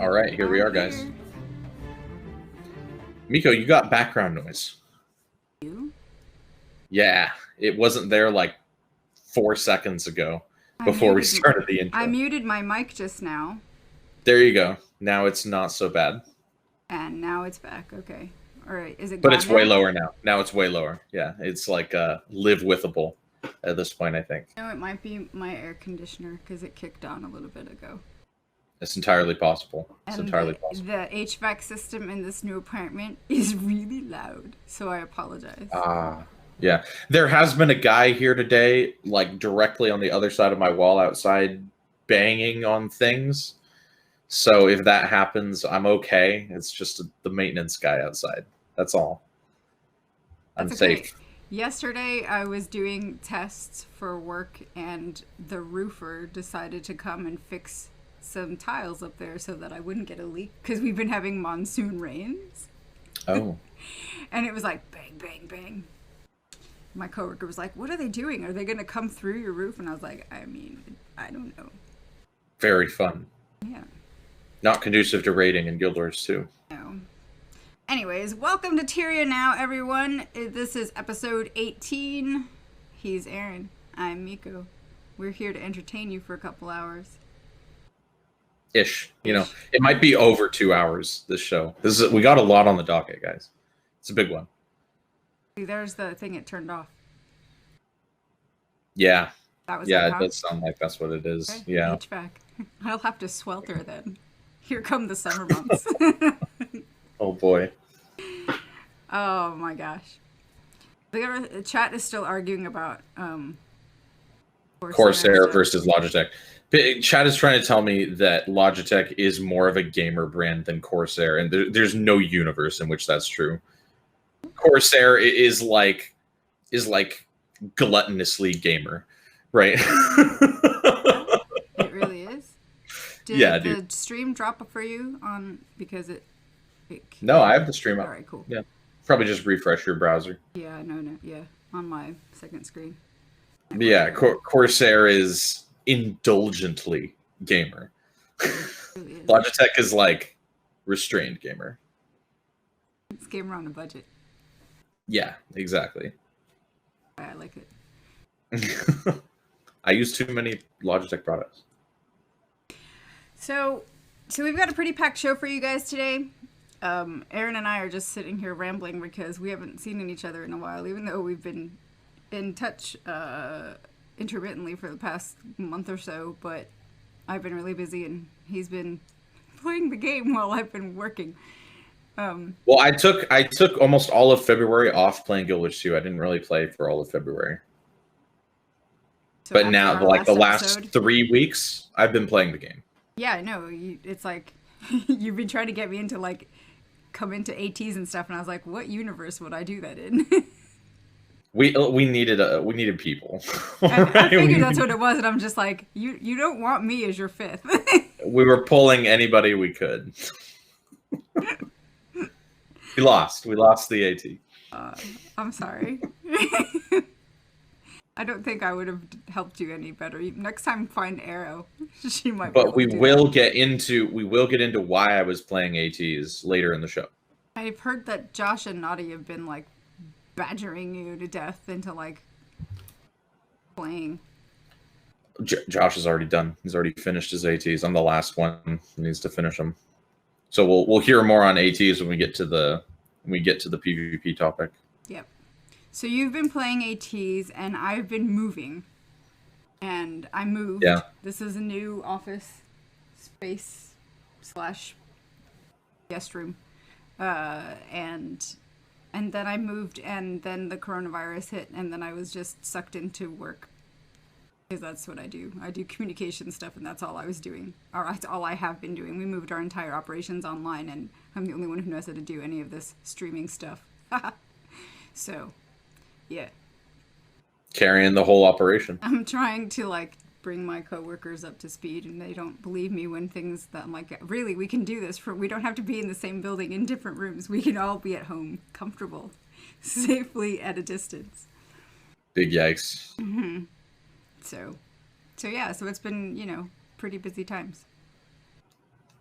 All right, here we are, guys. Miko, you got background noise. You? Yeah, it wasn't there like 4 seconds ago before we started the intro. I muted my mic just now. There you go. Now it's not so bad. And now it's back. Okay. All right. Is it? But it's way lower now. Now it's way lower. Yeah, it's like live withable at this point, I think. No, it might be my air conditioner because it kicked on a little bit ago. It's entirely possible. It's entirely possible. The HVAC system in this new apartment is really loud, so I apologize. Yeah. There has been a guy here today, like directly on the other side of my wall outside, banging on things. So if that happens, I'm okay. It's just the maintenance guy outside. That's all. I'm safe. Yesterday, I was doing tests for work, and the roofer decided to come and fix some tiles up there so that I wouldn't get a leak, because we've been having monsoon rains. Oh. And it was like bang, bang, bang. My coworker was like, "What are they doing? Are they going to come through your roof?" And I was like, I mean, I don't know. Very fun. Yeah. Not conducive to raiding in Guild Wars 2. No. Anyways, welcome to TyriaNow, everyone. This is episode 18. He's Aaron. I'm Miko. We're here to entertain you for a couple hours. Ish. You know, it might be over 2 hours, this show. We got a lot on the docket, guys. It's a big one. There's the thing it turned off. Yeah. That was it does sound like that's what it is. Okay. Yeah. HVAC. I'll have to swelter then. Here come the summer months. Oh boy. Oh my gosh. The chat is still arguing about Corsair versus Logitech. Chat is trying to tell me that Logitech is more of a gamer brand than Corsair, and there's no universe in which that's true. Corsair is like gluttonously gamer, right? It really is. Did the stream drop for you on because it No, I have the stream up. All right, cool. Yeah, probably just refresh your browser. Yeah, no, yeah, on my second screen. Yeah, Corsair is indulgently gamer. Really is. Logitech is like restrained gamer. It's gamer on a budget. Yeah, exactly. I like it. I use too many Logitech products. So we've got a pretty packed show for you guys today. Aaron and I are just sitting here rambling because we haven't seen each other in a while, even though we've been in touch intermittently for the past month or so, but I've been really busy and he's been playing the game while I've been working. Well, I took almost all of February off playing Guild Wars 2. I didn't really play for all of February. So but now, like the last 3 weeks, I've been playing the game. Yeah, I know. It's like you've been trying to get me into like come into ATs and stuff, and I was like, what universe would I do that in? We needed people. I figured that's what it was, and I'm just like, you don't want me as your fifth. We were pulling anybody we could. We lost the AT. I'm sorry. I don't think I would have helped you any better. Next time, find Arrow. She might. But we will get into why I was playing ATs later in the show. I've heard that Josh and Naughty have been like badgering you to death into like playing. Josh is already done. He's already finished his ATs. I'm the last one. He needs to finish them. So we'll hear more on ATs when we get to the PvP topic. Yep. So you've been playing ATs and I've been moving. And I moved. Yeah. This is a new office space / guest room. And then I moved and then the coronavirus hit and then I was just sucked into work. Because that's what I do. I do communication stuff, and that's all I was doing. Or that's all I have been doing. We moved our entire operations online, and I'm the only one who knows how to do any of this streaming stuff. So, yeah. Carrying the whole operation. I'm trying to, like, bring my coworkers up to speed, and they don't believe me when things that I'm like, really, we can do this. We don't have to be in the same building in different rooms. We can all be at home, comfortable, safely at a distance. Big yikes. Mm-hmm. So yeah, so it's been, pretty busy times.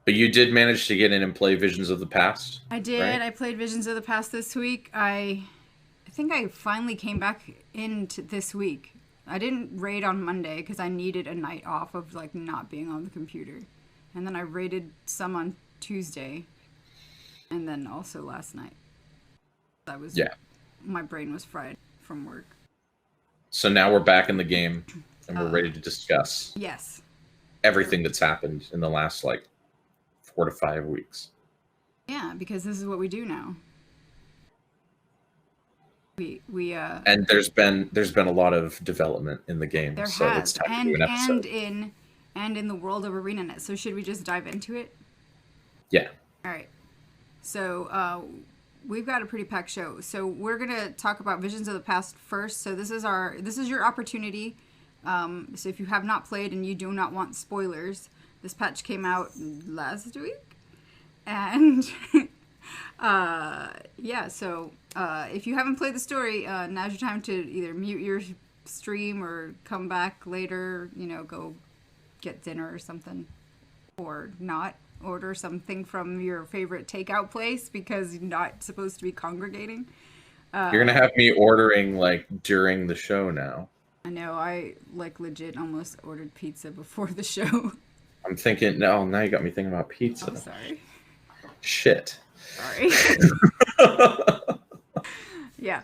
But you did manage to get in and play Visions of the Past. I did. Right? I played Visions of the Past this week. I think I finally came back into this week. I didn't raid on Monday because I needed a night off of like not being on the computer. And then I raided some on Tuesday. And then also last night. My brain was fried from work. So now we're back in the game and we're ready to discuss everything that's happened in the last like 4 to 5 weeks. Yeah, because this is what we do now. We and there's been a lot of development in the game. There so has, it's time to do an episode. and in the world of ArenaNet. So should we just dive into it? Yeah. All right. So we've got a pretty packed show. So we're gonna talk about Visions of the Past first. So this is your opportunity. So if you have not played and you do not want spoilers, this patch came out last week, and So if you haven't played the story, now's your time to either mute your stream or come back later. Go get dinner or something, or not. Order something from your favorite takeout place because you're not supposed to be congregating. You're gonna have me ordering like during the show now. I know. I like legit almost ordered pizza before the show. I'm thinking. No, now you got me thinking about pizza. I'm sorry. Shit. Sorry. Yeah.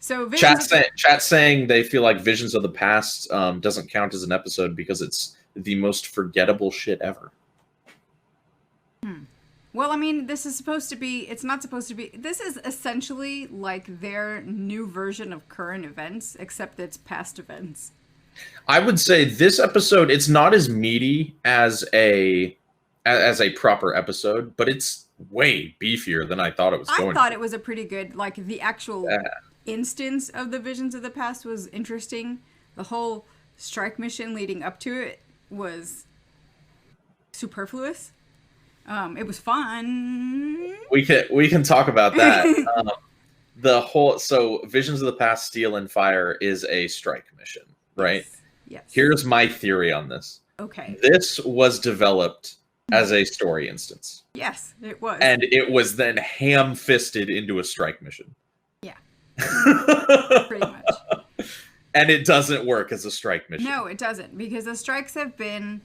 So chat saying they feel like Visions of the Past doesn't count as an episode because it's the most forgettable shit ever. Well, I mean, this is supposed to be. It's not supposed to be. This is essentially like their new version of current events, except it's past events. I would say this episode, it's not as meaty as a proper episode, but it's way beefier than I thought it was going to be. I thought it was a pretty good, like the actual instance of the Visions of the Past was interesting. The whole strike mission leading up to it was superfluous. It was fun. We can talk about that. So Visions of the Past Steel and Fire is a strike mission, right? Yes. Here's my theory on this. Okay. This was developed as a story instance. Yes, it was. And it was then ham-fisted into a strike mission. Yeah. Pretty much. And it doesn't work as a strike mission. No, it doesn't, because the strikes have been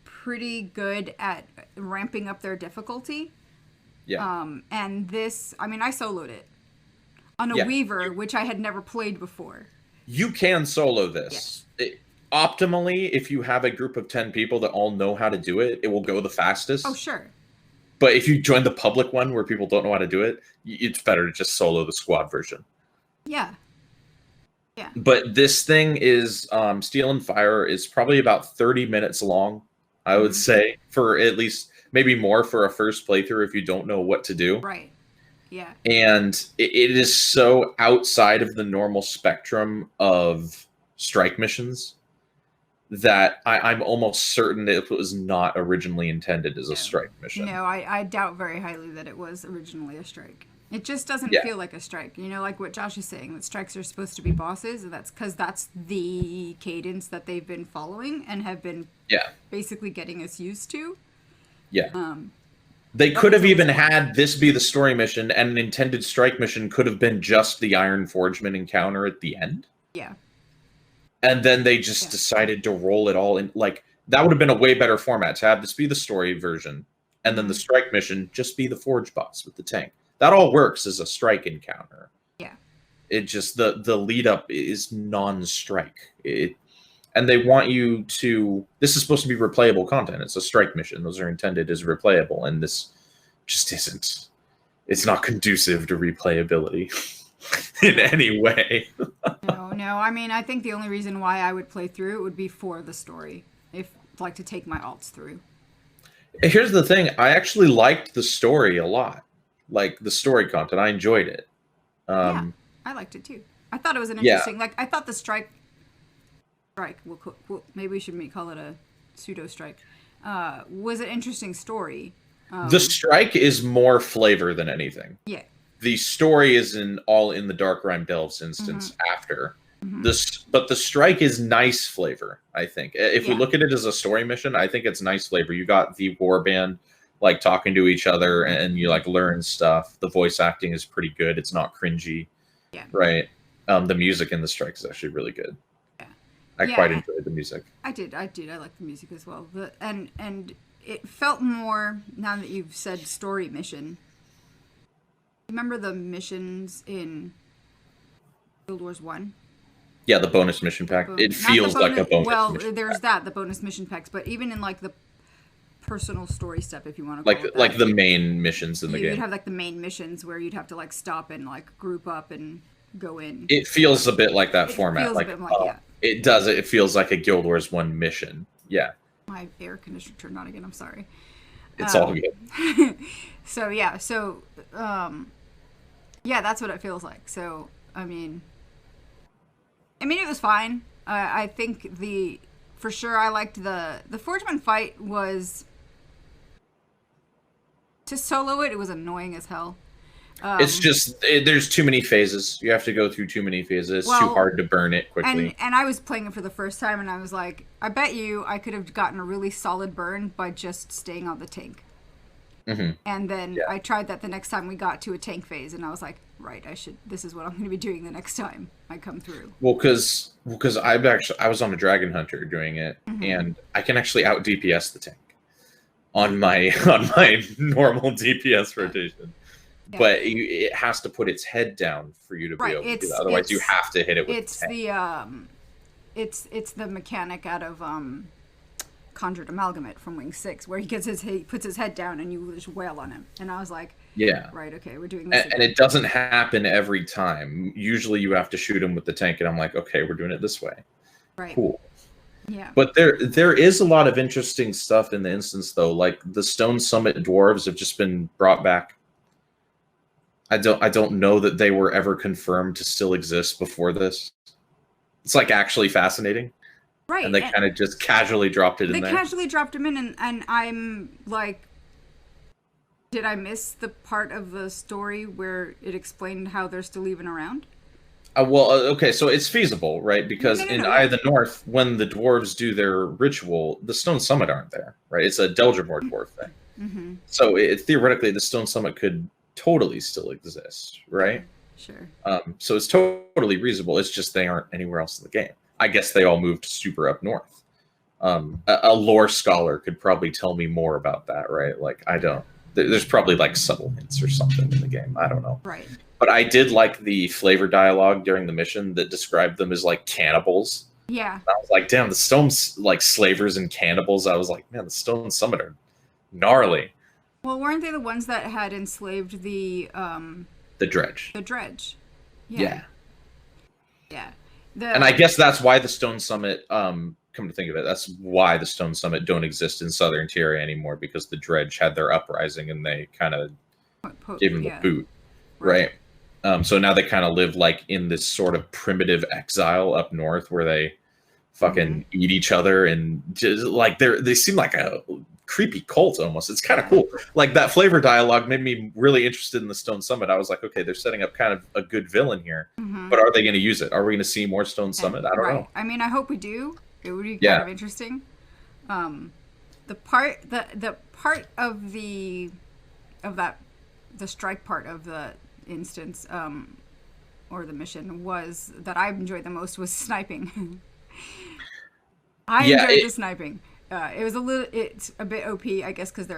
pretty good at ramping up their difficulty. Yeah. And this, I mean, I soloed it on a Weaver, which I had never played before. You can solo this. Yes. Optimally, if you have a group of 10 people that all know how to do it, it will go the fastest. Oh, sure. But if you join the public one where people don't know how to do it, it's better to just solo the squad version. Yeah. Yeah. But this thing is, Steel and Fire is probably about 30 minutes long, I would say, for at least maybe more for a first playthrough if you don't know what to do. Right. Yeah. And it is so outside of the normal spectrum of strike missions that I'm almost certain that it was not originally intended as a strike mission. No, I doubt very highly that it was originally a strike. It just doesn't feel like a strike. Like what Josh is saying, that strikes are supposed to be bosses, and that's because that's the cadence that they've been following and have been basically getting us used to. Yeah. They could have even had this be the story mission, and an intended strike mission could have been just the Iron Forgeman encounter at the end. Yeah. And then they just decided to roll it all in. Like, that would have been a way better format, to have this be the story version, and then the strike mission just be the Forge boss with the tank. That all works as a strike encounter. Yeah. It just, the lead up is non-strike. And they want you to, this is supposed to be replayable content. It's a strike mission. Those are intended as replayable. And this just isn't. It's not conducive to replayability in any way. No. I mean, I think the only reason why I would play through it would be for the story. Like to take my alts through. Here's the thing. I actually liked the story a lot. Like the story content. I enjoyed it. I liked it too. I thought it was an interesting, like I thought the strike, maybe we should call it a pseudo strike, was an interesting story. The strike is more flavor than anything. Yeah. The story is all in the Dark Rime Delves instance after. But the strike is nice flavor, I think. If we look at it as a story mission, I think it's nice flavor. You got the warband, like talking to each other, and you like learn stuff. The voice acting is pretty good. It's not cringy. Yeah. Right. The music in the strike is actually really good. Yeah. I quite enjoyed the music. I did. I like the music as well. And it felt more, now that you've said story mission. Remember the missions in Guild Wars 1? Yeah, the bonus mission pack. It feels like a bonus. Well, mission there's pack. the bonus mission packs, but even in like the personal story stuff, if you want to call it that, like the main missions in the game. You'd have like the main missions where you'd have to like stop and like group up and go in. It feels a bit like that it format. Feels like, a bit like yeah. It does. It feels like a Guild Wars 1 mission. Yeah. My air conditioner turned on again. I'm sorry. It's all good. So yeah. So yeah, that's what it feels like. So I mean, it was fine. I think for sure I liked the Forgeman fight was, to solo it was annoying as hell. It's just there's too many phases. You have to go through too many phases. It's too hard to burn it quickly. And I was playing it for the first time, and I was like, I bet you I could have gotten a really solid burn by just staying on the tank. Mm-hmm. And then I tried that the next time we got to a tank phase, and I was like, right, this is what I'm going to be doing the next time I come through. Well, because I was on a Dragon Hunter doing it, and I can actually out DPS the tank on my normal DPS rotation. Yeah. But it has to put its head down for you to be able to do that. Otherwise, you have to hit it with the tank. It's the mechanic out of Conjured Amalgamate from Wing 6, where he puts his head down and you just wail on him. And I was like, yeah, right, okay, we're doing this. And it doesn't happen every time. Usually, you have to shoot him with the tank, and I'm like, okay, we're doing it this way. Right. Cool. Yeah. But there is a lot of interesting stuff in the instance, though. Like the Stone Summit dwarves have just been brought back. I don't know that they were ever confirmed to still exist before this. It's like actually fascinating. Right. And they kind of just casually dropped it in there. They casually dropped them in, and I'm like, did I miss the part of the story where it explained how they're still even around? Okay, so it's feasible, right? Because in Eye of the North, when the dwarves do their ritual, the Stone Summit aren't there, right? It's a Delgermore dwarf thing. Mm-hmm. So theoretically, the Stone Summit could totally still exist, right? Sure. So it's totally reasonable. It's just they aren't anywhere else in the game. I guess they all moved super up north. A lore scholar could probably tell me more about that, right? Like, I don't. There's probably like subtle hints or something in the game. I don't know. Right. But I did like the flavor dialogue during the mission that described them as like cannibals. Yeah. And I was like, damn, the Stone's like slavers and cannibals. I was like, man, the Stone Summit are gnarly. Well, weren't they the ones that had enslaved the Dredge? The Dredge. Yeah. Yeah. And I guess that's why the Stone Summit, come to think of it, that's why the Stone Summit don't exist in Southern Tyria anymore, because the Dredge had their uprising and they kind of gave them the boot, right? So now they kind of live like in this sort of primitive exile up north where they fucking eat each other, and just like they seem like a creepy cult almost. It's kind of cool. Like that flavor dialogue made me really interested in the Stone Summit. I was like, okay, they're setting up kind of a good villain here, but are they going to use it? Are we going to see more Stone Summit? I don't know. I mean, I hope we do. It would be kind of interesting. The part of the strike part of the instance or the mission was that I enjoyed the most was sniping. I enjoyed the sniping. It's a bit OP, I guess, because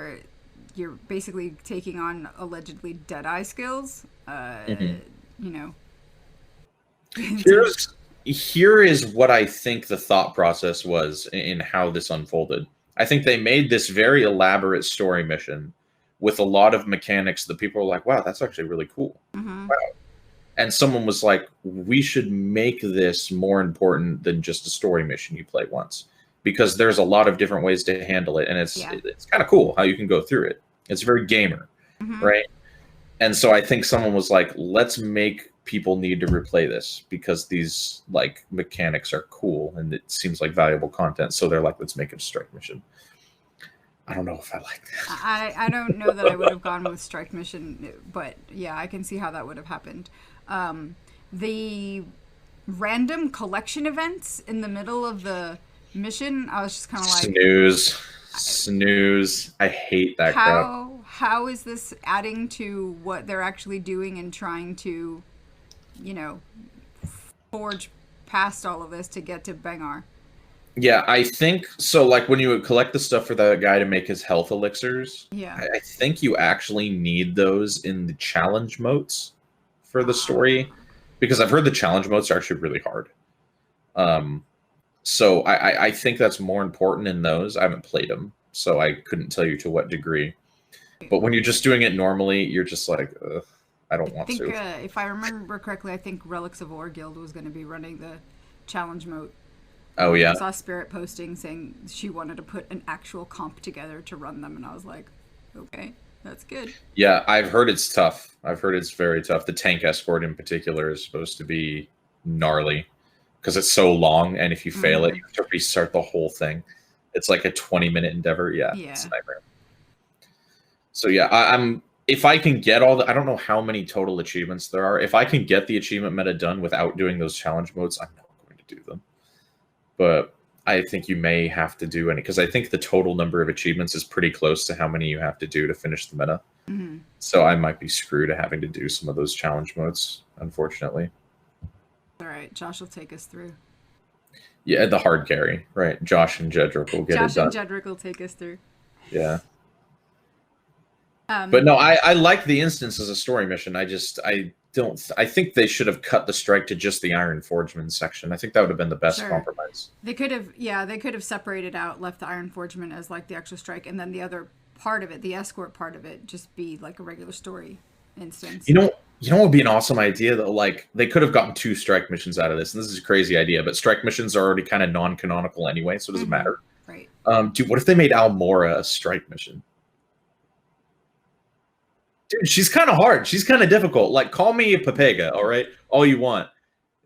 you're basically taking on allegedly Deadeye skills. You know. Here is what I think the thought process was in how this unfolded. I think they made this very elaborate story mission with a lot of mechanics that people were like, wow, that's actually really cool. Wow. And someone was like, we should make this more important than just a story mission you play once, because there's a lot of different ways to handle it. And it's kind of cool how you can go through it. It's very gamer, right? And so I think someone was like, let's make people need to replay this because these like mechanics are cool and it seems like valuable content. So they're like, let's make it a strike mission. I don't know if I like that. I don't know that I would have gone with strike mission, but yeah, I can see how that would have happened. The random collection events in the middle of the mission, I was just kind of like, Snooze. I hate that crap. How is this adding to what they're actually doing and trying to, forge past all of this to get to Bangar? Yeah, I think so. Like when you would collect the stuff for the guy to make his health elixirs, Yeah. I think you actually need those in the challenge modes for the story, because I've heard the challenge modes are actually really hard. So I think that's more important in those. I haven't played them, so I couldn't tell you to what degree. But when you're just doing it normally, you're just like, ugh, I don't want to. If I remember correctly, I think Relics of War Guild was going to be running the challenge mode. Oh yeah. I saw Spirit posting saying she wanted to put an actual comp together to run them, and I was like, okay, that's good. Yeah, I've heard it's tough. I've heard it's very tough. The tank escort in particular is supposed to be gnarly because it's so long, and if you fail it, you have to restart the whole thing. It's like a 20-minute endeavor. Yeah, it's a nightmare. So yeah, I'm if I can get all the, I don't know how many total achievements there are. If I can get the achievement meta done without doing those challenge modes, I'm not going to do them. But I think you may have to do any, because I think the total number of achievements is pretty close to how many you have to do to finish the meta. So I might be screwed at having to do some of those challenge modes, unfortunately. All right, Josh will take us through. Yeah, the hard carry, right? Josh and Jedrick will get it done. Josh and Jedrick will take us through. Yeah. But no, I like the instance as a story mission. I think they should have cut the strike to just the Iron Forgeman section. I think that would have been the best compromise. They could have separated out, left the Iron Forgeman as like the actual strike, and then the other part of it, the escort part of it, just be like a regular story instance. You know what would be an awesome idea though? Like they could have gotten 2 strike missions out of this, and this is a crazy idea, but strike missions are already kind of non-canonical anyway, so it doesn't matter. Right. Dude, what if they made Almorra a strike mission? Dude, she's kind of hard. She's kind of difficult. Like, call me a Pepega, all right? All you want.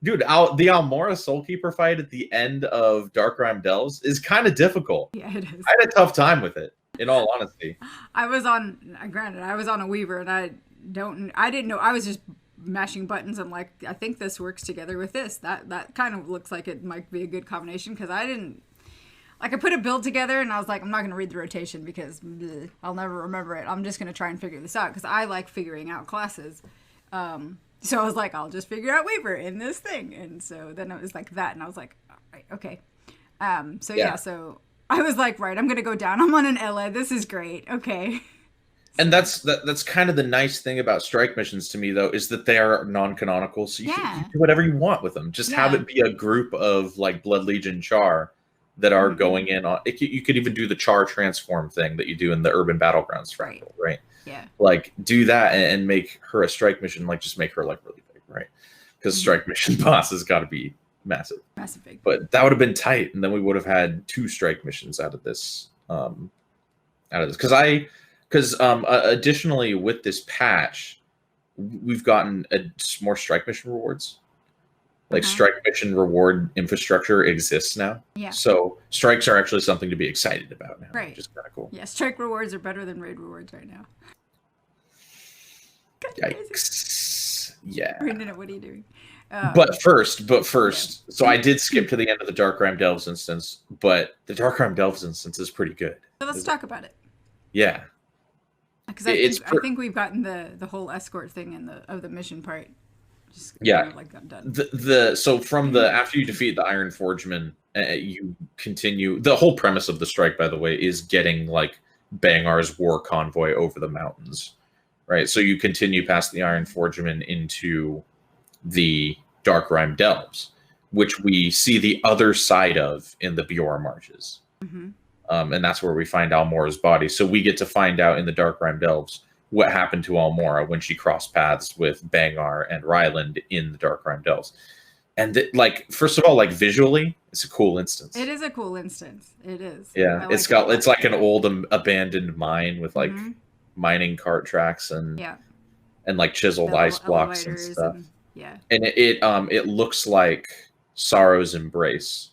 Dude, the Almorra Soulkeeper fight at the end of Darkrim Delves is kind of difficult. Yeah, it is. I had a tough time with it, in all honesty. I was on a Weaver, and I didn't know. I was just mashing buttons and like, I think this works together with this. That kind of looks like it might be a good combination, because I didn't. Like, I put a build together, and I was like, I'm not going to read the rotation because I'll never remember it. I'm just going to try and figure this out, because I like figuring out classes. So I was like, I'll just figure out Weaver in this thing. And so then it was like that, and I was like, all right, okay. So I was like, right, I'm going to go down. I'm on an LA. This is great. Okay. And that's kind of the nice thing about strike missions to me, though, is that they are non-canonical, so you can do whatever you want with them. Just have it be a group of, like, Blood Legion Char that are going in on it. You could even do the Char transform thing that you do in the Urban Battlegrounds fractal, right? Yeah. Like, do that and make her a strike mission, like, just make her, like, really big, right? Because strike mission boss has got to be massive. Massive big. But that would have been tight, and then we would have had 2 strike missions out of this. Because additionally, with this patch, we've gotten more strike mission rewards. Like strike mission reward infrastructure exists now. Yeah. So strikes are actually something to be excited about now. Right. Which is kind of cool. Yeah, strike rewards are better than raid rewards right now. Yikes. Yeah. Brandon, what are you doing? But first, so I did skip to the end of the Darkrim Delves instance, but the Darkrim Delves instance is pretty good. So let's talk about it. Yeah. Because I think we've gotten the whole escort thing of the mission part. Kind of like I'm done. So from after you defeat the Iron Forgeman, you continue. The whole premise of the strike, by the way, is getting like Bangar's war convoy over the mountains, right? So you continue past the Iron Forgeman into the Darkrim Delves, which we see the other side of in the Bjorn Marches, and that's where we find Almorra's body. So we get to find out in the Darkrim Delves what happened to Almorra when she crossed paths with Bangar and Ryland in the Darkrim Delves. And first of all, like visually, it's a cool instance. It is a cool instance. It is. Yeah, it's like an old abandoned mine with like mining cart tracks and like chiseled ice blocks and stuff. And it looks like Sorrow's Embrace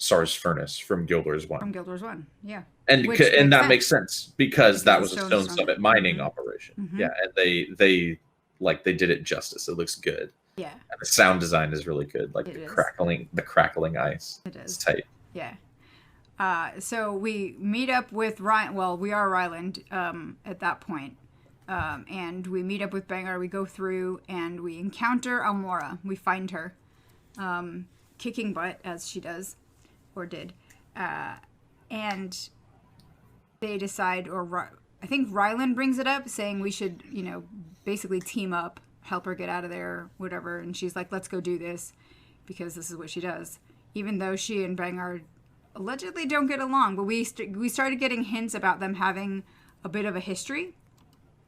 Sar's Furnace from Guild Wars 1. From Guild Wars 1, yeah. And that makes sense because that was a Stone Summit mining operation. Yeah, and they did it justice. It looks good. Yeah. And the sound design is really good. Like the crackling ice. It is. It's tight. Yeah. So we meet up with Ryland. Well, we are Ryland at that point. And we meet up with Bangar. We go through and we encounter Almorra. We find her kicking butt as she does or did. And they decide, or I think Ryland brings it up, saying we should, basically team up, help her get out of there, whatever. And she's like, let's go do this because this is what she does. Even though she and Bangar allegedly don't get along, but we started getting hints about them having a bit of a history.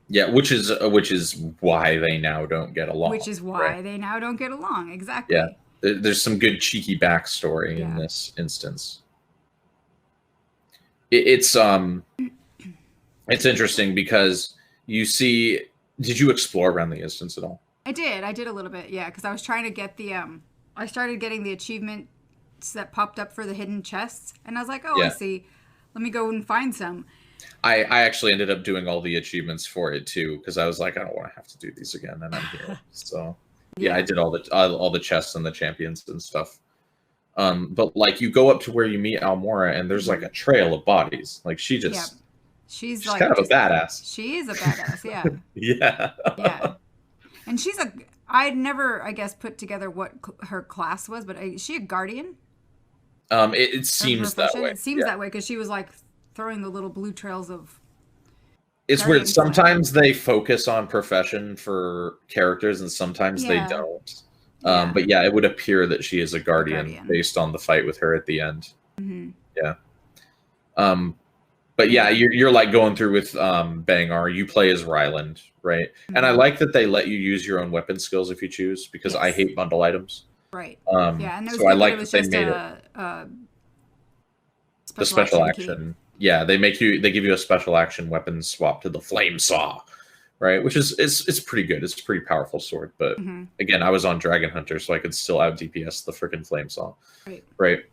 Yeah, which is why they now don't get along. Which is why they now don't get along, exactly. Yeah, there's some good cheeky backstory in this instance. It's interesting because you see. Did you explore around the instance at all? I did a little bit, yeah, because I was trying to get the I started getting the achievements that popped up for the hidden chests, and I was like, I see. Let me go and find some. I actually ended up doing all the achievements for it too, because I was like, I don't want to have to do these again, and I'm here. So yeah, I did all the chests and the champions and stuff. But like you go up to where you meet Almorra, and there's like a trail of bodies. Like she's like kind of a badass. She is a badass, yeah. Yeah. Yeah. And I'd never, I guess, put together what her class was, but is she a guardian? It seems that way. It seems that way because she was like throwing the little blue trails of. It's weird. Sometimes they focus on profession for characters, and sometimes they don't. But yeah, it would appear that she is a guardian based on the fight with her at the end. Mm-hmm. Yeah. But yeah, you're like going through with Bangar. You play as Ryland, right? Mm-hmm. And I like that they let you use your own weapon skills if you choose, because I hate bundle items. Right. Yeah, and so I like that they made the special action. Yeah, they give you a special action weapon swap to the flame saw, right? Which is it's pretty good. It's a pretty powerful sword. But again, I was on Dragon Hunter, so I could still out DPS the freaking flame saw. Right.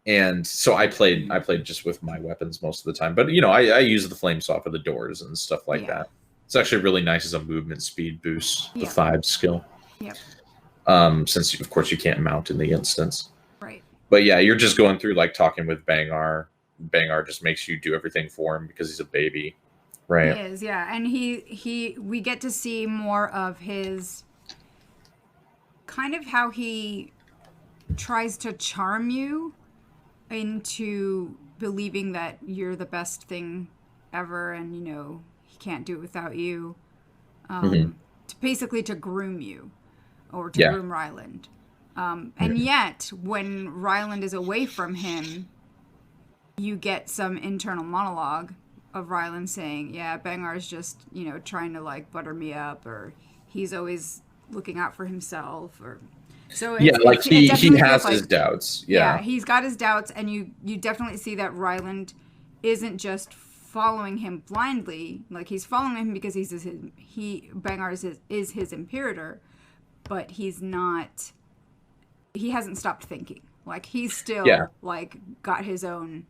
And so I played just with my weapons most of the time. But I use the flame saw for the doors and stuff like that. It's actually really nice as a movement speed boost, the 5 skill. Yep. Since of course you can't mount in the instance. Right. But yeah, you're just going through like talking with Bangar. Bangar just makes you do everything for him because he's a baby. Right. He is, yeah. And we get to see more of his kind of how he tries to charm you into believing that you're the best thing ever, and he can't do it without you. To groom you, or to groom Ryland. And yet, when Ryland is away from him, you get some internal monologue of Ryland saying, "Yeah, Bangar's just trying to like butter me up, or he's always looking out for himself, or." So he has his doubts. Yeah, he's got his doubts, and you definitely see that Ryland isn't just following him blindly. Like he's following him because Bangar is his imperator, but he's not. He hasn't stopped thinking. Like he's still like got his own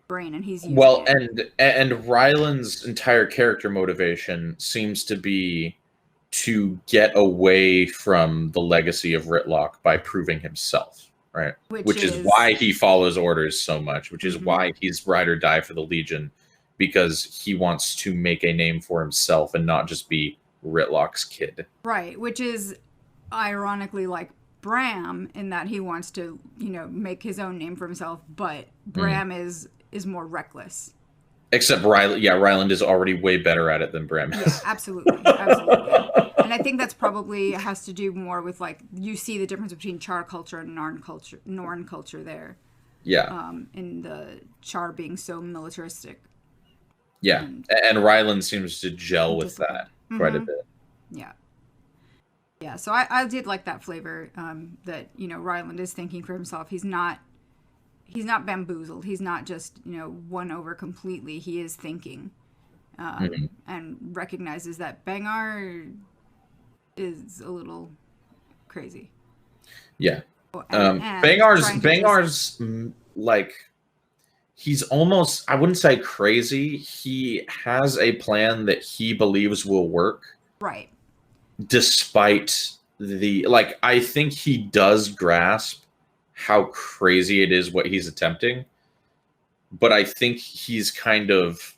brain, and he's using it. and Ryland's entire character motivation seems to be to get away from the legacy of Ritlock by proving himself, right? Which is why he follows orders so much, which is why he's ride or die for the Legion, because he wants to make a name for himself and not just be Ritlock's kid. Right, which is ironically like Bram in that he wants to, make his own name for himself, but Bram is more reckless. Except Ryland is already way better at it than Bram is. Yeah, absolutely. And I think that's probably has to do more with like you see the difference between Char culture and Norn culture there. Yeah. In the Char being so militaristic. Yeah, and Ryland seems to gel with that quite a bit. Yeah. Yeah, so I did like that flavor that Ryland is thinking for himself. He's not bamboozled. He's not just, won over completely. He is thinking and recognizes that Bangar is a little crazy. Yeah. Bangar's like, he's almost, I wouldn't say crazy. He has a plan that he believes will work. Right. Despite I think he does grasp how crazy it is what he's attempting, but I think he's kind of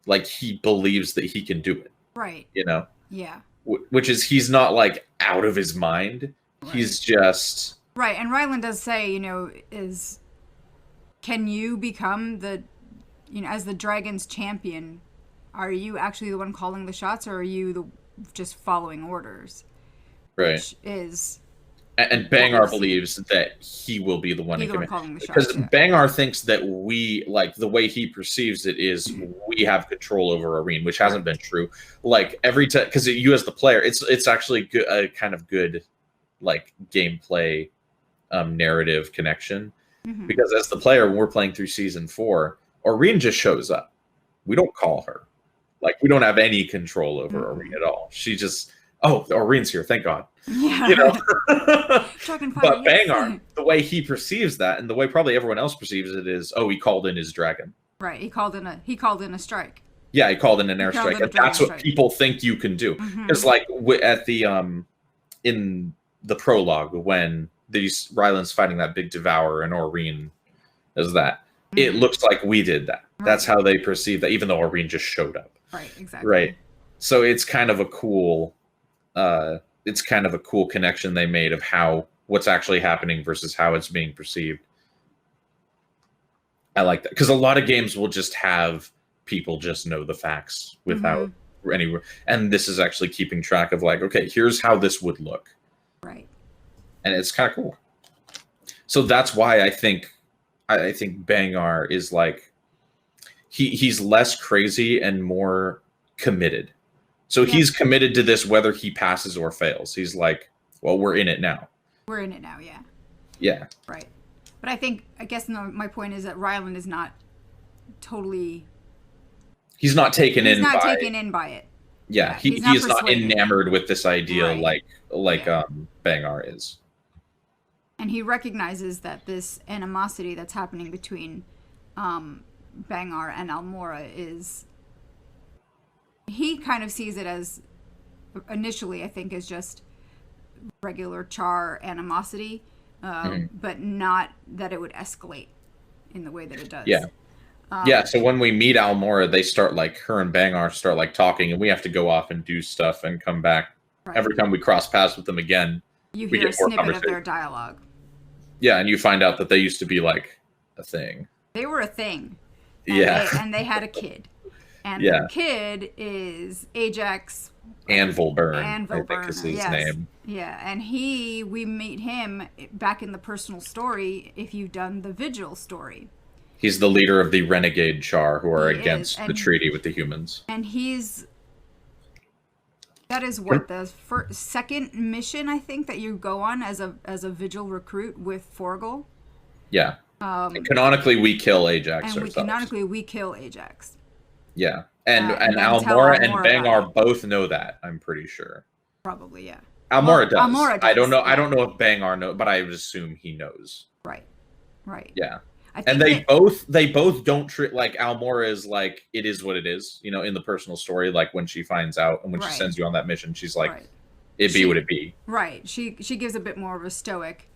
like he believes that he can do it. Right. You know? Yeah. Which is he's not like out of his mind. Right. He's just right. And Ryland does say, can you become as the dragon's champion? Are you actually the one calling the shots, or are you just following orders? right. Which is. And Bangar believes that he will be the one in command. Because Bangar thinks that we, like, the way he perceives it is we have control over Arene, which hasn't been true. Like, every time, because you as the player, it's actually good, a kind of good, like, gameplay narrative connection. Because as the player, when we're playing through Season 4, Arene just shows up. We don't call her. Like, we don't have any control over Arene at all. She just... Oh, Arene's here, thank God. Yeah. But Bangar, the way he perceives that, and the way probably everyone else perceives it is, he called in his dragon. Right, he called in a strike. Yeah, he called in an airstrike, and that's what people think you can do. Because like at the in the prologue, when Ryland's fighting that big devourer and Arene is that, it looks like we did that. Right. That's how they perceive that, even though Arene just showed up. Right, exactly. Right. So it's kind of a cool connection they made of what's actually happening versus how it's being perceived. I like that, because a lot of games will just have people just know the facts without any, and this is actually keeping track of like, okay, here's how this would look. Right. And it's kind of cool. So that's why I think Bangar is like, he's less crazy and more committed. So he's committed to this whether he passes or fails. He's like, well, we're in it now. We're in it now, yeah. Yeah. Right. But I guess my point is that Ryland is not totally... He's not taken in by it. Yeah, he is not enamored with this idea like Bangar is. And he recognizes that this animosity that's happening between Bangar and Almorra is... He kind of sees it as, initially, I think, as just regular char animosity, but not that it would escalate in the way that it does. Yeah. So when we meet Almorra, they start like, her and Bangar start like talking, and we have to go off and do stuff and come back. Right. Every time we cross paths with them again, you hear a snippet of their dialogue. Yeah, and you find out that they used to be like a thing. They were a thing. And they had a kid. And the kid is Ajax Anvilburn, I think is his name. Yeah, and we meet him back in the personal story if you've done the Vigil story. He's the leader of the renegade char who are against the treaty with the humans. And that is what the second mission, I think, that you go on as a Vigil recruit with Forgel. Yeah. And canonically, we kill Ajax ourselves. Canonically, we kill Ajax. Yeah, and Almorra and Bangar both know that, I'm pretty sure. Probably, yeah. Almorra does. Almorra does. I don't know. Yeah. I don't know if Bangar knows, but I would assume he knows. Right. Yeah. And they both don't treat, like, Almorra is like, it is what it is, in the personal story, like when she finds out and when she sends you on that mission, she's like, it be what it be. Right. She gives a bit more of a stoic,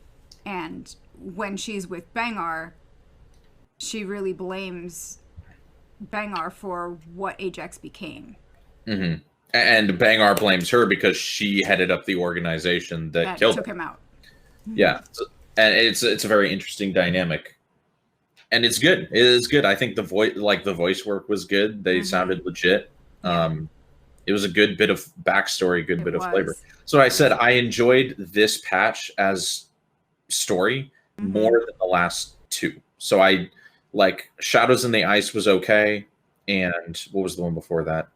and when she's with Bangar, she really blames Bangar for what Ajax became. And Bangar blames her because she headed up the organization that killed took him out. Yeah, and it's a very interesting dynamic, and it's good. It is good. I think the voice work was good. They sounded legit. It was a good bit of backstory, good bit of flavor. So I said I enjoyed this patch as story more than the last two. So I like Shadows in the Ice was okay, and what was the one before that?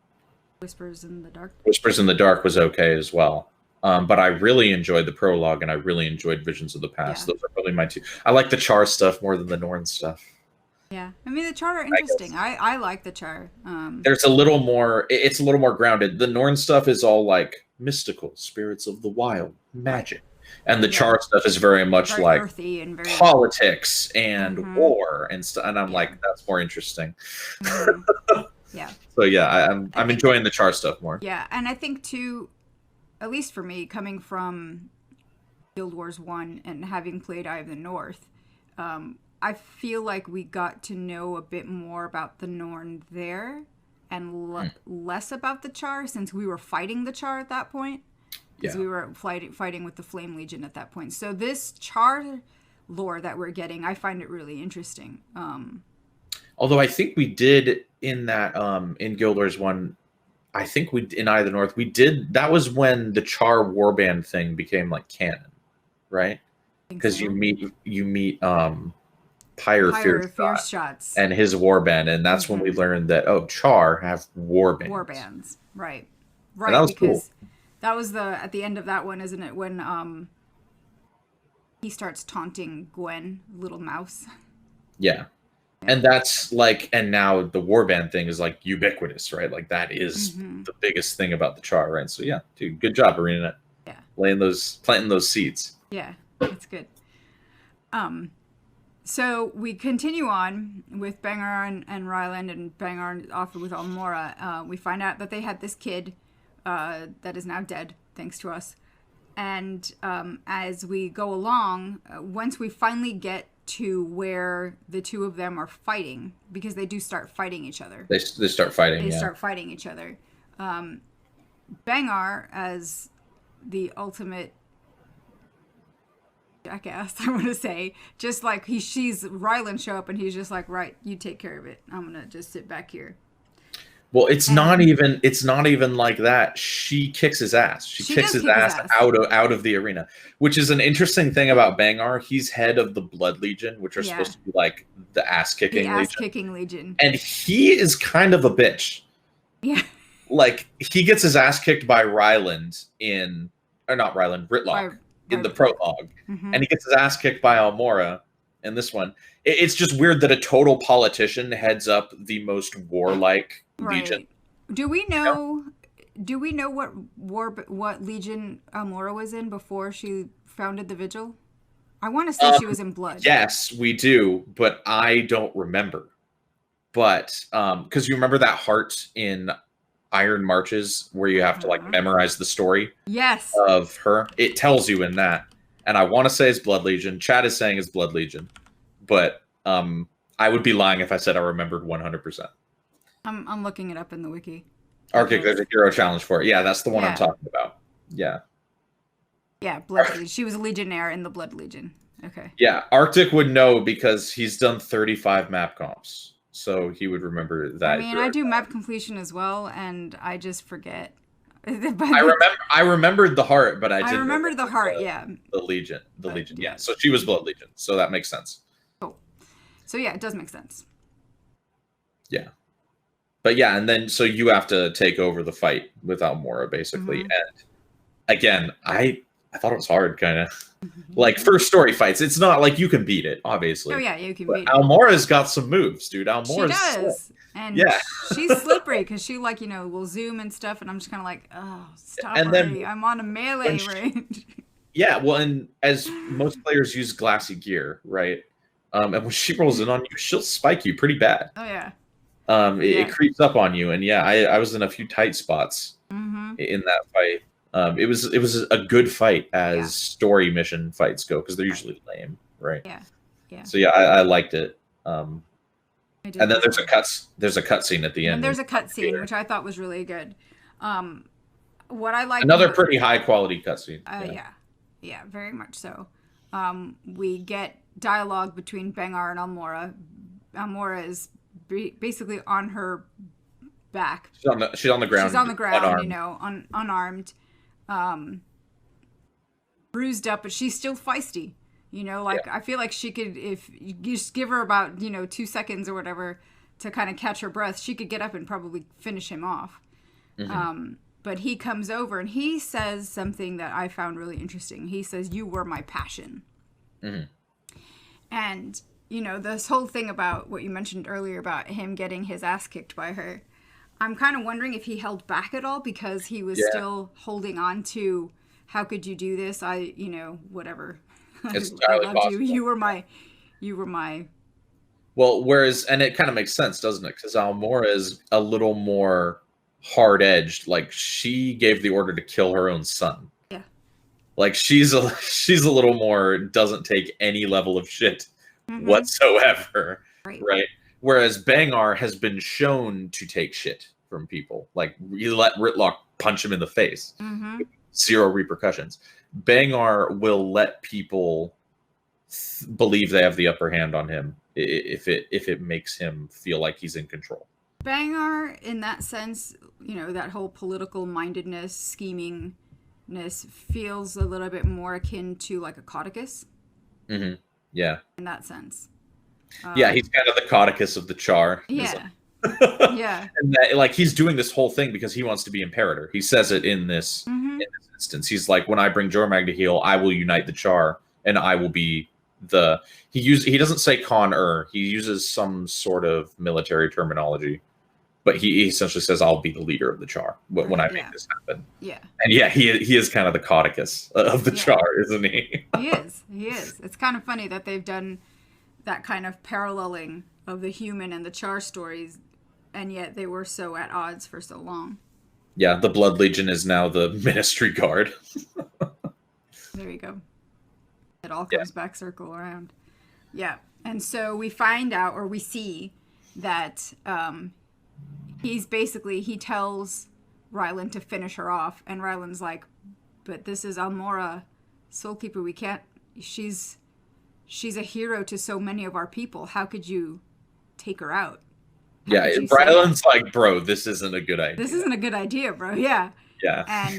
Whispers in the Dark. Whispers in the Dark was okay as well. But I really enjoyed the prologue, and I really enjoyed Visions of the Past. Those are probably my two. I like the Char stuff more than the Norn stuff. Yeah, I mean the Char are interesting. I like the Char. There's a little more. It's a little more grounded. The Norn stuff is all like mystical, spirits of the wild, magic. And the Char stuff is very much very like earthy and very politics and war and stuff. And I'm like, that's more interesting. Yeah. So yeah, I'm enjoying the Char stuff more. Yeah, and I think too, at least for me, coming from Guild Wars 1 and having played Eye of the North, I feel like we got to know a bit more about the Norn there, and less about the Char, since we were fighting the Char at that point. Because we were fighting with the Flame Legion at that point. So this Char lore that we're getting, I find it really interesting. Although I think we did in that in Guild Wars 1, I think we in Eye of the North, we did, that was when the Char warband thing became like canon, right? Because you meet Pyre Fierce Shots and his warband, and that's when we learned that Char have warbands. Warbands, right? And that was cool. That was at the end of that one, isn't it? When he starts taunting Gwen, little mouse. Yeah. And that's like, and now the warband thing is like ubiquitous, right? Like that is the biggest thing about the Char, right? So yeah, dude, good job, ArenaNet. Yeah. Planting those seeds. Yeah, that's good. So we continue on with Bangar and Ryland, and Bangar off with Almorra. We find out that they had this kid that is now dead, thanks to us. And as we go along, once we finally get to where the two of them are fighting, because they do start fighting each other. They start fighting. They start fighting each other. Bangar, as the ultimate jackass, I want to say, just like he sees Ryland show up, and he's just like, right, you take care of it. I'm gonna just sit back here. Well, it's not even like that. She kicks his ass. She kicks his ass out of the arena, which is an interesting thing about Bangar. He's head of the Blood Legion, which are supposed to be like the ass kicking legion. And he is kind of a bitch. Yeah. Like he gets his ass kicked by Ryland Ritlock in the prologue, and he gets his ass kicked by Almorra in this one. It's just weird that a total politician heads up the most warlike legion. Do we know? Do we know what legion Almorra was in before she founded the Vigil? I want to say she was in Blood. Yes, we do, but I don't remember. But because you remember that heart in Iron Marches where you have to like memorize the story of her. It tells you in that, and I want to say it's Blood Legion. Chad is saying it's Blood Legion, but I would be lying if I said I remembered 100%. I'm looking it up in the wiki. Arctic, there's a hero challenge for it. Yeah, that's the one I'm talking about. Yeah. Yeah, Blood Legion. She was a legionnaire in the Blood Legion. Okay. Yeah, Arctic would know because he's done 35 map comps. So he would remember that. I mean, I do map completion as well, and I just forget. I remembered the heart, but I didn't remember the heart, The Legion. Yeah. So she was Blood Legion. So that makes sense. Oh. So yeah, it does make sense. Yeah. But yeah, and then so you have to take over the fight with Almorra, basically. And again, I thought it was hard, kind of. Like, first story fights, it's not like you can beat it, obviously. Oh, yeah, you can beat it. Almora's got some moves, dude. She does. And she's slippery because she, like, will zoom and stuff, and I'm just kind of like, oh, stop already. I'm on a melee range. Yeah, well, and as most players use glassy gear, right? And when she rolls in on you, she'll spike you pretty bad. Oh, yeah. It creeps up on you, and I was in a few tight spots in that fight. It was a good fight as story mission fights go, because they're usually lame, right? Yeah. So yeah, I liked it. And then there's a cutscene at the end. And there's a cutscene which I thought was really good. What I like another pretty high quality cutscene. Yeah, very much so. We get dialogue between Bangar and Almorra. Almorra is basically on her back. She's on the ground. She's on the ground, unarmed. unarmed, bruised up, but she's still feisty. I feel like she could, if you just give her about 2 seconds or whatever to kind of catch her breath, she could get up and probably finish him off. But he comes over and he says something that I found really interesting. He says, "You were my passion." And this whole thing about what you mentioned earlier about him getting his ass kicked by her, I'm kind of wondering if he held back at all because he was still holding on to, how could you do this? Whatever. It's entirely possible. You were my. Well, whereas, and it kind of makes sense, doesn't it? Because Almorra is a little more hard-edged. Like, she gave the order to kill her own son. Yeah. Like, she's a little more, doesn't take any level of shit whatsoever, Right. right? Whereas Bangar has been shown to take shit from people. Like, you let Ritlock punch him in the face. Mm-hmm. Zero repercussions. Bangar will let people believe they have the upper hand on him if it makes him feel like he's in control. Bangar, in that sense, that whole political mindedness, schemingness feels a little bit more akin to like a Codicus. Mm-hmm. Yeah. In that sense. Yeah, he's kind of the Codicus of the Char. Yeah. Yeah. And that, like, he's doing this whole thing because he wants to be Imperator. He says it in this instance. He's like, when I bring Jormag to heal, I will unite the Char, and I will be the. He doesn't say Con-er. He uses some sort of military terminology, but he essentially says, "I'll be the leader of the Char when I make this happen." Yeah. And yeah, he is kind of the Codicus of the Char, isn't he? He is. It's kind of funny that they've done that kind of paralleling of the human and the Char stories, and yet they were so at odds for so long. Yeah, the Blood Legion is now the Ministry Guard. There you go. It all comes back circle around. Yeah. And so we find out, or we see that he tells Ryland to finish her off, and Ryland's like, but this is Almorra Soulkeeper. We can't, she's a hero to so many of our people. How could you take her out? Yeah, Ryland's like, bro, this isn't a good idea. This isn't a good idea, bro. Yeah. Yeah.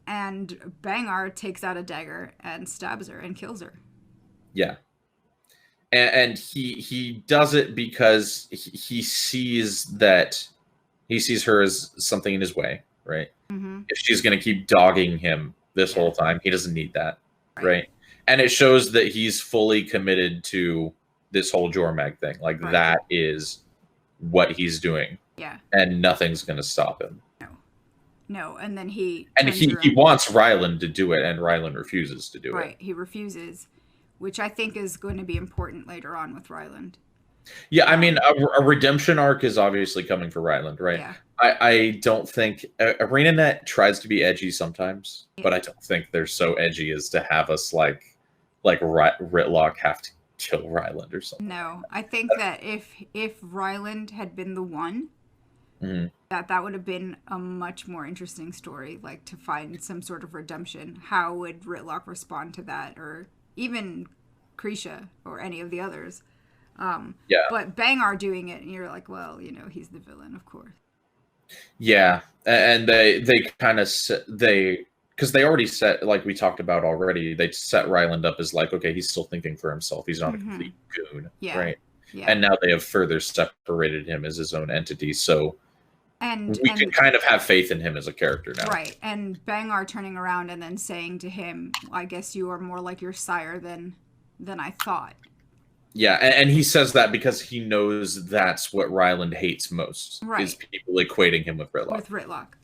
And Bangar takes out a dagger and stabs her and kills her. Yeah. And he does it because he sees her as something in his way, right? Mm-hmm. If she's going to keep dogging him this whole time, he doesn't need that, right? And it shows that he's fully committed to this whole Jormag thing. Like, that is what he's doing. Yeah. And nothing's going to stop him. No. And then he wants Ryland to do it, and Ryland refuses to do it. Right. He refuses, which I think is going to be important later on with Ryland. Yeah, I mean, a redemption arc is obviously coming for Ryland, right? Yeah. I don't think ArenaNet tries to be edgy sometimes, but I don't think they're so edgy as to have us like Ritlock have to kill Ryland or something. No, I think that if Ryland had been the one, that would have been a much more interesting story, like to find some sort of redemption. How would Ritlock respond to that, or even Krisha or any of the others? But Bangar doing it, and you're like, well, he's the villain, of course. Yeah, and they kind of because they already set, like we talked about already, they set Ryland up as like, okay, he's still thinking for himself. He's not a complete goon, right? Yeah. And now they have further separated him as his own entity, so we can kind of have faith in him as a character now. Right, and Bangar turning around and then saying to him, I guess you are more like your sire than I thought. Yeah, and he says that because he knows that's what Ryland hates most, is people equating him with Ritlock.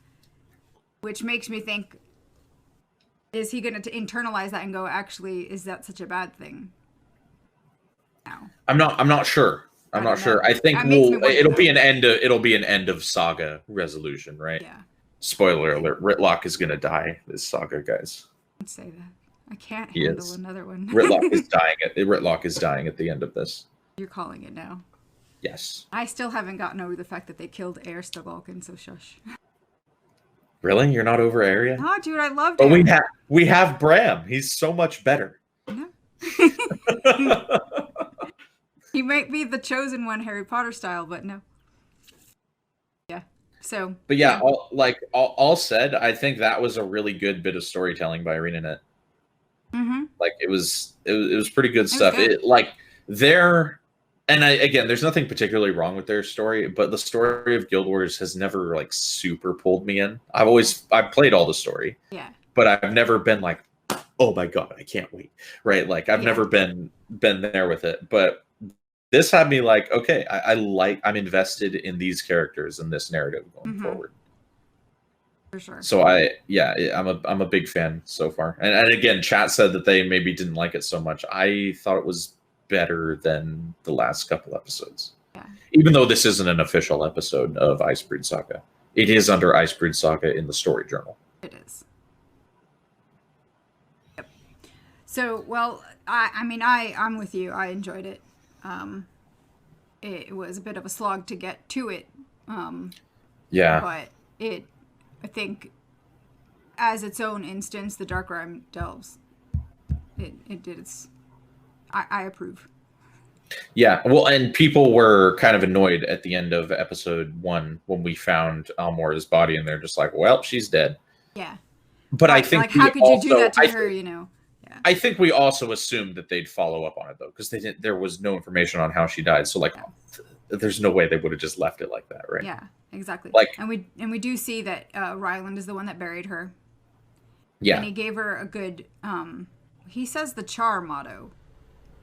Which makes me think, is he going to internalize that and go, actually, is that such a bad thing? No. I'm not sure. I'm not sure. I think it'll be an end of saga resolution, right? Yeah. Spoiler alert: Ritlock is going to die this saga, guys. Don't say that. I can't handle another one. Ritlock is dying at the end of this. You're calling it now. Yes. I still haven't gotten over the fact that they killed Air Stogalkin, so shush. Really? You're not over Air? No, dude, I loved it. But we have Bram. He's so much better. No. He might be the chosen one, Harry Potter style, but no. Yeah. So. But yeah, all said, I think that was a really good bit of storytelling by ArenaNet. Mm-hmm. Like it was pretty good stuff. Again, there's nothing particularly wrong with their story, but the story of Guild Wars has never like super pulled me in. I've played all the story. Yeah. But I've never been like, oh my god, I can't wait. Right? Like I've never been there with it. But this had me like, okay, I'm invested in these characters and this narrative going forward. For sure. So I'm a big fan so far. And again, chat said that they maybe didn't like it so much. I thought it was better than the last couple episodes. Yeah. Even though this isn't an official episode of Icebreed Saga. It is under Icebreed Saga in the story journal. It is. Yep. So, well, I'm with you. I enjoyed it. It was a bit of a slog to get to it. Yeah. But I think, as its own instance, the Dark Realm Delves, it did its. I approve. Yeah, well, and people were kind of annoyed at the end of episode 1 when we found Almorra's body, and they're just like, "Well, she's dead." Yeah. But I think like, how could you do that to her? Yeah. I think we also assumed that they'd follow up on it though, because they didn't. There was no information on how she died, so like, there's no way they would have just left it like that, right? Yeah, exactly. Like, and we do see that Ryland is the one that buried her. Yeah. And he gave her a good. He says the Char motto.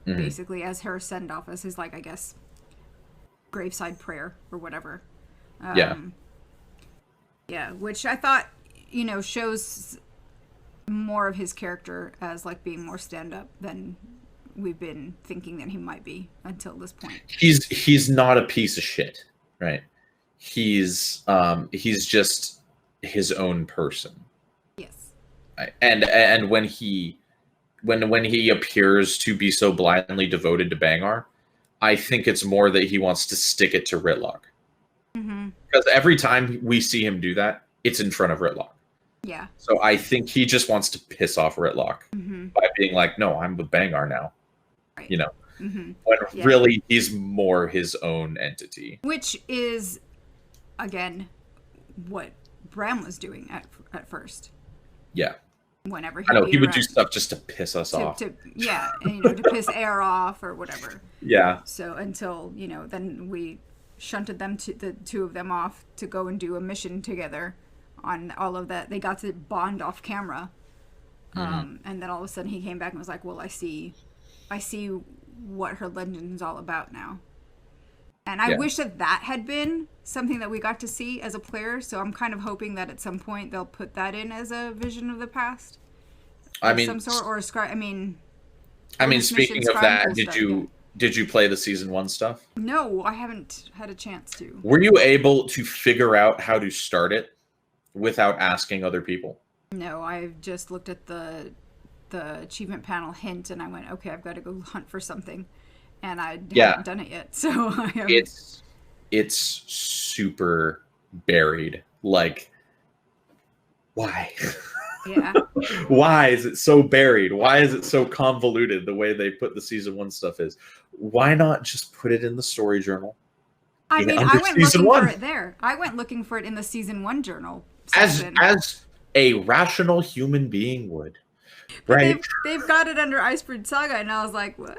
Basically, as her send off, as his, like, I guess, graveside prayer or whatever. Yeah, which I thought, shows more of his character as, like, being more stand up than we've been thinking that he might be until this point. He's not a piece of shit, right? He's just his own person. Yes. And when he appears to be so blindly devoted to Bangar, I think it's more that he wants to stick it to Ritlock. Because every time we see him do that, it's in front of Ritlock. Yeah. So I think he just wants to piss off Ritlock by being like, "No, I'm with Bangar now." Right. When really he's more his own entity. Which is, again, what Bram was doing at first. Yeah. Whenever he would do stuff just to piss us off. To piss air off or whatever. Yeah. So until, then we shunted the two of them off to go and do a mission together on all of that. They got to bond off camera. And then all of a sudden he came back and was like, well, I see what her legend's all about now. And I wish that had been something that we got to see as a player. So I'm kind of hoping that at some point they'll put that in as a vision of the past. Some sort, or speaking of that, did you play the season 1 stuff? No, I haven't had a chance to. Were you able to figure out how to start it without asking other people? No, I just looked at the achievement panel hint, and I went, okay, I've got to go hunt for something. And I haven't done it yet, so I haven't. It's super buried. Like, why? Yeah. Why is it so buried? Why is it so convoluted the way they put the season 1 stuff is? Why not just put it in the story journal? I went looking for it there. I went looking for it in the season 1 journal section. As a rational human being would. Right? They've got it under Iceberg Saga, and I was like, what?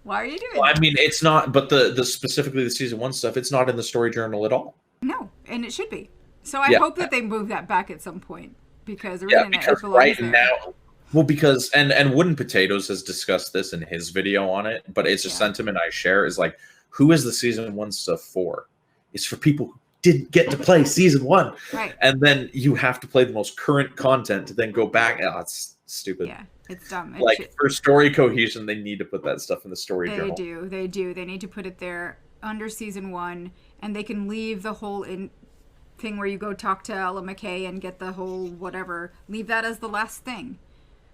Why are you doing that? I mean, it's not, but the specifically the season 1 stuff, it's not in the story journal at all. No, and it should be. So I hope that they move that back at some point, because ArenaNet belongs there. Now, well, because and Wooden Potatoes has discussed this in his video on it, but it's a sentiment I share is like, who is the season 1 stuff for? It's for people who didn't get to play season 1, right? And then you have to play the most current content to then go back. Oh, it's stupid. Yeah, it's dumb. For story cohesion, they need to put that stuff in the story journal. They do. They need to put it there under season 1, and they can leave the whole thing where you go talk to Ella McKay and get the whole whatever. Leave that as the last thing.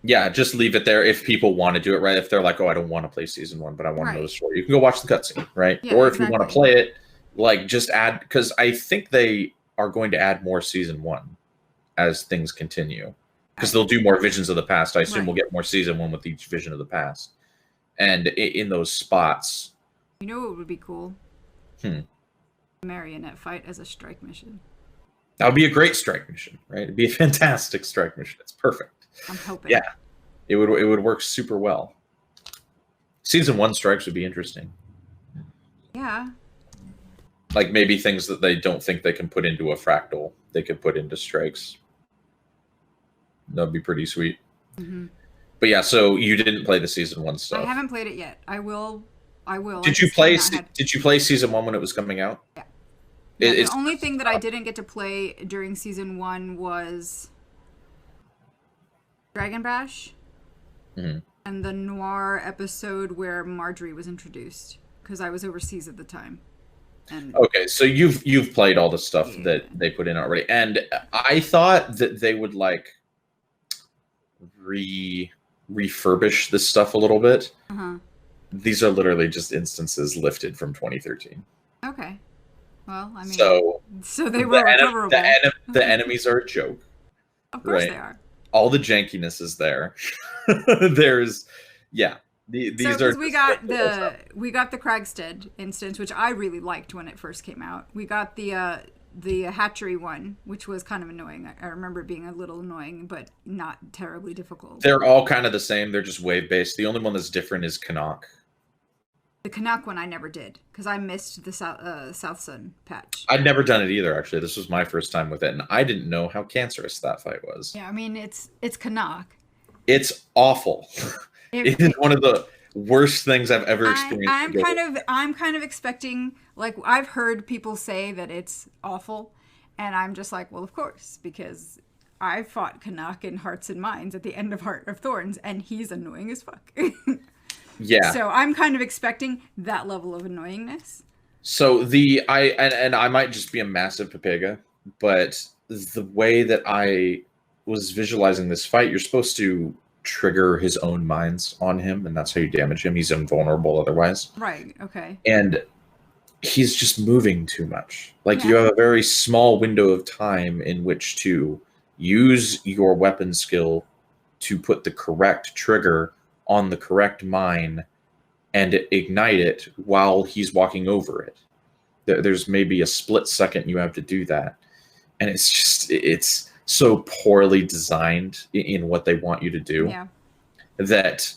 Yeah, just leave it there if people want to do it, right? If they're like, oh, I don't want to play season 1, but I want to know the story. You can go watch the cutscene, right? Yeah, or if you want to play it, like, just add, because I think they are going to add more season 1 as things continue. Because they'll do more visions of the past. I assume we'll get more season 1 with each vision of the past. And in those spots. You know what would be cool? Marionette fight as a strike mission. That would be a great strike mission, right? It'd be a fantastic strike mission. It's perfect. I'm hoping. Yeah. It would work super well. Season 1 strikes would be interesting. Yeah. Like maybe things that they don't think they can put into a fractal, they could put into strikes. That'd be pretty sweet. But yeah, so you didn't play the season 1 stuff. I haven't played it yet. I will. Did you play season 1 when it was coming out? Yeah. The only thing that I didn't get to play during season 1 was Dragon Bash and the Noir episode where Marjorie was introduced, because I was overseas at the time. Okay, so you've played all the stuff that they put in already, and I thought that they would like refurbish this stuff a little bit, These are literally just instances lifted from 2013. Okay. Well, I mean, so they were recoverable. The enemies are a joke. Of course they are. All the jankiness is there. There's, yeah. These are. We got the Kragstead instance, which I really liked when it first came out. We got the hatchery one, which was kind of annoying. I remember it being a little annoying, but not terribly difficult. They're all kind of the same. They're just wave based. The only one that's different is Canuck. The Canuck one I never did because I missed the South Sun patch. I'd never done it either, actually. This was my first time with it, and I didn't know how cancerous that fight was. Yeah, I mean it's Canuck. It's awful. It is one of the worst things I've ever experienced. I'm kind of expecting, like, I've heard people say that it's awful, and I'm just like, well, of course, because I fought Canuck in Hearts and Minds at the end of Heart of Thorns, and he's annoying as fuck. Yeah. So I'm kind of expecting that level of annoyingness. So I might just be a massive papega, but the way that I was visualizing this fight, you're supposed to trigger his own mines on him, and that's how you damage him. He's invulnerable otherwise. Right, okay. And he's just moving too much. Like, you have a very small window of time in which to use your weapon skill to put the correct trigger on the correct mine and ignite it while he's walking over it. There's maybe a split second you have to do that. And it's so poorly designed in what they want you to do that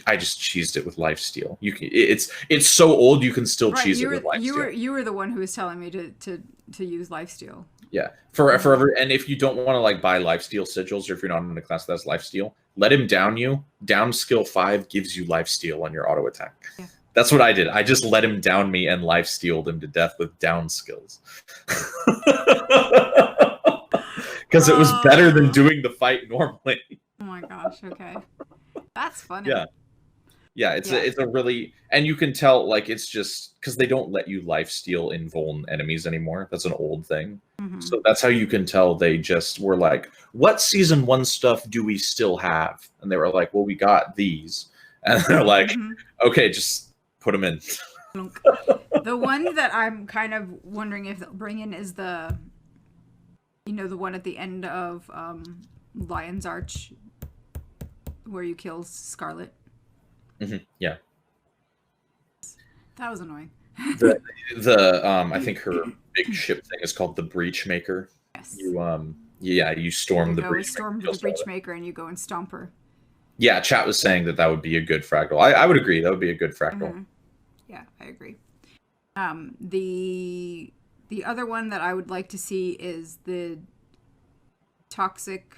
I just cheesed it with lifesteal. It's so old you can still cheese it with lifesteal. You were the one who was telling me to use lifesteal. Yeah, forever. And if you don't want to like buy lifesteal sigils, or if you're not in a class that has lifesteal, let him down you. Down skill 5 gives you lifesteal on your auto attack. Yeah. That's what I did. I just let him down me and lifestealed him to death with down skills. Because it was better than doing the fight normally. Oh my gosh, okay. That's funny. Yeah, it's a really, and you can tell, like, it's just because they don't let you lifesteal invuln enemies anymore. That's an old thing. Mm-hmm. So that's how you can tell they just were like, what season 1 stuff do we still have? And they were like, well, we got these. And they're like, okay, just put them in. The one that I'm kind of wondering if they'll bring in is the one at the end of Lion's Arch where you kill Scarlet. Mm-hmm. Yeah. That was annoying. I think her big ship thing is called the Breachmaker. Yes. You storm the Breachmaker. Storm the Breachmaker and you go and stomp her. Yeah, chat was saying that would be a good fractal. I would agree. That would be a good fractal. Mm-hmm. Yeah, I agree. The other one that I would like to see is the toxic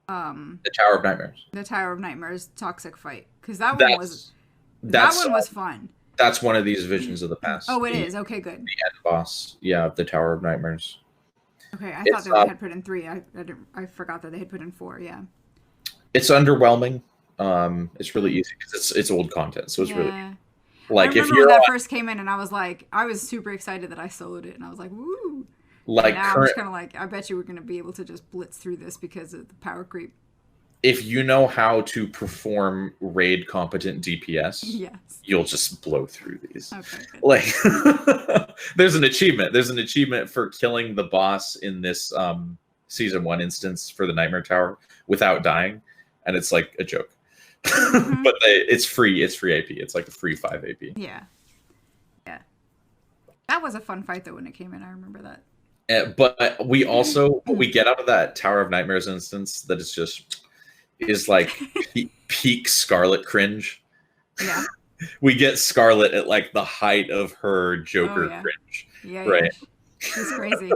the Tower of Nightmares. The Tower of Nightmares toxic fight, because that one was fun. That's one of these Visions of the Past. Oh, it is. Okay, good. The end boss, of the Tower of Nightmares. Okay, I thought they had put in 3. I forgot that they had put in 4. Yeah. It's underwhelming. It's really easy because it's old content, so it's really like I remember when that first came in, and I was super excited that I soloed it, and I was like, woo. Like, now I'm just kind of like, I bet you we're going to be able to just blitz through this because of the power creep. If you know how to perform raid competent DPS, you'll just blow through these. Okay, good. Like, there's an achievement. There's an achievement for killing the boss in this season 1 instance for the Nightmare Tower without dying, and it's like a joke. Mm-hmm. But it's free. It's free AP. It's like a free 5 AP. Yeah. That was a fun fight though when it came in. I remember that. But we also, what we get out of that Tower of Nightmares instance that is like peak Scarlet cringe. Yeah. We get Scarlet at like the height of her Joker cringe. Yeah, right. Yeah. She's crazy.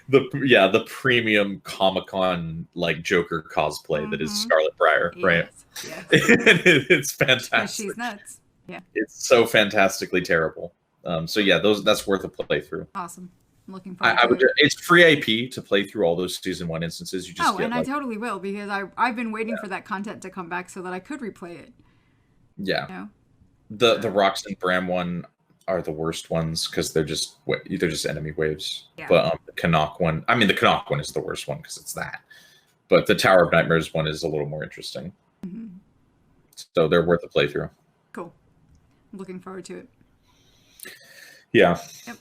The premium Comic-Con like Joker cosplay that is Scarlet Briar, right? Yes. It's fantastic. She's nuts. Yeah. It's so fantastically terrible. That's worth a playthrough. Awesome. I'm looking forward to it. It's free AP to play through all those season 1 instances. You just I totally will, because I've been waiting for that content to come back so that I could replay it. Yeah. The Rox and Bram one are the worst ones because they're just enemy waves. Yeah. But the Canuck one, the Canuck one is the worst one because it's that. But the Tower of Nightmares one is a little more interesting. Mm-hmm. So they're worth a playthrough. Cool. looking forward to it. Yeah. Yep.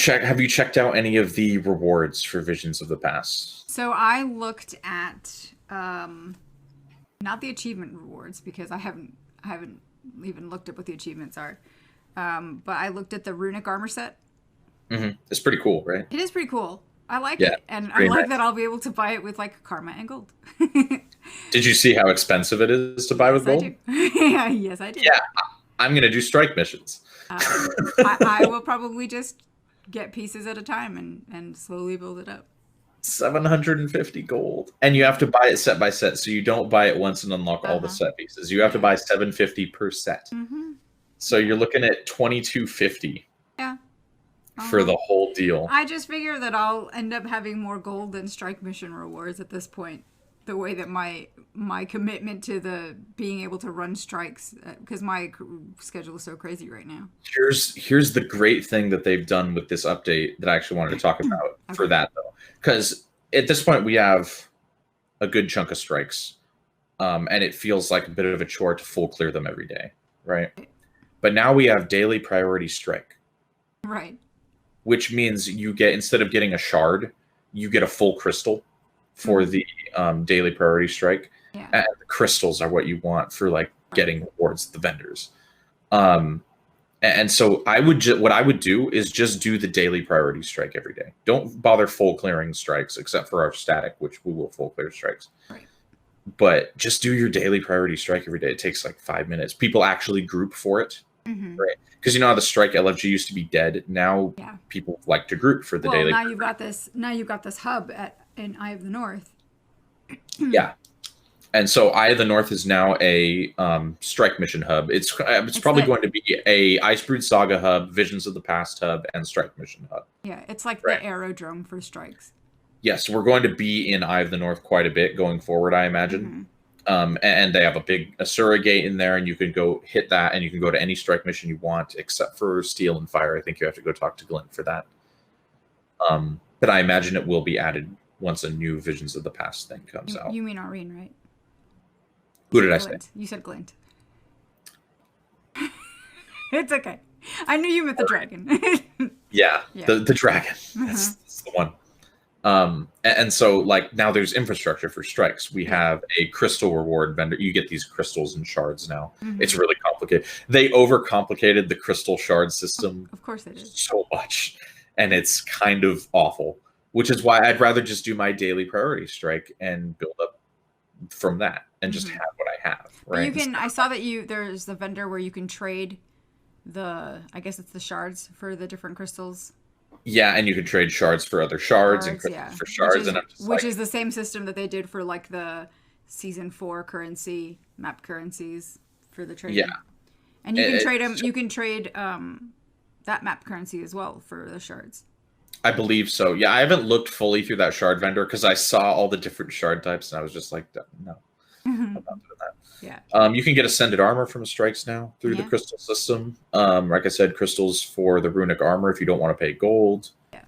Have you checked out any of the rewards for Visions of the Past? So I looked at not the achievement rewards because I haven't even looked at what the achievements are. But I looked at the runic armor set. Mm-hmm. It's pretty cool, right? It is pretty cool. I like Yeah, it, and I like nice. that I'll be able to buy it with like karma and gold. Did you see how expensive it is to buy with gold? I do. Yes, I do. Yeah, I'm gonna do strike missions. I will probably just get pieces at a time and slowly build it up. 750 gold, and you have to buy it set by set, so you don't buy it once and unlock all the set pieces. You have to buy 750 per set. Mm-hmm. So you're looking at 2250. Yeah. For the whole deal. I just figure that I'll end up having more gold than strike mission rewards at this point. The way that my commitment to the being able to run strikes, because my schedule is so crazy right now. Here's the great thing that they've done with this update that I actually wanted to talk about for that though, because at this point we have a good chunk of strikes, and it feels like a bit of a chore to full clear them every day, right? But now we have daily priority strike, right? Which means you get, instead of getting a shard, you get a full crystal for the daily priority strike. Yeah. And the crystals are what you want for like getting rewards, the vendors. And so what I would do is just do the daily priority strike every day. Don't bother full clearing strikes except for our static, which we will full clear strikes. Right. But just do your daily priority strike every day. It takes like 5 minutes. People actually group for it. Mm-hmm. Right. Because you know how the strike LFG used to be dead. Now people like to group for the daily. Now you've got this hub in Eye of the North. Yeah. And so Eye of the North is now a strike mission hub. It's probably going to be a Icebrood Saga hub, Visions of the Past hub, and strike mission hub. Yeah, it's like the aerodrome for strikes. Yes, we're going to be in Eye of the North quite a bit going forward, I imagine. Mm-hmm. And they have a big Asura gate in there, and you can go hit that, and you can go to any strike mission you want, except for Steel and Fire. I think you have to go talk to Glint for that. But I imagine it will be added once a new Visions of the Past thing comes out. You mean Aurene, right? Who did I say? You said Glint. It's okay. I knew you meant the dragon. Yeah. The dragon. That's the one. And so like now there's infrastructure for strikes. We have a crystal reward vendor. You get these crystals and shards now. Mm-hmm. It's really complicated. They overcomplicated the crystal shard system. Of course they did. So much. And it's kind of awful, which is why I'd rather just do my daily priority strike and build up from that and just have what I have. Right. You can, I saw that there's the vendor where you can trade I guess it's the shards for the different crystals. Yeah, and you can trade shards for other shards and crystals for shards, which is the same system that they did for like the season 4 currency map currencies for the trading. Yeah, and you can trade them. You can trade that map currency as well for the shards. I believe so. Yeah, I haven't looked fully through that shard vendor because I saw all the different shard types and I was just like, no, I'm not doing that. Yeah. You can get Ascended Armor from strikes now through the crystal system. Like I said, crystals for the runic armor if you don't want to pay gold. Yeah.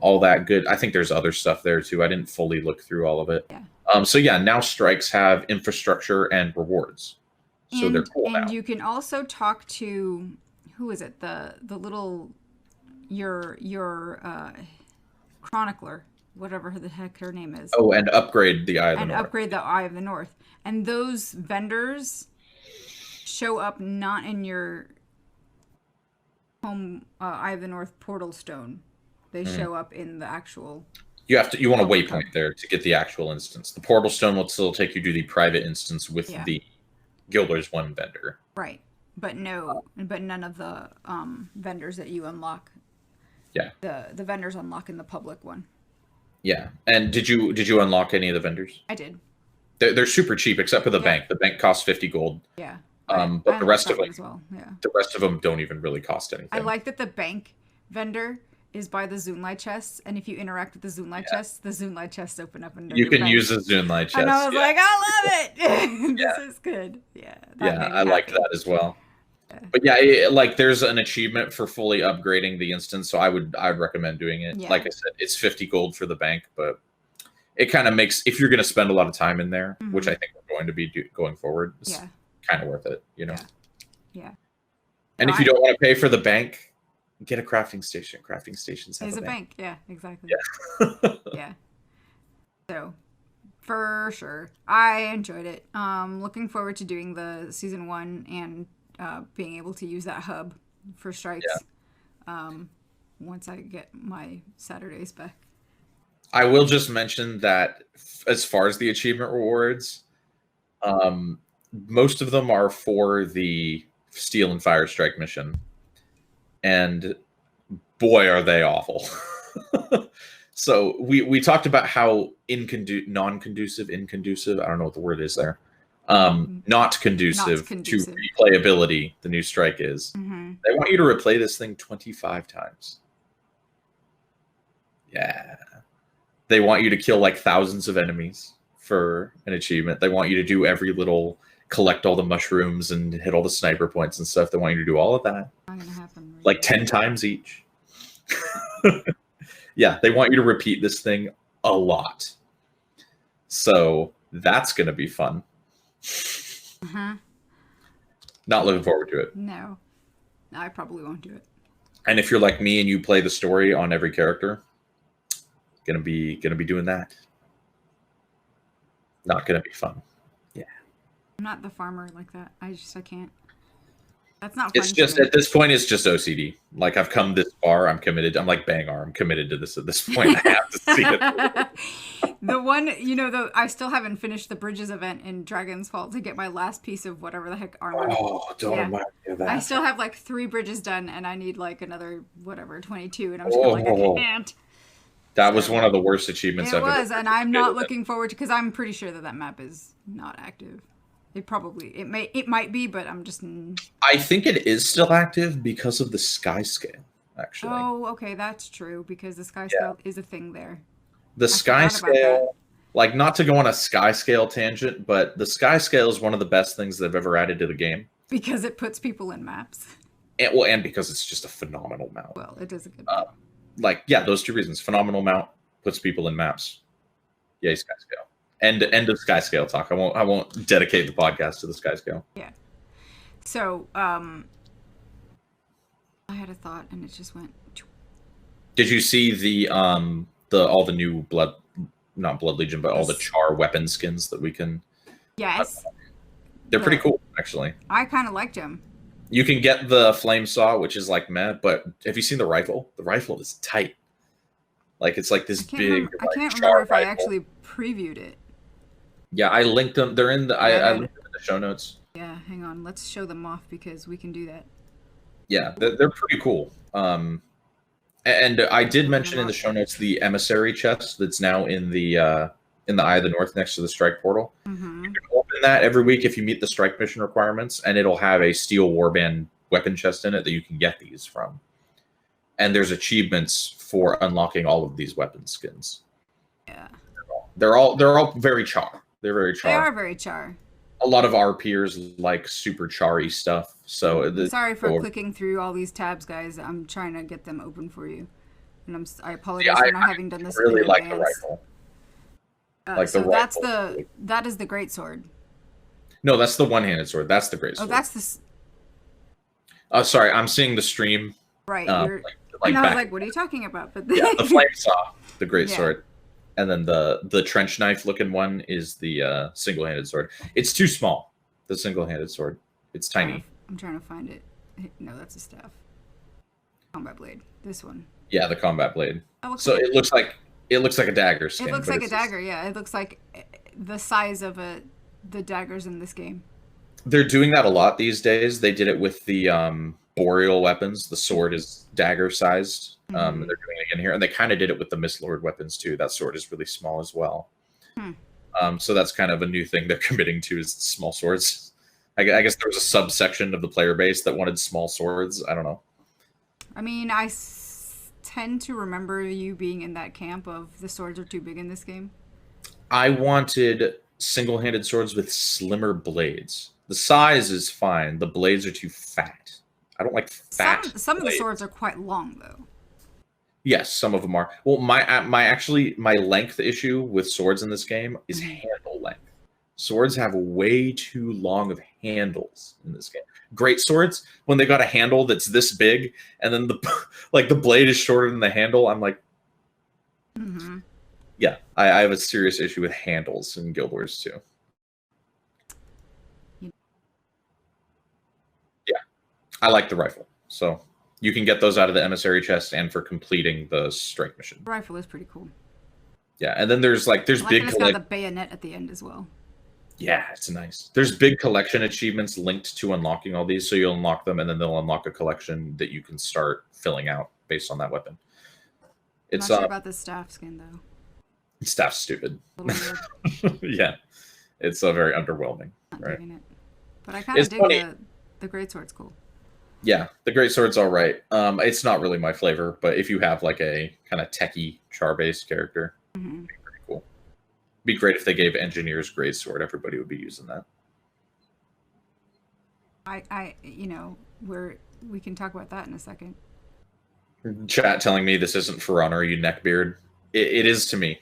All that good. I think there's other stuff there too. I didn't fully look through all of it. Yeah. So yeah, now strikes have infrastructure and rewards. So they're cool now. And you can also talk to, who is it? The little your chronicler, whatever the heck her name is. Oh, and upgrade the Eye of the North. And upgrade the Eye of the North. And those vendors show up not in your home Eye of the North portal stone. They show up in the actual. You want a waypoint there to get the actual instance. The portal stone will still take you to the private instance with the Guilders 1 vendor. Right. But none of the vendors that you unlock. Yeah. The vendors unlock in the public one. Yeah. And did you unlock any of the vendors? I did. They're super cheap except for the bank. The bank costs 50 gold. Yeah. But the rest of them as well. Yeah. The rest of them don't even really cost anything. I like that the bank vendor is by the Zoonlight chests, and if you interact with the Zoonlight chests, the Zoonlight chests open up and you can use the Zoonlight chest. And I was like, I love it. This is good. Yeah. I liked that as well. Yeah. But yeah, like there's an achievement for fully upgrading the instance, so I'd recommend doing it. Yeah. Like I said, it's 50 gold for the bank, but it kind of makes, if you're going to spend a lot of time in there, which I think we're going to be going forward, it's kind of worth it, you know? Yeah. And if you don't want to pay for the bank, get a crafting station. Crafting stations have It's a bank. Yeah, exactly. Yeah. Yeah. So, for sure, I enjoyed it. Looking forward to doing the season 1 and being able to use that hub for strikes. Once I get my Saturdays back. I will just mention that as far as the achievement rewards, most of them are for the Steel and Fire Strike mission. And boy, are they awful. So we talked about how non-conducive, inconducive, I don't know what the word is there, not conducive to replayability the new strike is. They want you to replay this thing 25 times. Yeah. They want you to kill like thousands of enemies for an achievement. They want you to do every little, collect all the mushrooms and hit all the sniper points and stuff. They want you to do all of that. Not gonna happen. Right like 10 times each. Yeah, they want you to repeat this thing a lot. So that's going to be fun. Not looking forward to it. No, I probably won't do it. And if you're like me and you play the story on every character, gonna be doing that. Not gonna be fun. Yeah. I'm not the farmer like that. I can't. That's not fun. It's just at this point, it's just OCD. Like I've come this far, I'm committed. I'm like Bangar. I'm committed to this at this point. I have to see it. The one, I still haven't finished the Bridges event in Dragon's Fall to get my last piece of whatever the heck armor. Oh, don't remind me of that. I still have like 3 bridges done, and I need like another 22, and I'm just like, I can't. That was one of the worst achievements I've ever. It was, and I'm not looking forward to, because I'm pretty sure that map is not active. It might be, but I'm just. I think it is still active because of the sky scale, actually. Oh, okay, that's true, because the sky scale is a thing there. The sky scale, like, not to go on a sky scale tangent, but the sky scale is one of the best things they've ever added to the game. Because it puts people in maps. And because it's just a phenomenal mount. Well, it is a good mount. Those 2 reasons. Phenomenal mount, puts people in maps. Yay, sky scale. End of sky scale talk. I won't dedicate the podcast to the sky scale. Yeah. So, I had a thought and it just went. Did you see the all the new not Blood Legion, but all the Char weapon skins that we can? Yes. They're pretty cool, actually. I kind of liked them. You can get the flame saw, which is like meh, but have you seen the rifle? The rifle is tight. Like it's like this big. I can't remember if I actually previewed it. Yeah, I linked them. They're in the. I linked them in the show notes. Yeah, hang on. Let's show them off because we can do that. Yeah, they're pretty cool. And I did mention in the show notes the emissary chest that's now in the Eye of the North next to the strike portal. You can open that every week if you meet the strike mission requirements, and it'll have a steel warband weapon chest in it that you can get these from. And there's achievements for unlocking all of these weapon skins. Yeah, they're all very char. They're very char. They are very char. A lot of our peers like super char-y stuff. So sorry for clicking through all these tabs, guys. I'm trying to get them open for you, and I apologize for not having done this. Really like the rifle. That is the great sword. No, that's the one-handed sword. That's the great sword. Oh, that's the. Oh, sorry. I'm seeing the stream. Right. And I was like, "What are you talking about?" But the flame saw, the great sword, and then the trench knife looking one is the single-handed sword. It's too small. The single-handed sword. It's tiny. I'm trying to find it. No, that's a staff. Combat blade. This one. Yeah, the combat blade. It looks like a dagger skin. It looks like a dagger. Yeah, it looks like the size of the daggers in this game. They're doing that a lot these days. They did it with the boreal weapons. The sword is dagger sized. And they're doing it again here, and they kind of did it with the Mistlord weapons too. That sword is really small as well. So that's kind of a new thing they're committing to, is small swords. I guess there was a subsection of the player base that wanted small swords. I don't know. I mean, I tend to remember you being in that camp of the swords are too big in this game. I wanted single-handed swords with slimmer blades. The size is fine. The blades are too fat. I don't like fat. Some of the swords are quite long, though. Yes, some of them are. Well, my length issue with swords in this game is handle length. Swords have way too long of handles in this game. Great swords, when they got a handle that's this big, and then the like the blade is shorter than the handle, I'm like, yeah, I have a serious issue with handles in Guild Wars 2. Yeah, I like the rifle, so you can get those out of the emissary chest and for completing the strike mission. The rifle is pretty cool. Yeah, and then there's big it's got the bayonet at the end as well. Yeah, it's nice. There's big collection achievements linked to unlocking all these, so you'll unlock them, and then they'll unlock a collection that you can start filling out based on that weapon. It's not sure about the staff skin though. Staff's stupid. Yeah, it's very underwhelming. Not right? It. But I kind of dig the greatsword's cool. Yeah, the greatsword's all right. It's not really my flavor, but if you have like a kind of techie char-based character, it'd be pretty cool. It'd be great if they gave engineers greatsword. Everybody would be using that. We can talk about that in a second. Chat telling me this isn't for honor, you neckbeard. It is to me.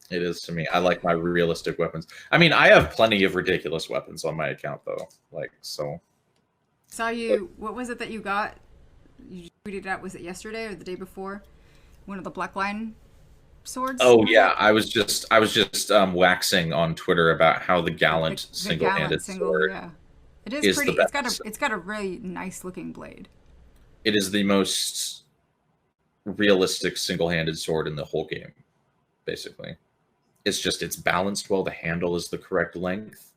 It is to me. I like my realistic weapons. I mean, I have plenty of ridiculous weapons on my account, though. Like, so. Saw you. What was it that you got? You tweeted out. Was it yesterday or the day before? One of the Blackline swords. Oh yeah, I was just waxing on Twitter about how the Gallant single-handed sword. Yeah, it is pretty. It's got a really nice looking blade. It is the most realistic single-handed sword in the whole game, basically. It's balanced well. The handle is the correct length.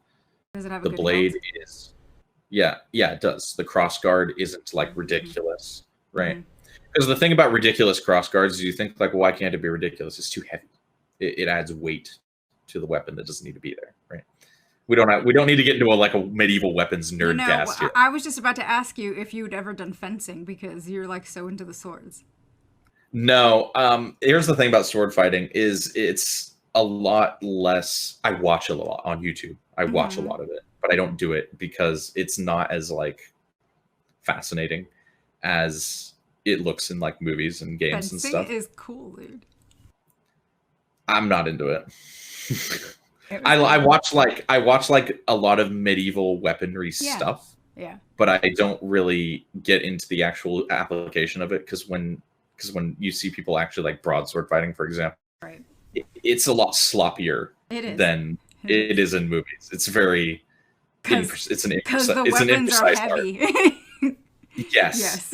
Does it have the blade hilt? Is yeah, it does. The crossguard isn't like ridiculous, right? Because the thing about ridiculous crossguards is you think like, well, why can't it be ridiculous? It's too heavy. It adds weight to the weapon that doesn't need to be there, right? We don't need to get into a medieval weapons nerd cast here. I was just about to ask you if you'd ever done fencing because you're like so into the swords. No. Here's the thing about sword fighting is it's a lot less. I watch a lot on YouTube. I watch a lot of it, but I don't do it because it's not as like fascinating as it looks in like movies and games fencing and stuff. Is cool, dude. I'm not into it. I watch like a lot of medieval weaponry stuff. Yeah. But I don't really get into the actual application of it because when you see people actually like broadsword fighting, for example, right, it's a lot sloppier than it is in movies. It's very it's an imprecise art. Yes.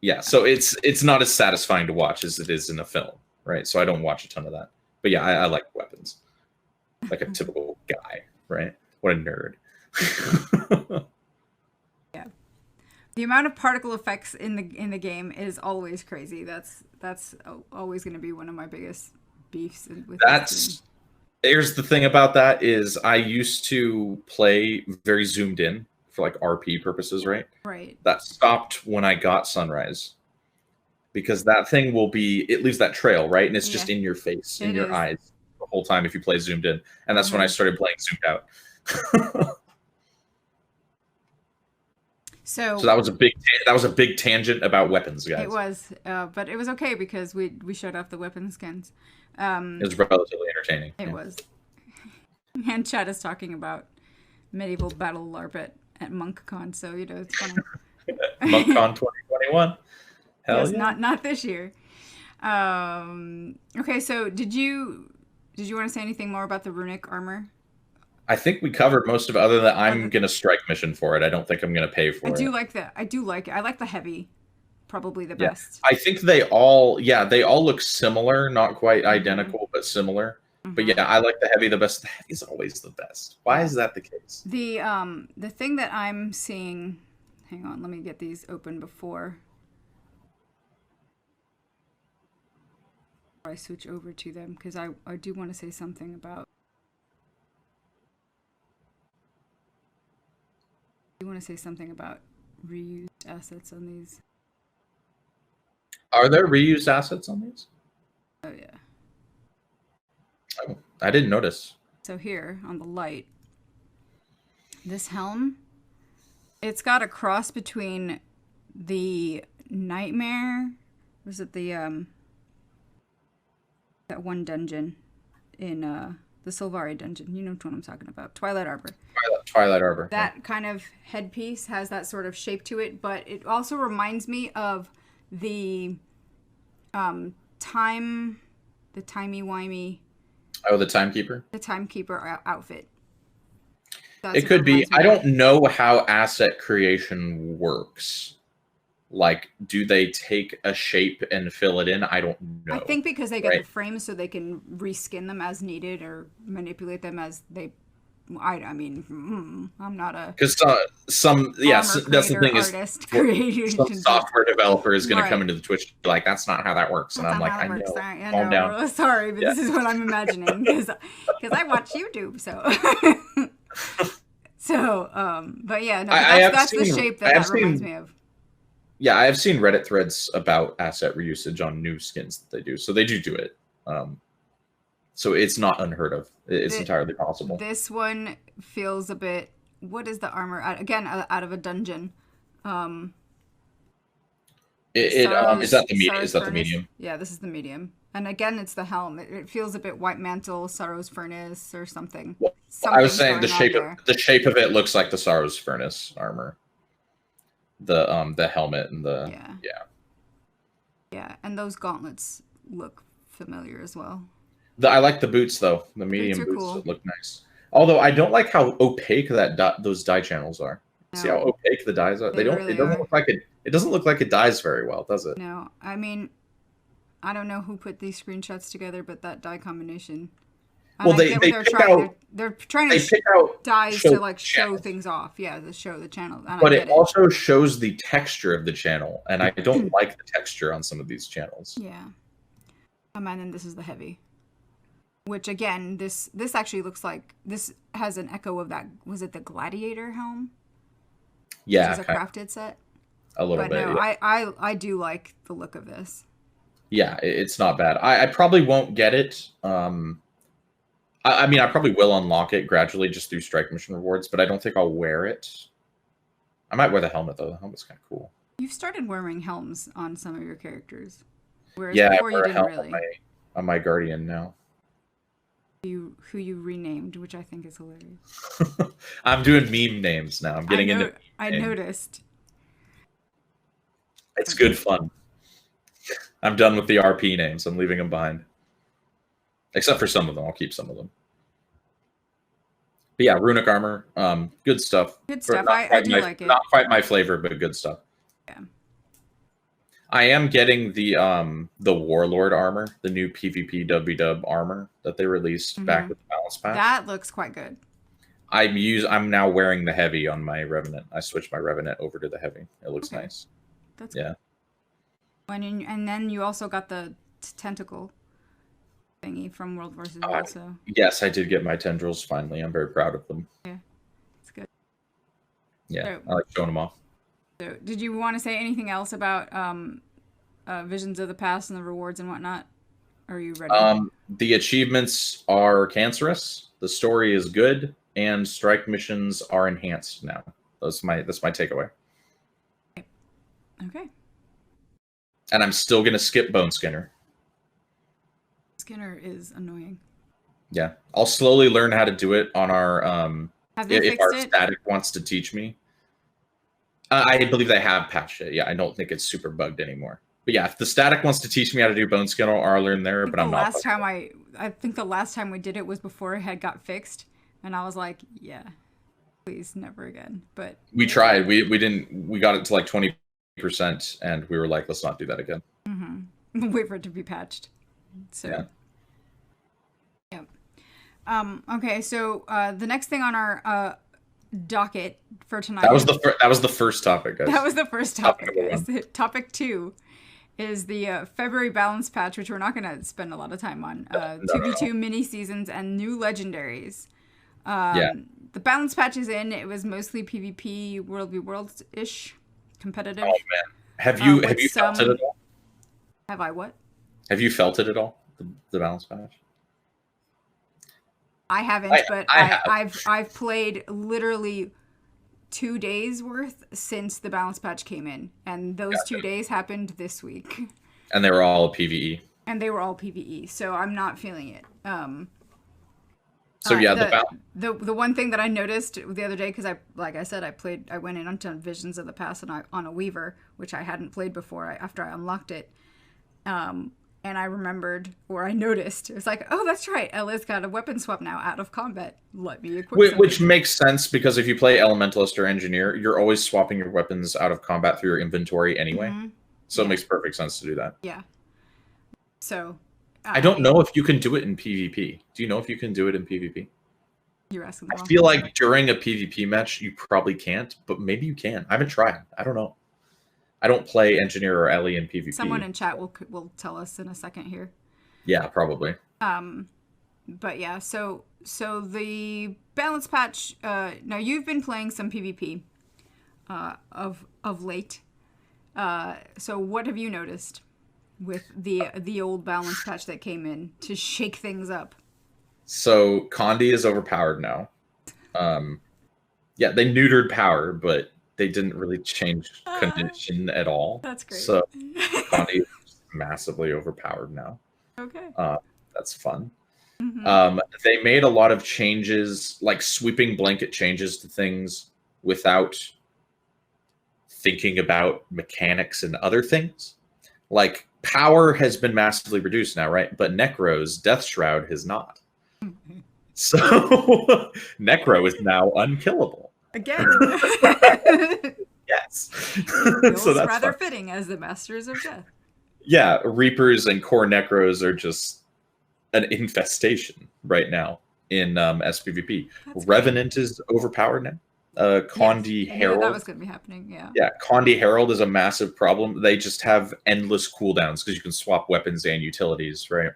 Yeah. So it's not as satisfying to watch as it is in a film, right? So I don't watch a ton of that. But yeah, I like weapons. Like a typical guy, right? What a nerd. Yeah. The amount of particle effects in the game is always crazy. That's always going to be one of my biggest beefs with Here's the thing about that is I used to play very zoomed in for like RP purposes, right? Right. That stopped when I got Sunrise. Because that thing it leaves that trail, right? And it's just in your face, in your eyes the whole time if you play zoomed in. And that's when I started playing zoomed out. So that was a big tangent about weapons, guys. It was, but it was okay because we showed off the weapon skins. It was relatively entertaining. It was. And Chad is talking about medieval battle LARP at MonkCon, so it's funny. MonkCon 2021. Hell yes, yeah. Not this year. Okay, so did you want to say anything more about the runic armor? I think we covered most of it, other than I'm going to strike mission for it. I don't think I'm going to pay for it. I do like that. I do like it. I like the heavy. Probably the best. I think they all look similar, not quite identical, but similar. But yeah, I like the heavy the best. The heavy is always the best. Why is that the case? The thing that I'm seeing, hang on, let me get these open before I switch over to them, because I do want to say something about reused assets on these. Are there reused assets on these? Oh yeah. Oh, I didn't notice. So here on the light, this helm, it's got a cross between the Nightmare, was it the that one dungeon in the Sylvari dungeon? You know what I'm talking about. Twilight Arbor. Twilight Arbor. That kind of headpiece has that sort of shape to it, but it also reminds me of the timey-wimey. Oh, the Timekeeper? The Timekeeper outfit. It could be. I don't know how asset creation works. Like, do they take a shape and fill it in? I don't know. I think because they get the frames so they can reskin them as needed or manipulate them as they... I mean, I'm not a... Because some that's the thing artist, is some software developer is going to come into the Twitch like, that's not how that works. And I'm like, I know. Calm down. Sorry, but this is what I'm imagining because I watch YouTube, so... but yeah, no, that's the shape that reminds me of. Yeah, I have seen Reddit threads about asset reusage on new skins that they do. So they do it. So it's not unheard of. It's entirely possible. This one feels a bit... What is the armor? Again, out of a dungeon. Is that the medium? Yeah, this is the medium. And again, it's the helm. It feels a bit White Mantle, Sorrow's Furnace, or something. Well, I was saying the shape of it looks like the Sorrow's Furnace armor. The helmet and the and those gauntlets look familiar as well. I like the boots though. The medium boots cool. Look nice. Although I don't like how opaque those dye channels are. No. See how opaque the dyes are? It doesn't look like it. It doesn't look like it dyes very well, does it? No, I mean, I don't know who put these screenshots together, but that dye combination. Well, they're trying to pick out dyes to like show things off. Yeah, show the channel. But it also shows the texture of the channel, and I don't like the texture on some of these channels. Yeah. And then this is the heavy, which again, this actually looks like this has an echo of that. Was it the Gladiator helm? Yeah, which is a crafted set. A little bit. No, yeah. I do like the look of this. Yeah, it's not bad. I probably won't get it. I mean, I probably will unlock it gradually just through strike mission rewards, but I don't think I'll wear it. I might wear the helmet though. The helmet's kind of cool. You've started wearing helms on some of your characters, whereas before I wear you didn't really. On my Guardian now. Who you renamed, which I think is hilarious. I'm doing meme names now. I'm getting into. I noticed. It's good fun. I'm done with the RP names. I'm leaving them behind. Except for some of them. I'll keep some of them. But yeah, runic armor. Good stuff. Good stuff. I do like it. Not quite my flavor, but good stuff. Yeah. I am getting the Warlord armor, the new PvP WW armor that they released back with the balance patch. That looks quite good. I'm now wearing the heavy on my Revenant. I switched my Revenant over to the heavy. It looks nice. That's good. And then you also got the tentacle thingy from World vs. World. So yes, I did get my tendrils finally. I'm very proud of them. Yeah, it's good. Yeah, I like showing them off. So, did you want to say anything else about Visions of the Past and the rewards and whatnot? Or are you ready? The achievements are cancerous. The story is good, and strike missions are enhanced now. That's my takeaway. Okay. And I'm still gonna skip Bone Skinner. Skinner is annoying. Yeah, I'll slowly learn how to do it on our if our static wants to teach me. I believe they have patched it. Yeah, I don't think it's super bugged anymore. But yeah, if the static wants to teach me how to do Bone Skinner, I'll learn there. But I'm not. I think the last time we did it was before it had got fixed, and I was like, yeah, please, never again. But we tried. We didn't. We got it to like 20%, and we were like, let's not do that again. Wait for it to be patched. So yeah. Okay, so the next thing on our docket for tonight. That was the first topic, guys. That was the first topic, guys. Topic 2 is the February balance patch, which we're not going to spend a lot of time on. 2v2 mini seasons and new legendaries. The balance patch is in. It was mostly PvP, World v World ish, competitive. Oh man, have you felt it at all? Have I what? Have you felt it at all? The balance patch? I haven't, but I've played literally 2 days worth since the balance patch came in, and those 2 days happened this week. And they were all PvE. And they were all PvE, so I'm not feeling it. So yeah, the one thing that I noticed the other day, because like I said, I went in onto Visions of the Past and on a Weaver, which I hadn't played before after I unlocked it. And I remembered, or I noticed, it was like, oh, that's right, Ella's got a weapon swap now out of combat. Let me equip which makes sense, because if you play Elementalist or Engineer, you're always swapping your weapons out of combat through your inventory anyway. Mm-hmm. So it makes perfect sense to do that. Yeah. So I don't know if you can do it in PvP. Do you know if you can do it in PvP? You're asking. I feel like during a PvP match, you probably can't, but maybe you can. I haven't tried. I don't know. I don't play Engineer or Ellie in PvP. Someone in chat will tell us in a second here. Yeah, probably. But yeah, so the balance patch. Now you've been playing some PvP, of late. So what have you noticed with the old balance patch that came in to shake things up? So Condi is overpowered now. Yeah, they neutered power, but they didn't really change condition at all. That's great. So Condi is massively overpowered now. Okay. That's fun. Mm-hmm. They made a lot of changes, like sweeping blanket changes to things without thinking about mechanics and other things. Like power has been massively reduced now, right? But Necro's Death Shroud has not. So Necro is now unkillable. Again. Yes. So that's rather fitting as the Masters of Death. Yeah, Reapers and Core Necros are just an infestation right now in SPVP. That's Revenant great. Is overpowered now. Condi Herald. That was going to be happening, yeah. Yeah, Condi Herald is a massive problem. They just have endless cooldowns because you can swap weapons and utilities, right?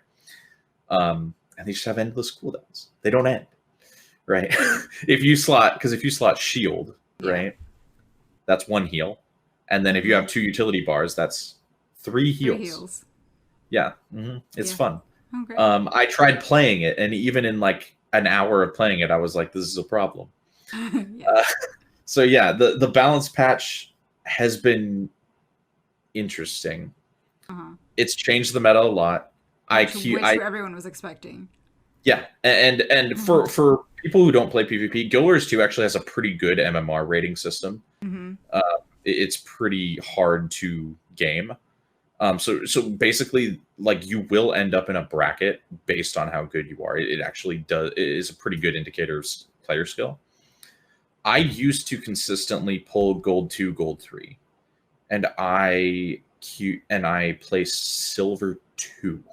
And they just have endless cooldowns. They don't end, right? if you slot shield, right, that's one heal. And then if you have 2 utility bars, that's 3 heals. Yeah, it's fun. Okay. I tried playing it, and even in like an hour of playing it, I was like, this is a problem. So yeah, the balance patch has been interesting. It's changed the meta a lot. Which everyone was expecting. Yeah, and for people who don't play PvP, Guild Wars 2 actually has a pretty good MMR rating system. It's pretty hard to game. So basically, like, you will end up in a bracket based on how good you are. It actually does. It is a pretty good indicator of player skill. I used to consistently pull gold 2, gold 3, and I play silver 2.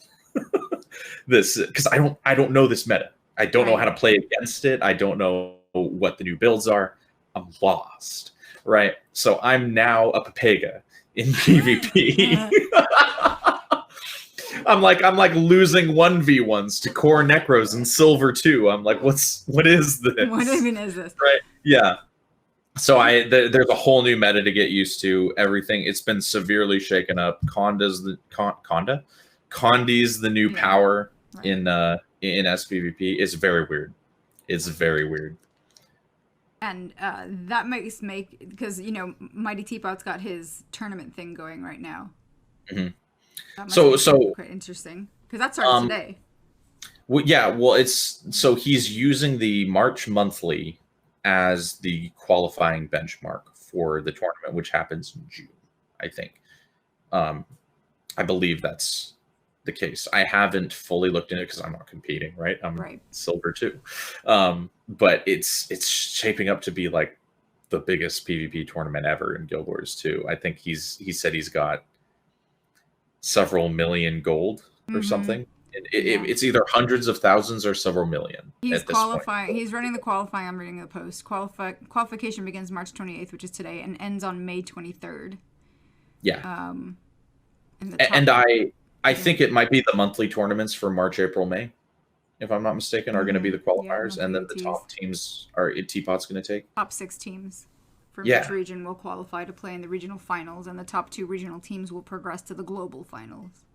This because I don't know this meta. I don't know how to play against it. I don't know what the new builds are. I'm lost, right? So I'm now a Papega in PvP. I'm like losing 1v1s to Core Necros and Silver 2. I'm like, what is this? What even is this? Right? Yeah. So there's a whole new meta to get used to. Everything, it's been severely shaken up. Condi's the new power in SPVP. It's very weird. It's very weird. And that make because Mighty Teapot's got his tournament thing going right now. So quite interesting because that starts today. Well, yeah. Well, he's using the March monthly as the qualifying benchmark for the tournament, which happens in June, I think. I believe that's the case. I haven't fully looked into it because I'm not competing, right? I'm silver 2. But it's shaping up to be like the biggest PvP tournament ever in Guild Wars 2. I think he said he's got several million gold or something. It's either hundreds of thousands or several million. He's qualifying. He's running the qualifying. I'm reading the post. Qualification begins March 28th, which is today, and ends on May 23rd. Yeah. And I think it might be the monthly tournaments for March, April, May, if I'm not mistaken, are going to be the qualifiers, and then the top teams are Teapot's going to take. Top 6 teams from each region will qualify to play in the regional finals, and the top 2 regional teams will progress to the global finals.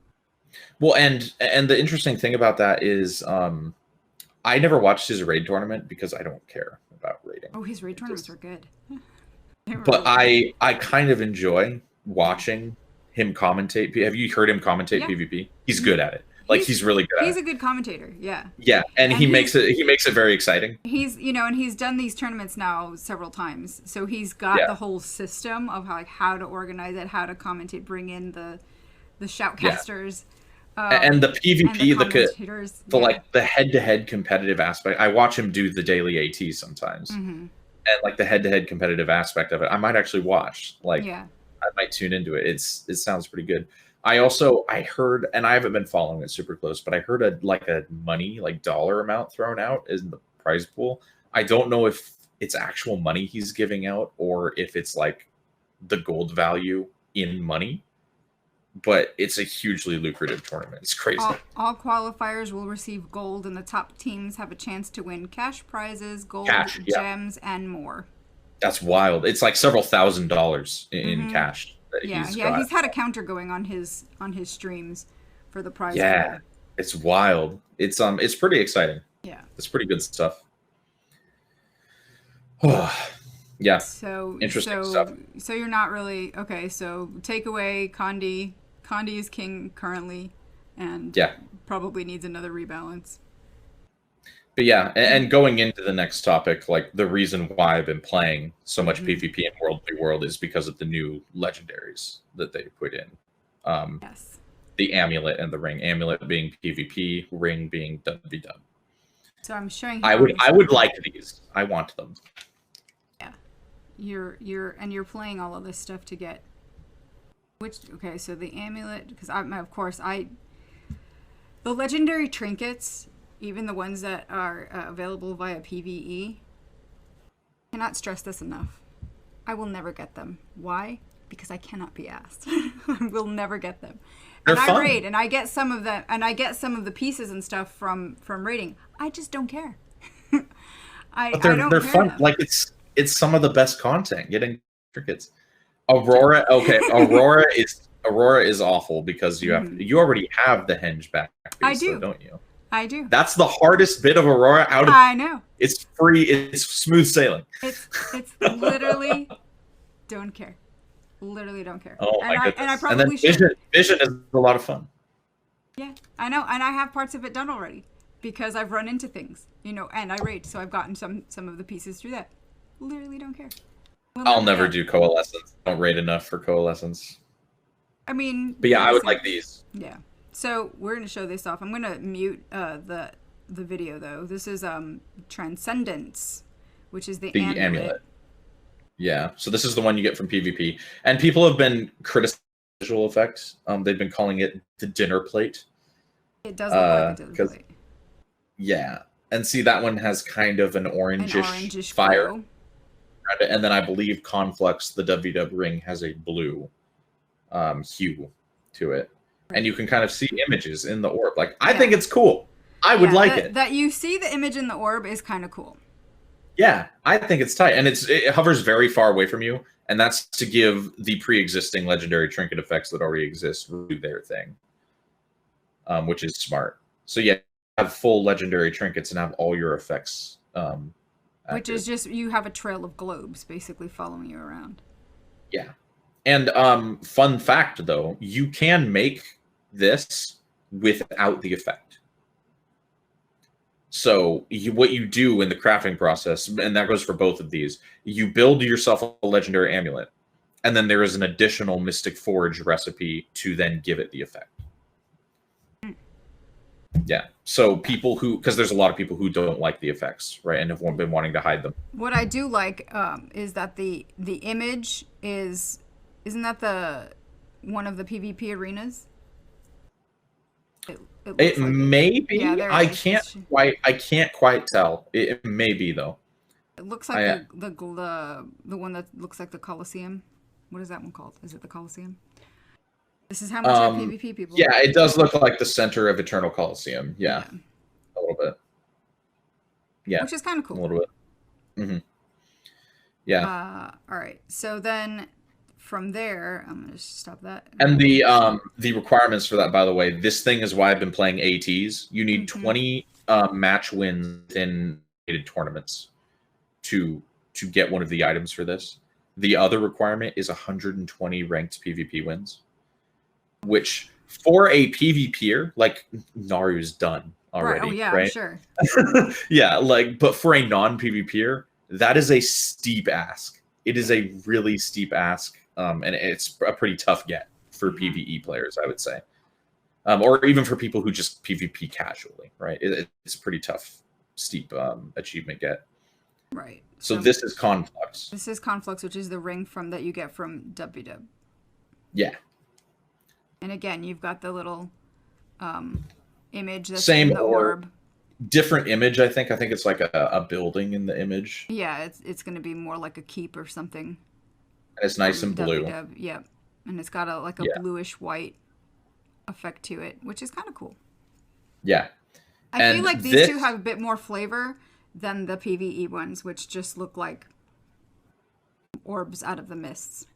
Well, and the interesting thing about that is, I never watched his raid tournament because I don't care about raiding. Oh, his raid tournaments were good. But I kind of enjoy watching him commentate. Have you heard him commentate PvP? He's good at it. Like he's really good. He's a good commentator. Yeah. Yeah, and he makes it very exciting. He's and he's done these tournaments now several times, so he's got the whole system of how to organize it, how to commentate, bring in the shoutcasters. And the PvP, the like the head-to-head competitive aspect. I watch him do the daily AT sometimes, and like the head-to-head competitive aspect of it, I might actually watch. Like, I might tune into it. It sounds pretty good. I heard, and I haven't been following it super close, but I heard a money, like dollar amount thrown out in the prize pool. I don't know if it's actual money he's giving out or if it's like the gold value in money. But it's a hugely lucrative tournament. It's crazy. All qualifiers will receive gold, and the top teams have a chance to win cash prizes, gold, gems, and more. That's wild. It's like several $1,000s in cash. He's had a counter going on his streams for the prize. Yeah, it's wild. It's pretty exciting. Yeah, it's pretty good stuff. Yeah. So interesting stuff. So you're not really okay. So takeaway, Condi is king currently, and probably needs another rebalance. But yeah, and going into the next topic, like the reason why I've been playing so much PvP in World v World is because of the new legendaries that they put in. The amulet and the ring. Amulet being PvP, ring being WW. So I'm showing. I would like these. I want them. Yeah, you're playing all of this stuff to get. So the amulet, because the legendary trinkets, even the ones that are available via PvE, cannot stress this enough. I will never get them. Why? Because I cannot be asked. I will never get them. They're and fun. I raid, and I get some of them, and I get some of the pieces and stuff from raiding. I just don't care. I don't care fun. enough. Like it's some of the best content. Getting trinkets. Aurora is awful because you already have the henge back. I do, so don't you? I do. That's the hardest bit of Aurora out of. I know. It's free. It's smooth sailing. It's literally don't care. Literally don't care. Oh my goodness! And I probably should. Vision is a lot of fun. Yeah, I know, and I have parts of it done already because I've run into things, and I raid, so I've gotten some of the pieces through that. Literally don't care. I'll never do coalescence. Don't raid enough for coalescence. I mean, but yeah, I would like these. Yeah. So we're gonna show this off. I'm gonna mute the video though. This is Transcendence, which is the amulet. Yeah. So this is the one you get from PvP, and people have been criticizing the visual effects. They've been calling it the dinner plate. It does look like a dinner plate. Yeah, and see that one has kind of an orangish fire. Glow. And then I believe Conflux, the WW ring, has a blue hue to it. And you can kind of see images in the orb. Like, I think it's cool. I would like it. That you see the image in the orb is kind of cool. Yeah, I think it's tight. And it hovers very far away from you. And that's to give the pre-existing legendary trinket effects that already exist do their thing. Which is smart. So yeah, have full legendary trinkets and have all your effects which is just, you have a trail of globes basically following you around. Yeah. And fun fact, though, you can make this without the effect. So what you do in the crafting process, and that goes for both of these, you build yourself a legendary amulet, and then there is an additional Mystic Forge recipe to then give it the effect. Yeah. So because there's a lot of people who don't like the effects, right, and have been wanting to hide them. What I do like is that the image isn't that one of the PvP arenas? It may be. Yeah, I can't quite tell. It may be though. It looks like the one that looks like the Colosseum. What is that one called? Is it the Colosseum? This is how much are PvP people. Yeah, it does look like the center of Eternal Colosseum. Yeah. A little bit. Yeah. Which is kind of cool. A little bit. Mm-hmm. Yeah. All right. So then from there, I'm going to stop that. And the requirements for that, by the way, this thing is why I've been playing ATs. You need 20 match wins in tournaments to get one of the items for this. The other requirement is 120 ranked PvP wins, which For a PvPer, like Naru's done already, Right. Oh yeah, I'm right? sure. Yeah, like, but for a non-PvPer, that is a steep ask. It is a really steep ask, and it's a pretty tough get for PvE players, I would say, or even for people who just PvP casually, right? It's a pretty tough, steep achievement get. Right. So this is Conflux. This is Conflux, which is the ring from that you get from WW. Yeah. And again, you've got the little image that's Same in the orb. Different image, I think. I think it's like a building in the image. Yeah, it's going to be more like a keep or something. And it's nice and blue. WW, yep. And it's got a bluish white effect to it, which is kind of cool. Yeah. I feel like these two have a bit more flavor than the PvE ones, which just look like orbs out of the mists.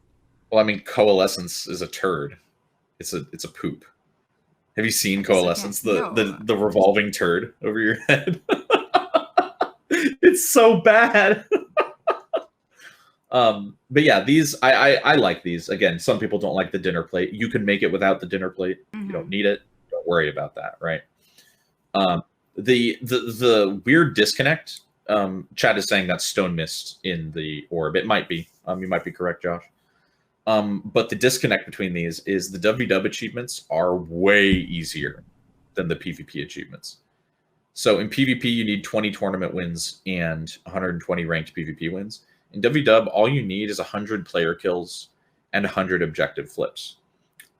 Well, I mean, Coalescence is a turd. It's a poop. Have you seen Coalescence? The revolving turd over your head. It's so bad. But yeah, these I like these. Again, some people don't like the dinner plate. You can make it without the dinner plate. You don't need it. Don't worry about that, right? The weird disconnect. Chad is saying that's stone mist in the orb. It might be. You might be correct, Josh. But the disconnect between these is the WW achievements are way easier than the PvP achievements. So in PvP, you need 20 tournament wins and 120 ranked PvP wins. In WW, all you need is 100 player kills and 100 objective flips.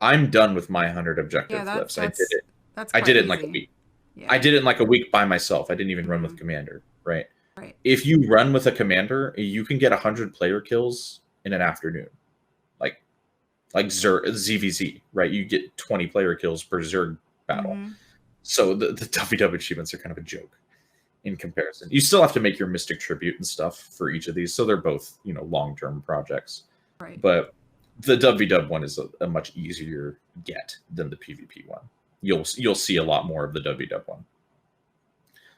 I'm done with my 100 objective flips. I did it. I did it in like a week. Yeah. I did it in like a week by myself. I didn't even run with Commander, right? Right. If you run with a Commander, you can get 100 player kills in an afternoon. Like ZVZ, right? You get 20 player kills per Zerg battle. So the WW achievements are kind of a joke in comparison. You still have to make your Mystic Tribute and stuff for each of these. So they're both, long-term projects. Right. But the WW one is a much easier get than the PvP one. You'll see a lot more of the WW one.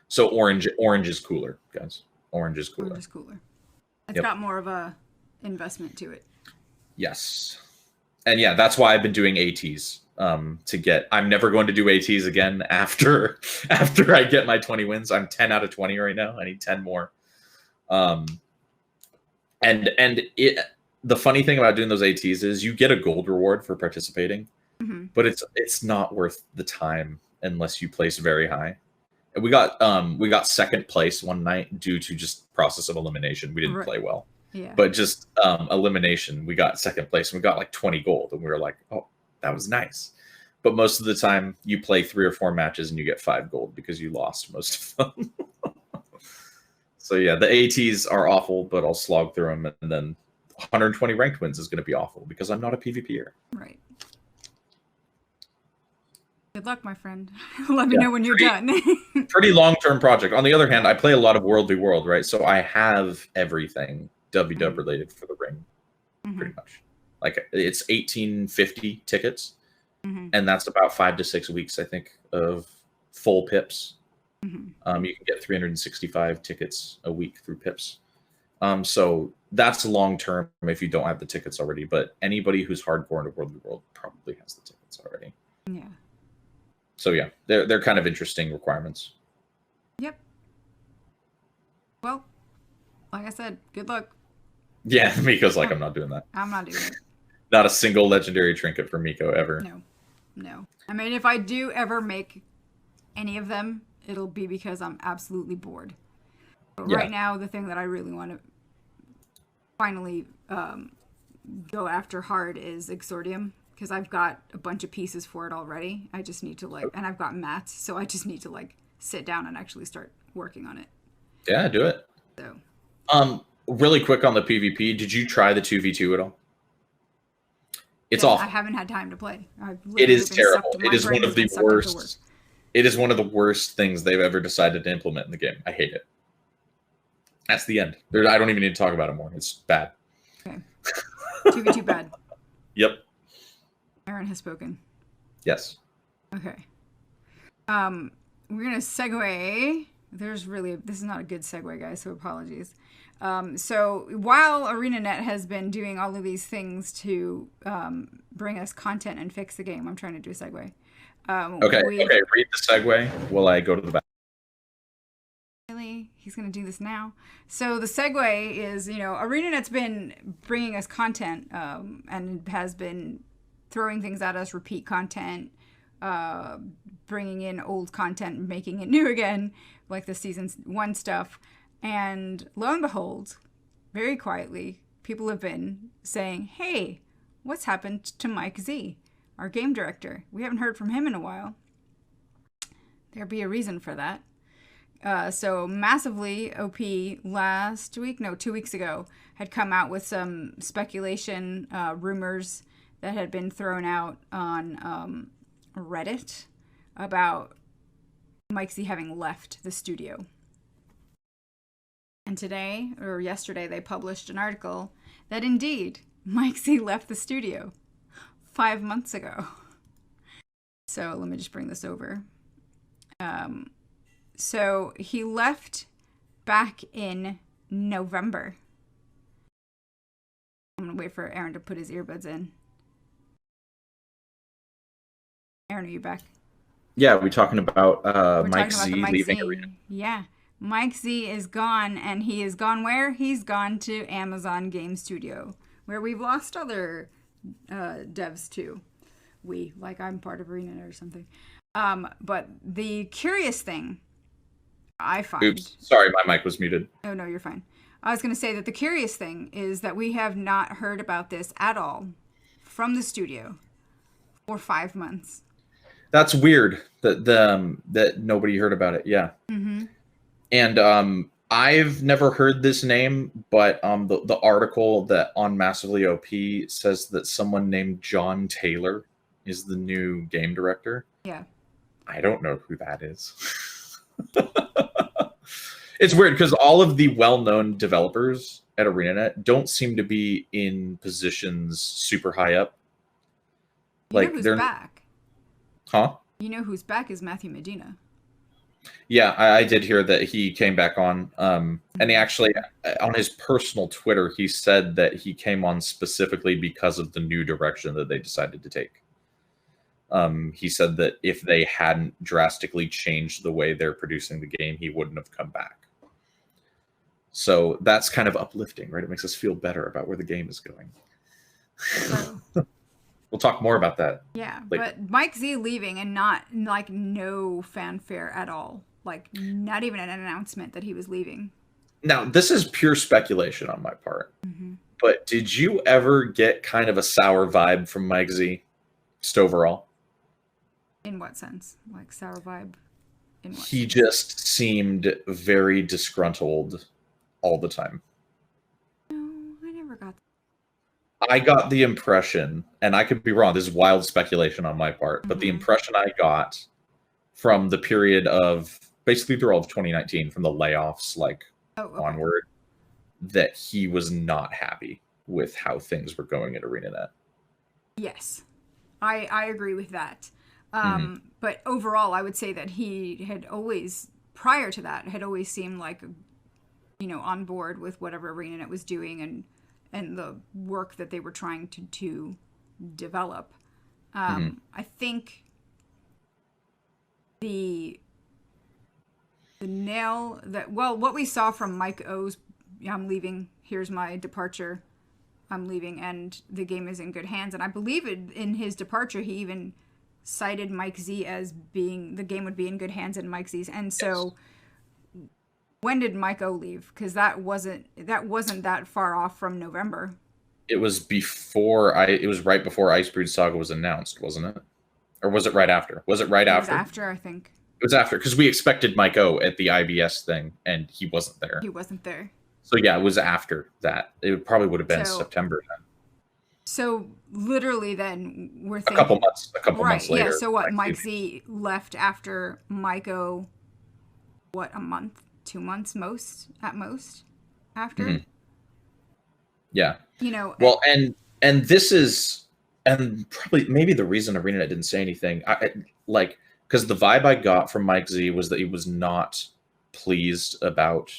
So orange is cooler, guys. Orange is cooler. It's got more of a investment to it. Yes. And yeah, that's why I've been doing ATs to get. I'm never going to do ATs again after I get my 20 wins. I'm 10 out of 20 right now. I need 10 more. And the funny thing about doing those ATs is you get a gold reward for participating, but it's not worth the time unless you place very high. And we got second place one night due to just process of elimination. We didn't play well. Yeah. But just elimination, we got second place and we got like 20 gold. And we were like, oh, that was nice. But most of the time you play 3 or 4 matches and you get 5 gold because you lost most of them. So yeah, the ATs are awful, but I'll slog through them. And then 120 ranked wins is going to be awful because I'm not a PvPer. Right. Good luck, my friend. Let me know when you're done. Pretty long-term project. On the other hand, I play a lot of World v World, right? So I have everything WW related for the ring, pretty much. Like it's 1850 tickets, and that's about 5 to 6 weeks, I think, of full pips. You can get 365 tickets a week through pips. So that's long term if you don't have the tickets already. But anybody who's hardcore into World v World probably has the tickets already. Yeah. So yeah, they're kind of interesting requirements. Yep. Like I said, good luck. Yeah, Miko's like, I'm not doing that. I'm not doing it. Not a single legendary trinket for Miko ever. No. I mean, if I do ever make any of them, it'll be because I'm absolutely bored. But right now, the thing that I really want to finally go after hard is Exordium, because I've got a bunch of pieces for it already. I just need to and I've got mats, so I just need to sit down and actually start working on it. Yeah, do it. So. Really quick on the PvP, did you try the 2v2 at all? It's awful. I haven't had time to play. It is terrible. It is one of the worst. It is one of the worst things they've ever decided to implement in the game. I hate it. That's the end. I don't even need to talk about it more. It's bad. Okay. 2v2 bad. Yep. Aaron has spoken. Yes. Okay. We're gonna segue. This is not a good segue, guys, so apologies. So while ArenaNet has been doing all of these things to bring us content and fix the game, I'm trying to do a segue. Okay, read the segue while I go to the back. Really? He's going to do this now. So the segue is, ArenaNet's been bringing us content and has been throwing things at us, repeat content, bringing in old content, making it new again, like the season 1 stuff. And lo and behold, very quietly, people have been saying, hey, what's happened to Mike Z, our game director? We haven't heard from him in a while. There'd be a reason for that. So Massively OP 2 weeks ago, had come out with some speculation, rumors that had been thrown out on Reddit about Mike Z having left the studio. And today, or yesterday, they published an article that indeed Mike Z left the studio 5 months ago. So let me just bring this over. So he left back in November. I'm going to wait for Aaron to put his earbuds in. Aaron, are you back? Yeah, we're talking about Mike Z leaving Arena. Yeah. Mike Z is gone, and he is gone where? He's gone to Amazon Game Studio, where we've lost other devs too. I'm part of ArenaNet or something. But the curious thing I find... Oops, sorry, my mic was muted. Oh, no, you're fine. I was going to say that the curious thing is that we have not heard about this at all from the studio for 5 months. That's weird that nobody heard about it. Yeah. Mm-hmm. And I've never heard this name, but the article that on Massively OP says that someone named John Taylor is the new game director. Yeah. I don't know who that is. It's weird because all of the well-known developers at ArenaNet don't seem to be in positions super high up. You know who's back? Huh? You know who's back is Matthew Medina. Yeah, I did hear that he came back on. And he actually, on his personal Twitter, he said that he came on specifically because of the new direction that they decided to take. He said that if they hadn't drastically changed the way they're producing the game, he wouldn't have come back. So that's kind of uplifting, right? It makes us feel better about where the game is going. So, we'll talk more about that. Yeah, later. But Mike Z leaving and not like no fanfare at all. Like not even an announcement that he was leaving. Now, this is pure speculation on my part. Mm-hmm. But did you ever get kind of a sour vibe from Mike Z, just overall? In what sense? Like sour vibe? In what He sense? just seemed very disgruntled all the time. No, I never got that. I got the impression, and I could be wrong, this is wild speculation on my part, but the impression I got from the period of basically through all of 2019, from the layoffs onward, that he was not happy with how things were going at ArenaNet. Yes, I agree with that. But overall, I would say that he had always, prior to that, had always seemed like, on board with whatever ArenaNet was doing and the work that they were trying to develop. I think the nail that, what we saw from Mike O's, I'm leaving, here's my departure, I'm leaving, and the game is in good hands. And I believe in his departure, he even cited Mike Z as being, the game would be in good hands in Mike Z's. And so when did Mike O leave? Because that wasn't that far off from November. It was right before Icebreed Saga was announced, wasn't it? Or was it right after? Was it right after? It was after, I think. It was after, because we expected Mike O at the IBS thing, and he wasn't there. He wasn't there. So yeah, it was after that. It probably would have been September then. So literally then we're thinking... A couple months later. Yeah, so what, Mike Z left after Mike O, what, a month? 2 months at most after? Yeah. Well, and this is, and probably maybe the reason ArenaNet didn't say anything, because the vibe I got from Mike Z was that he was not pleased about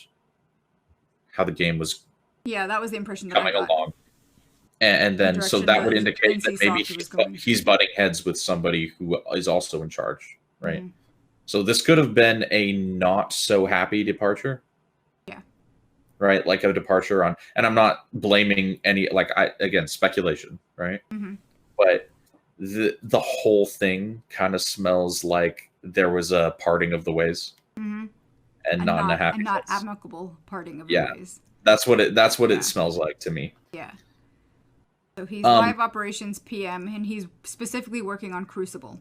how the game was Yeah, that was the impression that I coming got. along. And then, so direction that would that indicate that maybe NCSoft was going. he's butting heads with somebody who is also in charge, right? Mhm. So this could have been a not so happy departure. Yeah. Right? Like a departure on, and I'm not blaming any, like, again, speculation, right? Mhm. But the whole thing kind of smells like there was a parting of the ways, Mhm. and not in a happy and not sense. amicable parting of Yeah. the ways. That's what Yeah. it smells like to me. Yeah. So he's live operations PM, and he's specifically working on Crucible.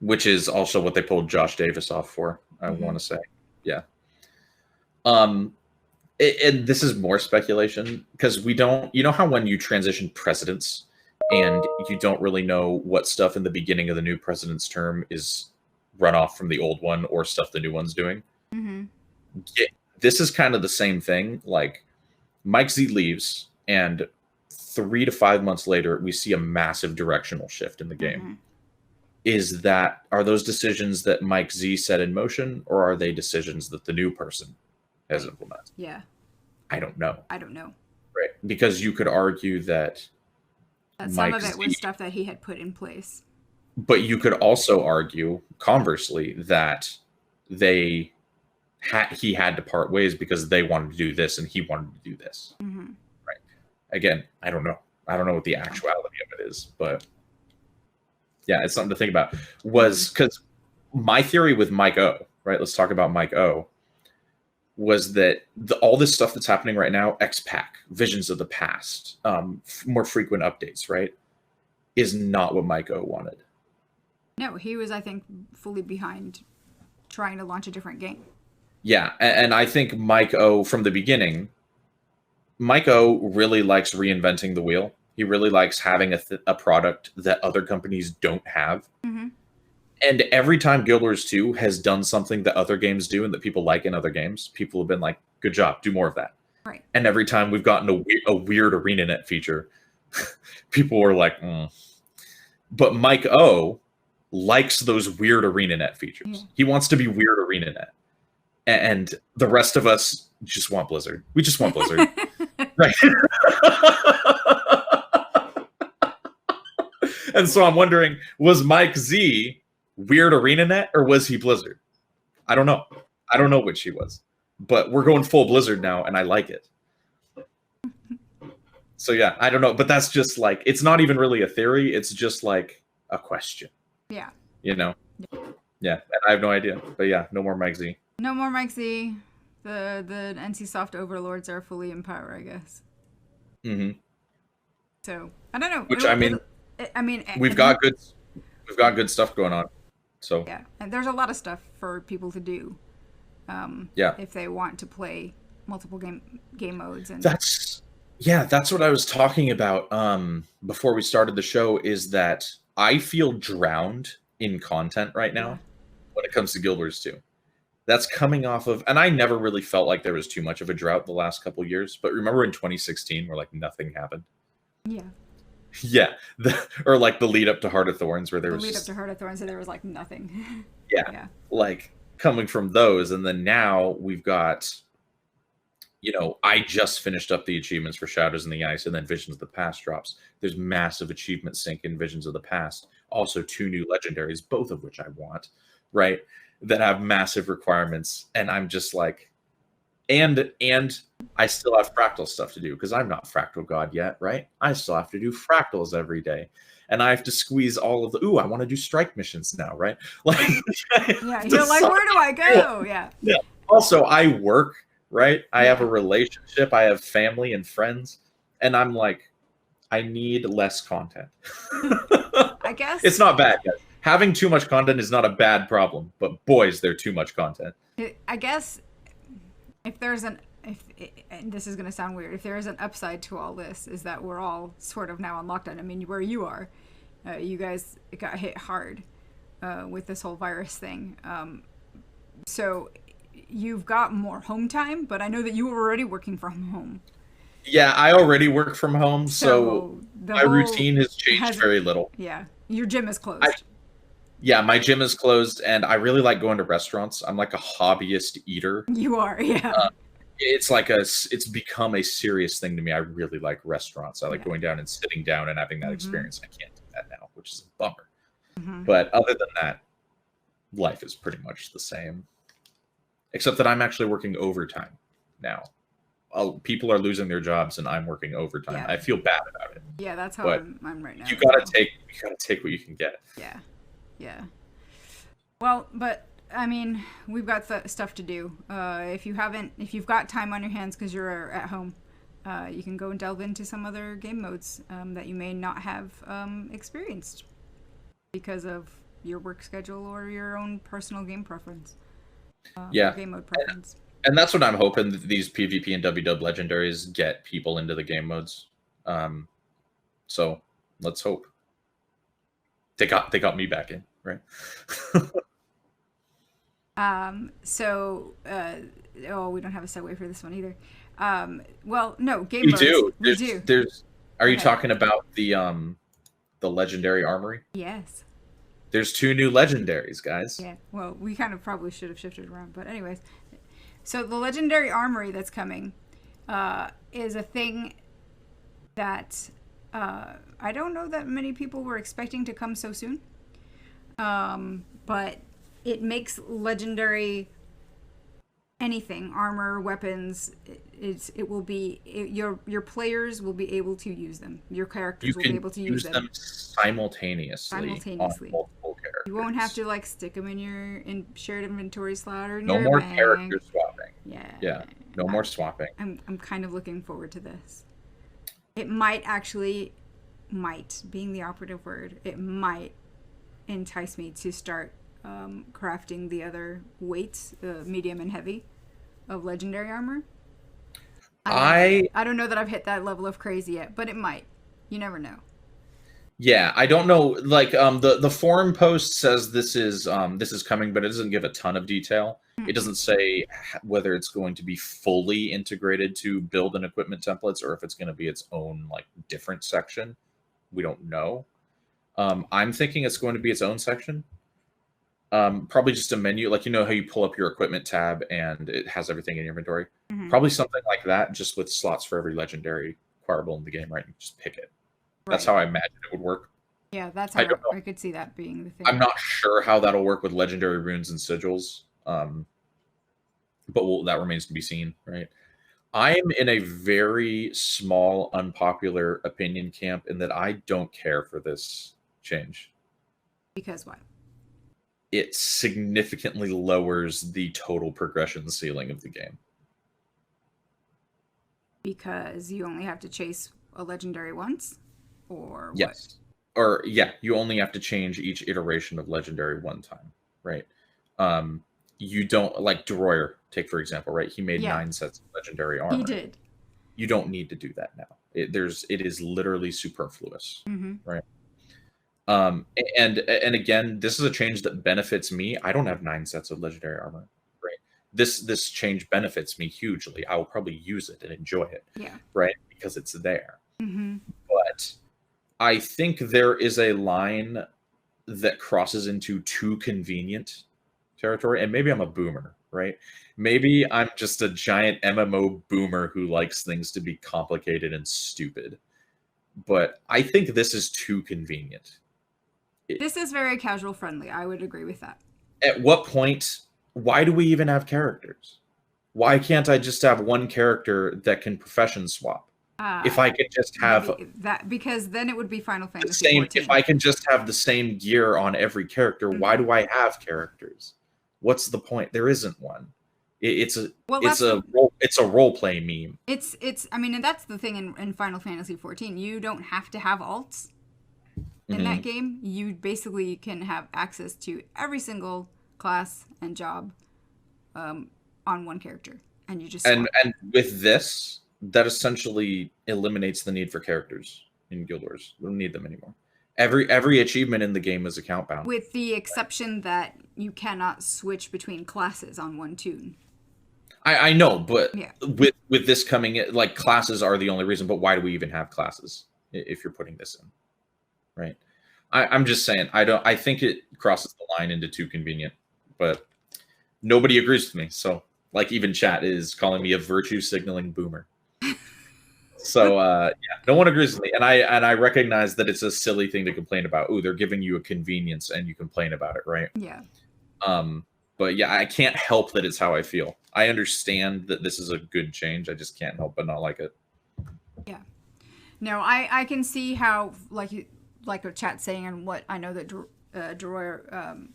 Which is also what they pulled Josh Davis off for, I want to say. Yeah. And this is more speculation, because we don't, you know how when you transition presidents and you don't really know what stuff in the beginning of the new president's term is runoff from the old one or stuff the new one's doing? Mm-hmm. Yeah, this is kind of the same thing. Like, Mike Z leaves, and 3 to 5 months later, we see a massive directional shift in the game. Are those decisions that Mike Z set in motion, or are they decisions that the new person has implemented? Yeah. I don't know. Right. Because you could argue that some of it was stuff that he had put in place. But you could also argue, conversely, that he had to part ways because they wanted to do this and he wanted to do this. Mm-hmm. Right. Again, I don't know. I don't know what the actuality of it is, but yeah, it's something to think about. Was because my theory with Mike O, right? Let's talk about Mike O. Was that all this stuff that's happening right now, X-Pac, Visions of the Past, more frequent updates, right, is not what Mike O wanted. No, he was, I think, fully behind trying to launch a different game. Yeah, and I think Mike O, from the beginning, Mike O really likes reinventing the wheel. He really likes having a product that other companies don't have. Mm-hmm. And every time Guild Wars 2 has done something that other games do and that people like in other games, people have been like, good job, do more of that. Right. And every time we've gotten a weird ArenaNet feature, people were like, But Mike O likes those weird ArenaNet features. Yeah. He wants to be weird ArenaNet. And the rest of us just want Blizzard. We just want Blizzard. Right. And so I'm wondering, was Mike Z weird ArenaNet or was he Blizzard? I don't know. I don't know which he was. But we're going full Blizzard now, and I like it. So yeah, I don't know. But that's just like, it's not even really a theory. It's just like a question. Yeah. You know? Yeah. And I have no idea. But yeah, no more Mike Z. No more Mike Z. The NCSoft overlords are fully in power, I guess. Mm-hmm. So I don't know. Which I mean, we've got good stuff going on. So yeah, and there's a lot of stuff for people to do. If they want to play multiple game modes, and that's what I was talking about before we started the show. Is that I feel drowned in content right now when it comes to Guild Wars 2. That's coming off of, and I never really felt like there was too much of a drought the last couple of years. But remember in 2016 where like nothing happened? Yeah. Yeah. Or like the lead up to Heart of Thorns where there was lead up to Heart of Thorns and there was like nothing. Yeah. Like coming from those. And then now we've got, I just finished up the achievements for Shadows in the Ice, and then Visions of the Past drops. There's massive achievement sync in Visions of the Past. Also 2 new legendaries, both of which I want, right? That have massive requirements. And I'm just like, and I still have fractal stuff to do because I'm not Fractal God yet, right? I still have to do fractals every day. And I have to squeeze all of the, I want to do strike missions now, right? Like, you're like, where do I go? Yeah. Also, I work, right? I have a relationship. I have family and friends. And I'm like, I need less content. I guess. It's not bad, guys. Having too much content is not a bad problem, but boys, they're too much content. I guess if and this is going to sound weird, if there is an upside to all this, is that we're all sort of now on lockdown. I mean, where you are, you guys got hit hard with this whole virus thing. So you've got more home time, but I know that you were already working from home. Yeah, I already work from home, so my routine has changed very little. Yeah, your gym is closed. My gym is closed, and I really like going to restaurants. I'm like a hobbyist eater. You are, yeah. it's like it's become a serious thing to me. I really like restaurants. I like going down and sitting down and having that experience. I can't do that now, which is a bummer. But other than that, life is pretty much the same, except that I'm actually working overtime now. People are losing their jobs and I'm working overtime. Yeah. I feel bad about it. Yeah, that's how I'm right now. You gotta take what you can get. Yeah. Well, but I mean, we've got stuff to do. If you've got time on your hands because you're at home, you can go and delve into some other game modes that you may not have experienced because of your work schedule or your own personal game preference. Game mode preference. And that's what I'm hoping, that these PvP and WW legendaries get people into the game modes. So let's hope. They got me back in, right? We don't have a segue for this one either. Well, no, game we modes. We do. Are you talking about the legendary armory? Yes. There's 2 new legendaries, guys. Yeah. Well, we kind of probably should have shifted around, but anyways. So the legendary armory that's coming is a thing that I don't know that many people were expecting to come so soon. But it makes legendary anything, armor, weapons. Your players will be able to use them. Your characters will be able to use them simultaneously. On multiple characters. You won't have to stick them in your shared inventory slot or no more character swapping. Yeah. No more swapping. I'm kind of looking forward to this. It might being the operative word, it might entice me to start crafting the other weights, medium and heavy, of legendary armor. I don't know that I've hit that level of crazy yet, but it might. You never know. Yeah, I don't know. The forum post says this is coming, but it doesn't give a ton of detail. It doesn't say whether it's going to be fully integrated to build and equipment templates or if it's going to be its own different section. We don't know. I'm thinking it's going to be its own section. Probably just a menu, how you pull up your equipment tab and it has everything in your inventory. Probably something like that, just with slots for every legendary acquirable in the game, right? You just pick it. That's how I imagine it would work. Yeah, that's how I could see that being the thing. I'm not sure how that'll work with legendary runes and sigils, but that remains to be seen, right? I'm in a very small, unpopular opinion camp in that I don't care for this change. Because what? It significantly lowers the total progression ceiling of the game. Because you only have to chase a legendary once? Or what? Yes. Or you only have to change each iteration of legendary one time, right? You don't, Deroyer, take for example, right? He made 9 sets of legendary armor. He did. You don't need to do that now. It is literally superfluous, right? And again, this is a change that benefits me. I don't have 9 sets of legendary armor, right? This change benefits me hugely. I will probably use it and enjoy it, right? Because it's there. But I think there is a line that crosses into too convenient territory, and maybe I'm a boomer, right? Maybe I'm just a giant MMO boomer who likes things to be complicated and stupid. But I think this is too convenient. This is very casual friendly. I would agree with that. At what point, why do we even have characters? Why can't I just have one character that can profession swap? If I could just have that, because then it would be Final Fantasy the same. 14. If I can just have the same gear on every character, why do I have characters? What's the point? There isn't one. It's a role play meme. I mean, and that's the thing in Final Fantasy 14. You don't have to have alts in that game. You basically can have access to every single class and job on one character, and you just and with this, that essentially eliminates the need for characters in Guild Wars. We don't need them anymore. Every achievement in the game is account bound, with the exception that you cannot switch between classes on one tune. I know, but with this coming in, classes are the only reason. But why do we even have classes if you're putting this in, right? I'm just saying. I think it crosses the line into too convenient, but nobody agrees with me, so Like even chat is calling me a virtue signaling boomer. So yeah, no one agrees with me, and I recognize that it's a silly thing to complain about. Ooh, they're giving you a convenience, and you complain about it, right? Yeah. But yeah, I can't help that it's how I feel. I understand that this is a good change. I just can't help but not like it. Yeah. No, I can see how like a chat saying, and what I know that Droyer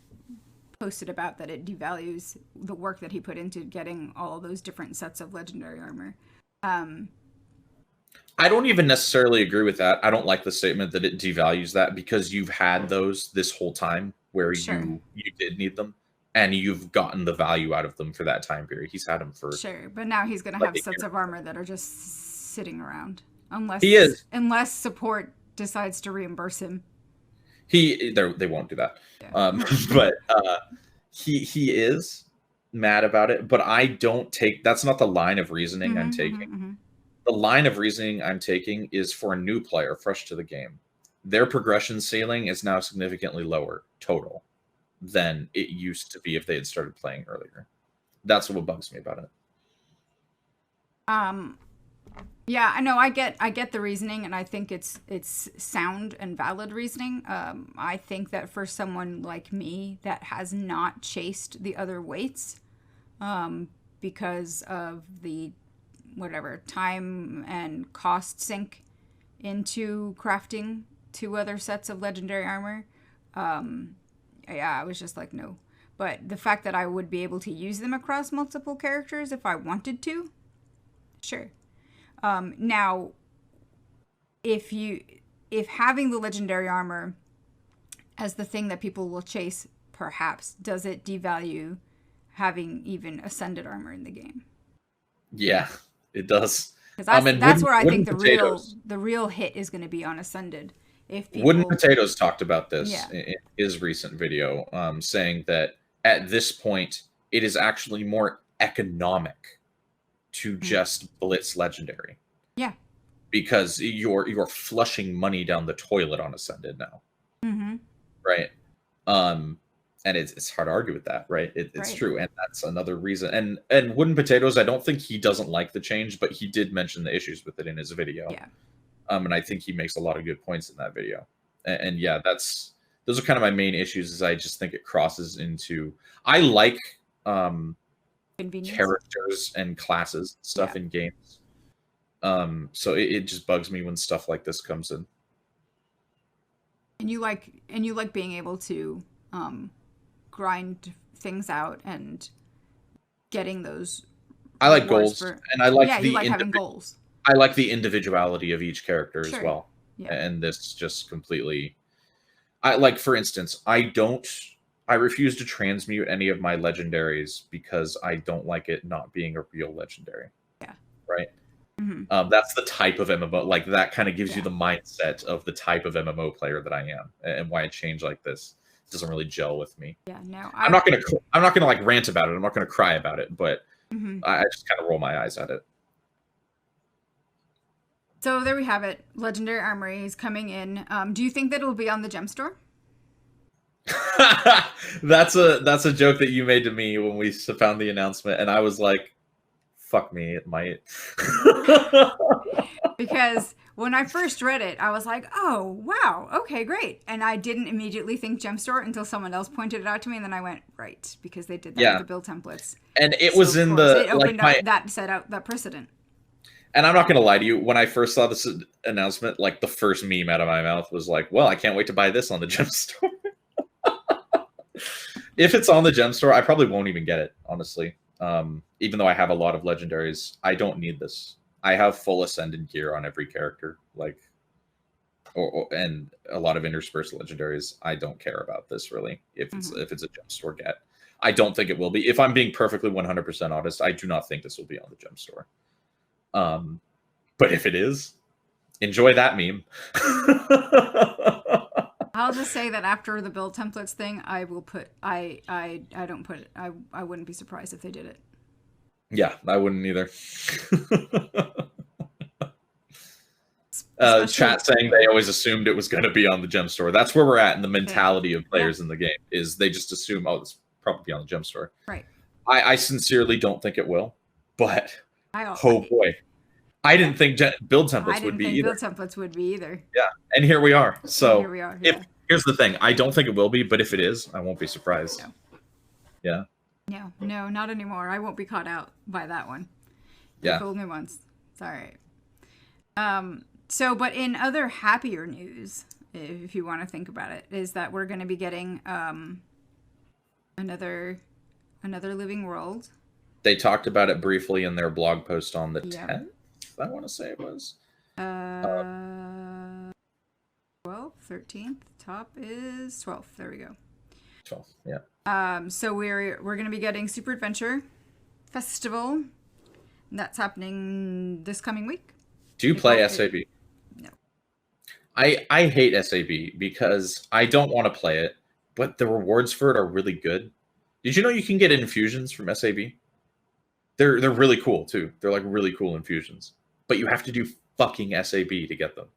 posted about, that it devalues the work that he put into getting all of those different sets of legendary armor. I don't even necessarily agree with that. I don't like the statement that it devalues that, because you've had those this whole time where you did need them, and you've gotten the value out of them for that time period. He's had them for sure, but now he's gonna have sets of armor that are just sitting around, unless support decides to reimburse him. They won't do that. Yeah. But he is mad about it. But I don't take, that's not the line of reasoning I'm taking. The line of reasoning I'm taking is for a new player fresh to the game. Their progression ceiling is now significantly lower total than it used to be if they had started playing earlier. That's what bugs me about it. Yeah, I know. I get the reasoning, and I think it's sound and valid reasoning. I think that for someone like me that has not chased the other weights, because of the whatever time and cost sink into crafting 2 other sets of legendary armor, yeah, I was just like, no. But the fact that I would be able to use them across multiple characters if I wanted to, sure. Now, if having the legendary armor as the thing that people will chase, perhaps, does it devalue having even ascended armor in the game? Yeah, it does. Because that's where I think the real hit is going to be on ascended. If people... Wooden Potatoes talked about this in his recent video, saying that at this point it is actually more economic to just blitz legendary. Yeah. Because you're flushing money down the toilet on ascended now. Right. And it's hard to argue with that, right? It's true, and that's another reason. And Wooden Potatoes, I don't think he doesn't like the change, but he did mention the issues with it in his video. Yeah. And I think he makes a lot of good points in that video. And yeah, those are kind of my main issues. Is I just think it crosses into, I like characters and classes stuff in games. So it just bugs me when stuff like this comes in. And you like being able to grind things out and getting those. I like goals, and I like you like having goals. I like the individuality of each character as well. Yeah. And this just completely, for instance, I refuse to transmute any of my legendaries because I don't like it not being a real legendary. Yeah. Right. That's the type of MMO, like that kind of gives you the mindset of the type of MMO player that I am, and why a change like this doesn't really gel with me. Yeah, no, I'm not gonna like rant about it. I'm not gonna cry about it, but I just kind of roll my eyes at it. So there we have it. Legendary Armory is coming in. Do you think that it'll be on the gem store? That's a joke that you made to me when we found the announcement, and I was like, fuck me, it might. Because when I first read it, I was like, oh, wow, okay, great. And I didn't immediately think gem store until someone else pointed it out to me, and then I went, right, because they did that with the build templates. And it was in the... It opened up that, set out that precedent. And I'm not going to lie to you, when I first saw this announcement, like the first meme out of my mouth was like, well, I can't wait to buy this on the gem store. If it's on the gem store, I probably won't even get it, honestly. Even though I have a lot of legendaries, I don't need this. I have full ascended gear on every character, and a lot of interspersed legendaries. I don't care about this really. If it's a gem store get, I don't think it will be. If I'm being perfectly 100% honest, I do not think this will be on the gem store. But if it is, enjoy that meme. I'll just say that after the build templates thing, I will put I don't put it. I wouldn't be surprised if they did it. Yeah, I wouldn't either. Chat saying they always assumed it was going to be on the gem store. That's where we're at in the mentality of players in the game. Is they just assume, oh, it's probably on the gem store. Right. I sincerely don't think it will, but I oh boy, I didn't think build templates I would didn't be think either. build templates would be either. Yeah, and here we are. And So here we are. if Yeah. here's the thing, I don't think it will be, but if it is, I won't be surprised. No. Yeah. No, not anymore. I won't be caught out by that one. You Yeah. fooled me once. It's all right. So, but in other happier news, if you want to think about it, is that we're going to be getting another living world. They talked about it briefly in their blog post on the Yep. 10th. I want to say it was 12th, 13th. Top is 12th. There we go. 12th. Yeah. So we're going to be getting Super Adventure Festival. That's happening this coming week. Do you play SAB? No. I hate SAB because I don't want to play it, but the rewards for it are really good. Did you know you can get infusions from SAB? They're really cool too. They're like really cool infusions, but you have to do fucking SAB to get them.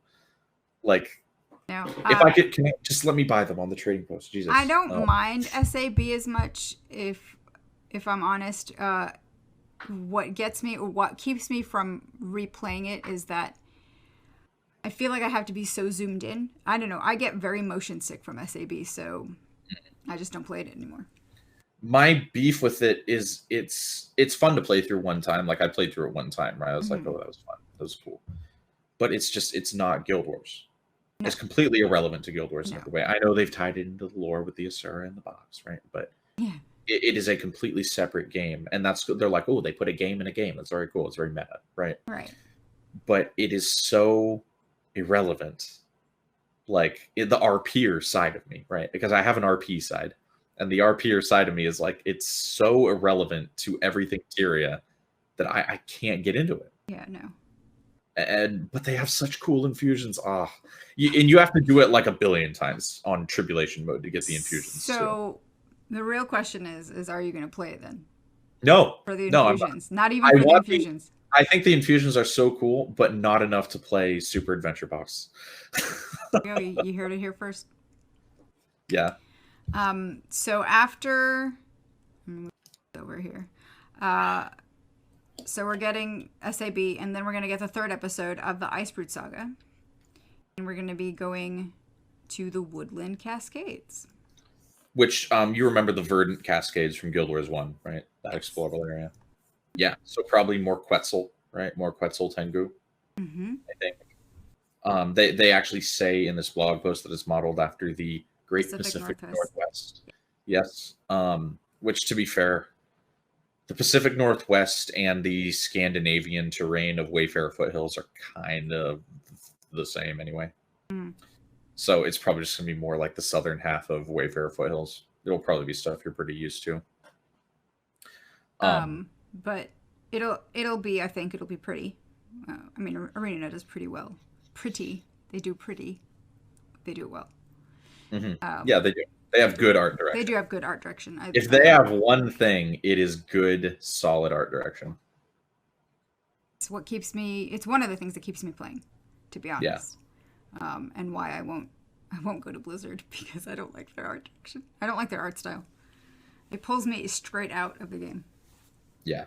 Like, No. if I could, can you just let me buy them on the trading post? Jesus. I don't mind SAB as much if I'm honest. What gets me, or what keeps me from replaying it, is that I feel like I have to be so zoomed in. I don't know. I get very motion sick from SAB, so I just don't play it anymore. My beef with it is it's fun to play through one time. Like I played through it one time, right? I was like, oh, that was fun. That was cool. But it's not Guild Wars. No. It's completely irrelevant to Guild Wars in every way. I know they've tied it into the lore with the Asura in the box, right? But yeah. It is a completely separate game. And they're like, oh, they put a game in a game. That's very cool. It's very meta, right? Right. But it is so irrelevant. Like the RPer side of me, right? Because I have an RP side. And the RPer side of me is like, it's so irrelevant to everything Tyria that I can't get into it. Yeah, no. But they have such cool infusions. And you have to do it like a billion times on tribulation mode to get the infusions. So the real question is are you going to play it then? No. For the infusions. No, not even for the infusions. I think the infusions are so cool, but not enough to play Super Adventure Box. You heard it here first. Yeah. So after over here, so we're getting SAB, and then we're going to get the third episode of the Icebrute Saga, and we're going to be going to the Woodland Cascades, which you remember the Verdant Cascades from Guild Wars 1, right? That explorable area. Yeah, so probably more Quetzal, right? More Quetzal Tengu. Mm-hmm. I think they actually say in this blog post that it's modeled after the Great Pacific Northwest. Yes. Which, to be fair, the Pacific Northwest and the Scandinavian terrain of Wayfarer Foothills are kind of the same anyway. Mm. So it's probably just going to be more like the southern half of Wayfarer Foothills. It'll probably be stuff you're pretty used to. But it'll be, I think it'll be pretty. I mean, ArenaNet does pretty well. They do it well. Mm-hmm. Yeah, they do. They have good art direction. They do have good art direction. If they have one thing, it is good, solid art direction. It's what keeps me. It's one of the things that keeps me playing, to be honest. Yeah. And why I won't go to Blizzard, because I don't like their art direction. I don't like their art style. It pulls me straight out of the game. Yeah.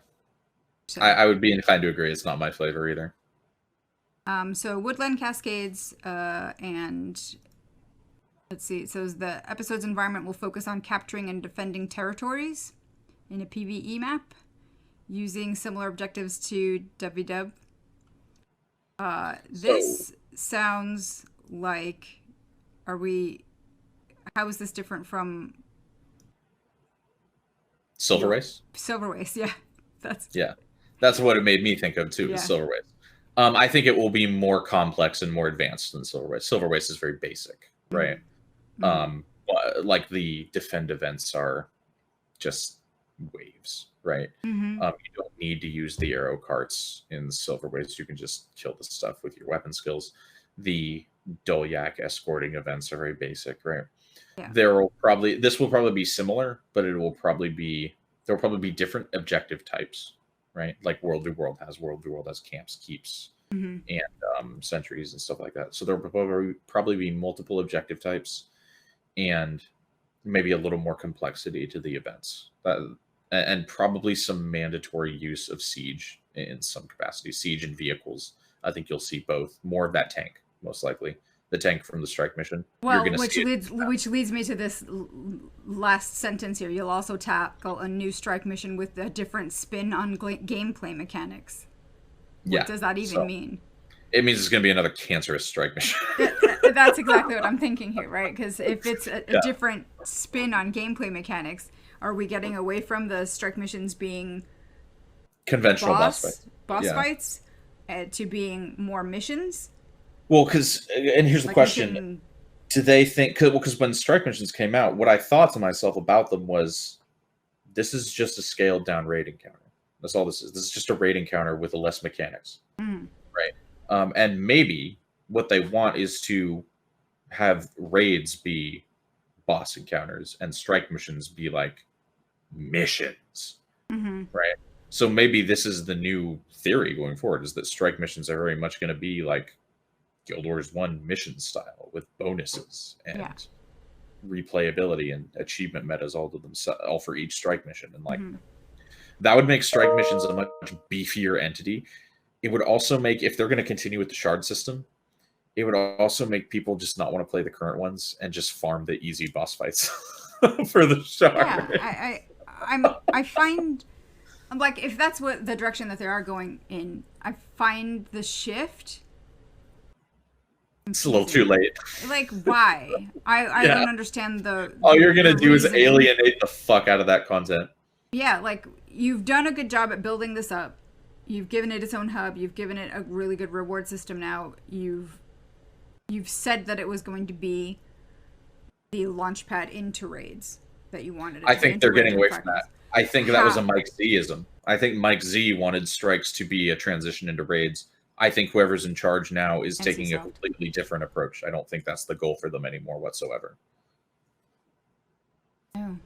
So, I would be inclined to agree. It's not my flavor either. So Woodland Cascades, and let's see. So the episode's environment will focus on capturing and defending territories in a PvE map using similar objectives to WW. This sounds like, how is this different from Silver Race? Silver Race, yeah. That's what it made me think of too, Silver Race. I think it will be more complex and more advanced than Silver Race. Silver Race is very basic, right? Mm-hmm. Like the defend events are just waves, right? Mm-hmm. You don't need to use the arrow carts in Silver Race. You can just kill the stuff with your weapon skills. The Dolyak escorting events are very basic, right? Yeah. This will probably be similar, but there'll probably be different objective types, right? Like World v World has camps, keeps, mm-hmm. and sentries and stuff like that. So there will probably be multiple objective types and maybe a little more complexity to the events. And and probably some mandatory use of siege in some capacity. Siege and vehicles. I think you'll see both. More of that tank, most likely. The tank from the strike mission. Well, which leads me to this last sentence here. You'll also tackle a new strike mission with a different spin on gameplay mechanics. What does that even mean? It means it's going to be another cancerous strike mission. That's exactly what I'm thinking here, right? Because if it's a different spin on gameplay mechanics, are we getting away from the strike missions being conventional boss fights to being more missions? Well, and here's the question. Do they think, because when strike missions came out, what I thought to myself about them was, this is just a scaled down raid encounter. That's all this is. This is just a raid encounter with less mechanics. Right? And maybe what they want is to have raids be boss encounters and strike missions be like missions. Right? So maybe this is the new theory going forward, is that strike missions are very much going to be like Guild Wars 1 mission style with bonuses and replayability and achievement metas all for each strike mission. And like that would make strike missions a much beefier entity. It would also make, if they're going to continue with the shard system, it would also make people just not want to play the current ones and just farm the easy boss fights for the shard. Yeah, I find, like, if that's what the direction that they are going in, I find the shift. It's a little too late. Like, why? I don't understand the all you're going to do is alienate the fuck out of that content. Yeah, like, you've done a good job at building this up. You've given it its own hub. You've given it a really good reward system now. You've said that it was going to be the launch pad into raids that you wanted it. I think they're getting away from that. I think that was a Mike Z-ism. I think Mike Z wanted strikes to be a transition into raids. I think whoever's in charge now is taking a completely different approach. I don't think that's the goal for them anymore whatsoever. Oh.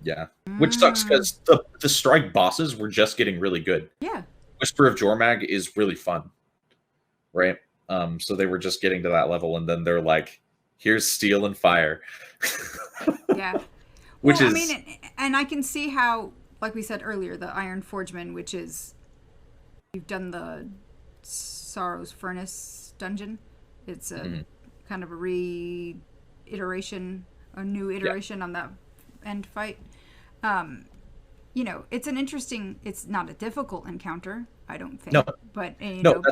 Yeah. Which sucks because the strike bosses were just getting really good. Yeah. Whisper of Jormag is really fun. Right? So they were just getting to that level, and then they're like, here's steel and fire. Yeah. Which is... I mean, and I can see how, like we said earlier, the Iron Forgeman, which is... You've done the Sorrow's Furnace dungeon. It's a kind of a reiteration, a new iteration on that end fight. You know, it's an interesting... It's not a difficult encounter, I don't think. No. But, you no, know,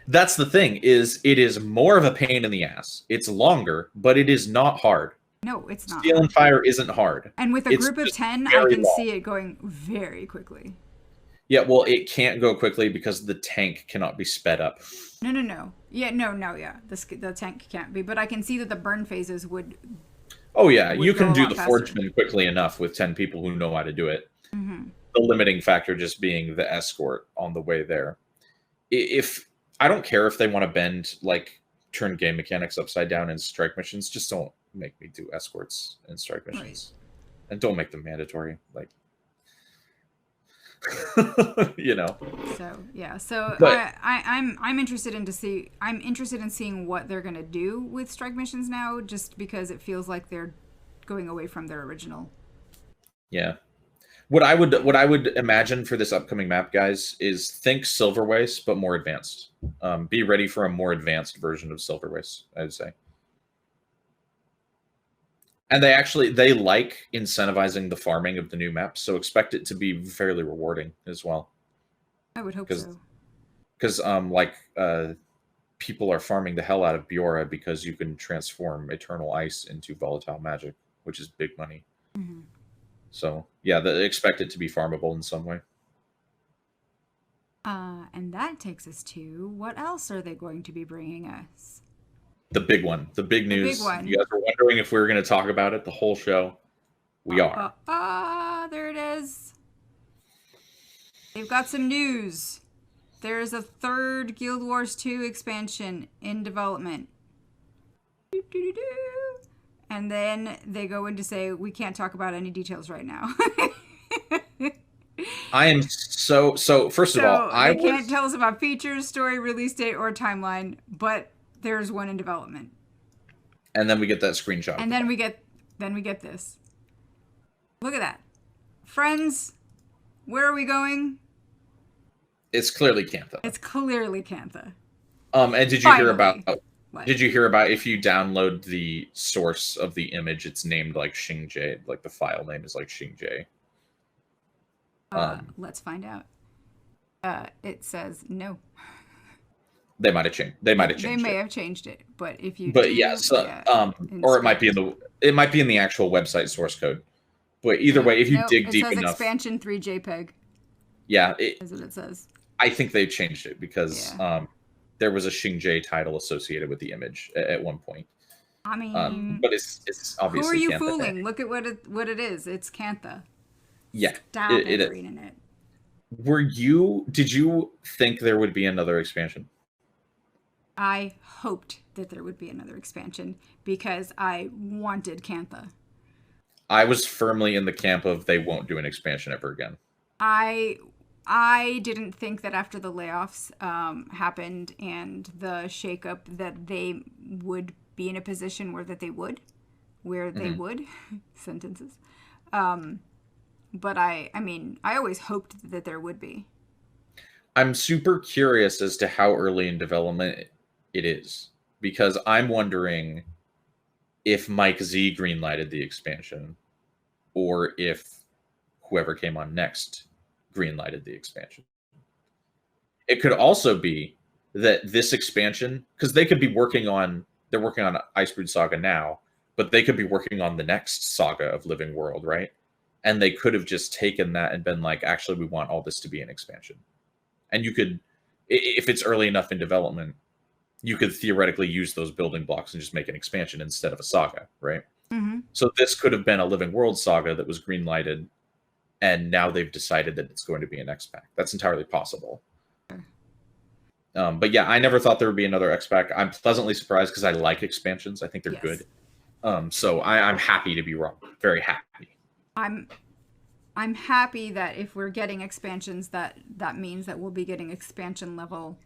that's the thing, is it is more of a pain in the ass. It's longer, but it is not hard. No, it's not. Steel and fire isn't hard. And with a group of 10, I can see it going very quickly. Yeah, well, it can't go quickly because the tank cannot be sped up. No. Yeah, yeah. The tank can't be. But I can see that the burn phases would... Oh, yeah. You can do the Forgeman quickly enough with 10 people who know how to do it. The limiting factor just being the escort on the way there. I don't care if they want to bend, like, turn game mechanics upside down in strike missions. Just don't make me do escorts in strike missions. Right. And don't make them mandatory. Like, you know. So, yeah. So, but, I'm interested in seeing what they're going to do with strike missions now, just because it feels like they're going away from their original. Yeah. What I would imagine for this upcoming map, guys, is think Silver Waste, but more advanced. Be ready for a more advanced version of Silver Waste, I would say. And they like incentivizing the farming of the new map, so expect it to be fairly rewarding as well. I would hope so. Because people are farming the hell out of Biora because you can transform Eternal Ice into volatile magic, which is big money. So, yeah, expect it to be farmable in some way. And that takes us to, what else are they going to be bringing us? The big one. The big news. You guys were wondering if we were going to talk about it the whole show. We are. There it is. They've got some news. There's a third Guild Wars 2 expansion in development. And then they go in to say, we can't talk about any details right now. I am so first of all, they can't tell us about features, story, release date, or timeline, but there's one in development. And then we get that screenshot. And then we get this. Look at that. friends, where are we going? It's clearly Cantha. It's clearly Cantha. And did you hear Finally. about? What? Did you hear about if you download the source of the image, it's named like Xingje, like the file name is like Xingje. Let's find out. It says no. They might have changed. They might have changed. They may it. have changed it, but if you But do, yeah, so yeah, or it might be in the actual website source code. But either way, if you dig deep says enough, expansion 3 JPEG. Yeah, is what it says. I think they changed it because there was a Xingje title associated with the image at one point. I mean, but it's obviously. Who are you Cantha. fooling? Look at what it is. It's Cantha. Yeah, Stop it is. ArenaNet. Did you think there would be another expansion? I hoped that there would be another expansion because I wanted Cantha. I was firmly in the camp of they won't do an expansion ever again. I didn't think that after the layoffs happened and the shakeup that they would be in a position where they would sentences. But I mean, I always hoped that there would be. I'm super curious as to how early in development it is, because I'm wondering if Mike Z greenlighted the expansion or if whoever came on next greenlighted the expansion. It could also be that this expansion, because they're working on Icebrood Saga now, but they could be working on the next saga of Living World, right? And they could have just taken that and been like, actually, we want all this to be an expansion. And you could, if it's early enough in development, you could theoretically use those building blocks and just make an expansion instead of a saga, right? Mm-hmm. So this could have been a Living World saga that was greenlighted, and now they've decided that it's going to be an X-Pack. That's entirely possible. But yeah, I never thought there would be another X-Pack. I'm pleasantly surprised because I like expansions. I think they're good. So I'm happy to be wrong. Very happy. I'm happy that if we're getting expansions, that means that we'll be getting expansion level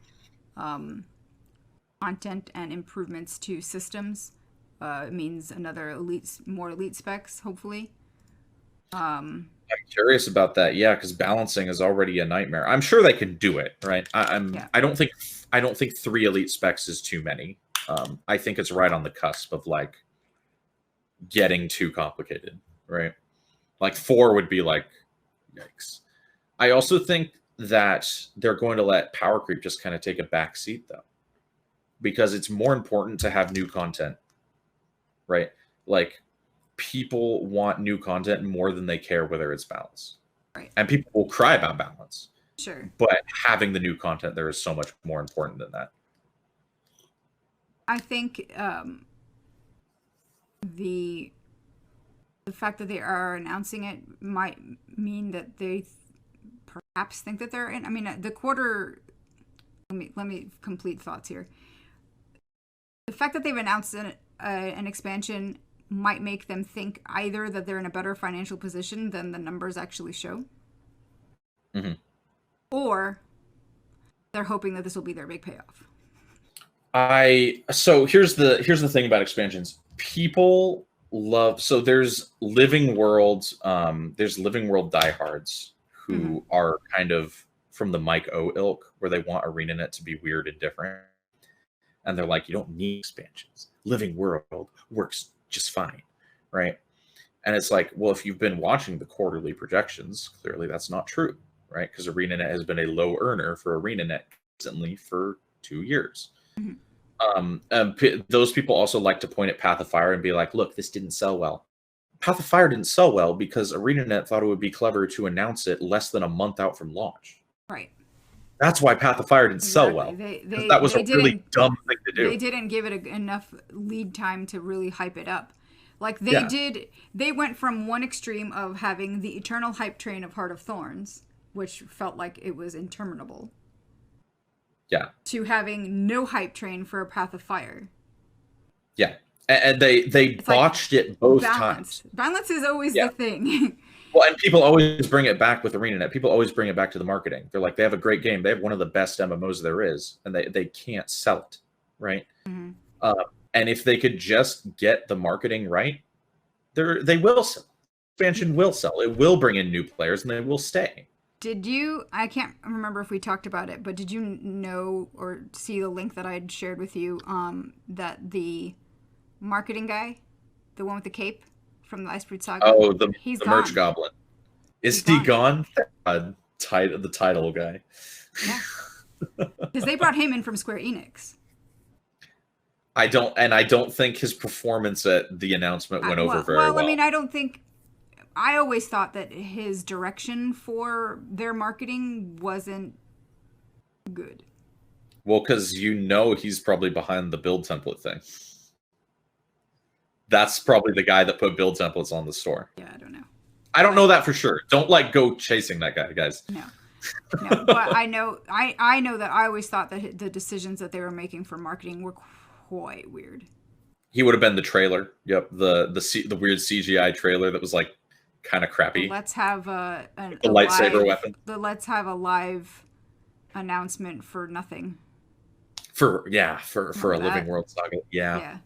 content and improvements to systems. It means more elite specs, hopefully. I'm curious about that, because balancing is already a nightmare. I'm sure they can do it, right? I don't think 3 elite specs is too many. I think it's right on the cusp of like getting too complicated, right? Like 4 would be like, yikes. I also think that they're going to let power creep just kind of take a back seat, though, because it's more important to have new content, right? Like, people want new content more than they care whether it's balance. Right. And people will cry about balance. Sure. But having the new content there is so much more important than that. I think the fact that they are announcing it might mean that they perhaps think that they're in. I mean, the quarter. Let me complete thoughts here. The fact that they've announced an expansion might make them think either that they're in a better financial position than the numbers actually show, or they're hoping that this will be their big payoff. So here's the thing about expansions. People love, so there's Living World diehards who are kind of from the Mike O ilk, where they want ArenaNet to be weird and different, and they're like, you don't need expansions. Living World works just fine, right? And it's like, well, if you've been watching the quarterly projections, clearly that's not true, right? Because ArenaNet has been a low earner for ArenaNet recently for 2 years. Those people also like to point at Path of Fire and be like, look, this didn't sell well. Path of Fire didn't sell well because ArenaNet thought it would be clever to announce it less than a month out from launch. Right. That's why Path of Fire didn't sell well. That was a really dumb thing to do. They didn't give it enough lead time to really hype it up. Like they did. They went from one extreme of having the eternal hype train of Heart of Thorns, which felt like it was interminable. Yeah. To having no hype train for a Path of Fire. Yeah. And they botched it both times. Balance is always the thing. Well, and people always bring it back with ArenaNet. People always bring it back to the marketing. They're like, they have a great game. They have one of the best MMOs there is, and they can't sell it, right? And if they could just get the marketing right, they will sell. expansion will sell. It will bring in new players, and they will stay. Did you? I can't remember if we talked about it, but did you know or see the link that I'd shared with you? That the marketing guy, the one with the cape from the Icebreed Saga. Oh, the he's merch gone. goblin. Is He's he gone? The title guy. Yeah. Because they brought him in from Square Enix. I don't think his performance at the announcement went over very well. Well, I mean, I always thought that his direction for their marketing wasn't good. Well, because he's probably behind the build template thing. That's probably the guy that put build templates on the store. Yeah, I don't know. I don't know that for sure. Don't go chasing that guy, guys. No, but I know that I always thought that the decisions that they were making for marketing were quite weird. He would have been the trailer. Yep, the weird CGI trailer that was like kind of crappy. Let's have a lightsaber weapon. Let's have a live announcement for nothing. For a Living World Saga. Yeah.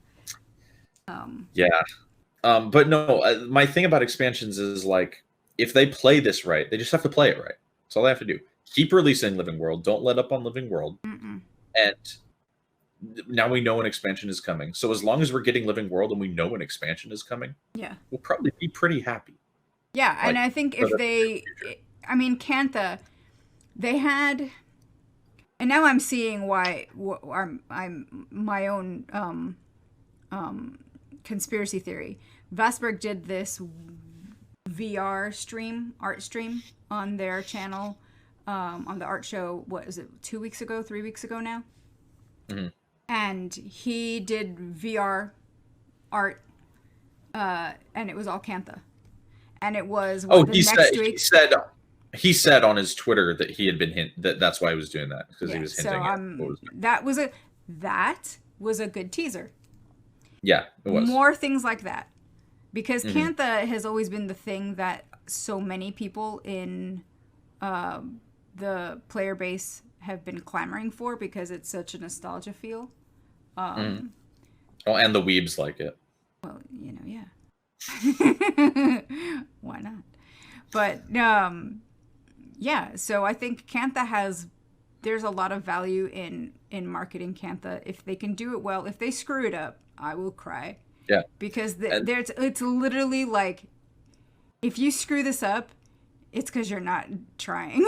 But no, my thing about expansions is like, if they play this right, they just have to play it right. That's all they have to do. Keep releasing Living World. Don't let up on Living World. And now we know an expansion is coming. So as long as we're getting Living World and we know an expansion is coming, we'll probably be pretty happy. Yeah, and I think if Cantha, they had, and now I'm seeing why I'm my own conspiracy theory. Vastberg did this VR art stream on their channel, on the art show. What is it? 3 weeks ago now? Mm-hmm. And he did VR art, and it was all Cantha. And it was he said on his Twitter that he had been that's why he was doing that, because he was hinting that was a good teaser. Yeah, it was. More things like that, because Cantha has always been the thing that so many people in the player base have been clamoring for, because it's such a nostalgia feel. And the weebs like it. Well, yeah. Why not? But so I think Cantha there's a lot of value in marketing Cantha. If they can do it well. If they screw it up, I will cry. Yeah. Because it's literally like, if you screw this up, it's because you're not trying.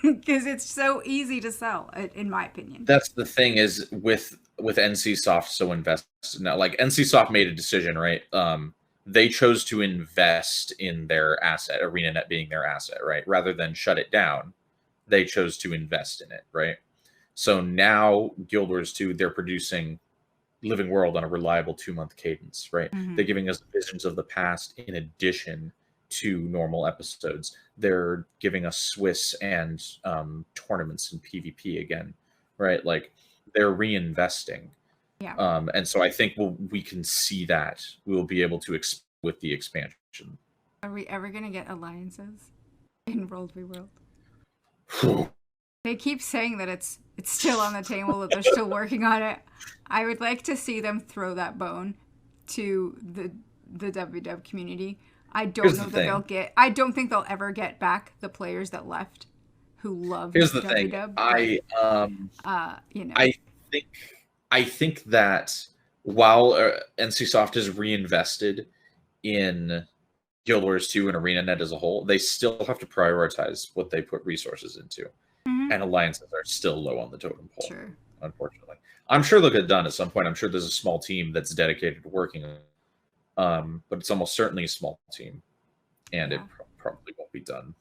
Because it's so easy to sell, in my opinion. That's the thing is with NCSoft so invested now. Like, NCSoft made a decision, right? They chose to invest in their asset, ArenaNet being their asset, right? Rather than shut it down, they chose to invest in it, right? So now Guild Wars 2, they're producing Living World on a reliable 2-month cadence, right? Mm-hmm. They're giving us visions of the past in addition to normal episodes. They're giving us Swiss and tournaments and PvP again, right? Like, they're reinvesting. Yeah. And so I think we can see that we'll be able to with the expansion. Are we ever going to get alliances in World v World? They keep saying that it's still on the table, that they're still working on it. I would like to see them throw that bone to the WW community. I don't think they'll ever get back the players that left who love WW. I think that while NCSoft is reinvested in Guild Wars 2 and ArenaNet as a whole, they still have to prioritize what they put resources into. Mm-hmm. And alliances are still low on the totem pole, sure. Unfortunately. I'm sure they'll get done at some point. I'm sure there's a small team that's dedicated to working on it. But it's almost certainly a small team. And it probably won't be done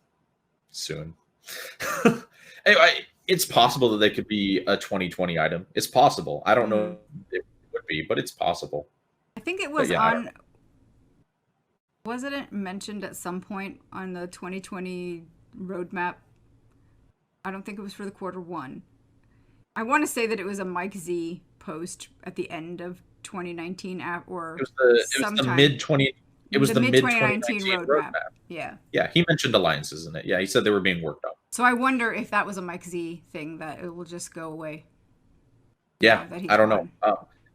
soon. Anyway, it's possible that they could be a 2020 item. It's possible. I don't know if it would be, but it's possible. I think it was wasn't it mentioned at some point on the 2020 roadmap? I don't think it was for the Q1. I want to say that it was a Mike Z post at the end of 2019 or it was the mid-2019 roadmap. Yeah. Yeah, he mentioned alliances in it. Yeah, he said they were being worked on. So I wonder if that was a Mike Z thing, that it will just go away. Yeah, I don't know.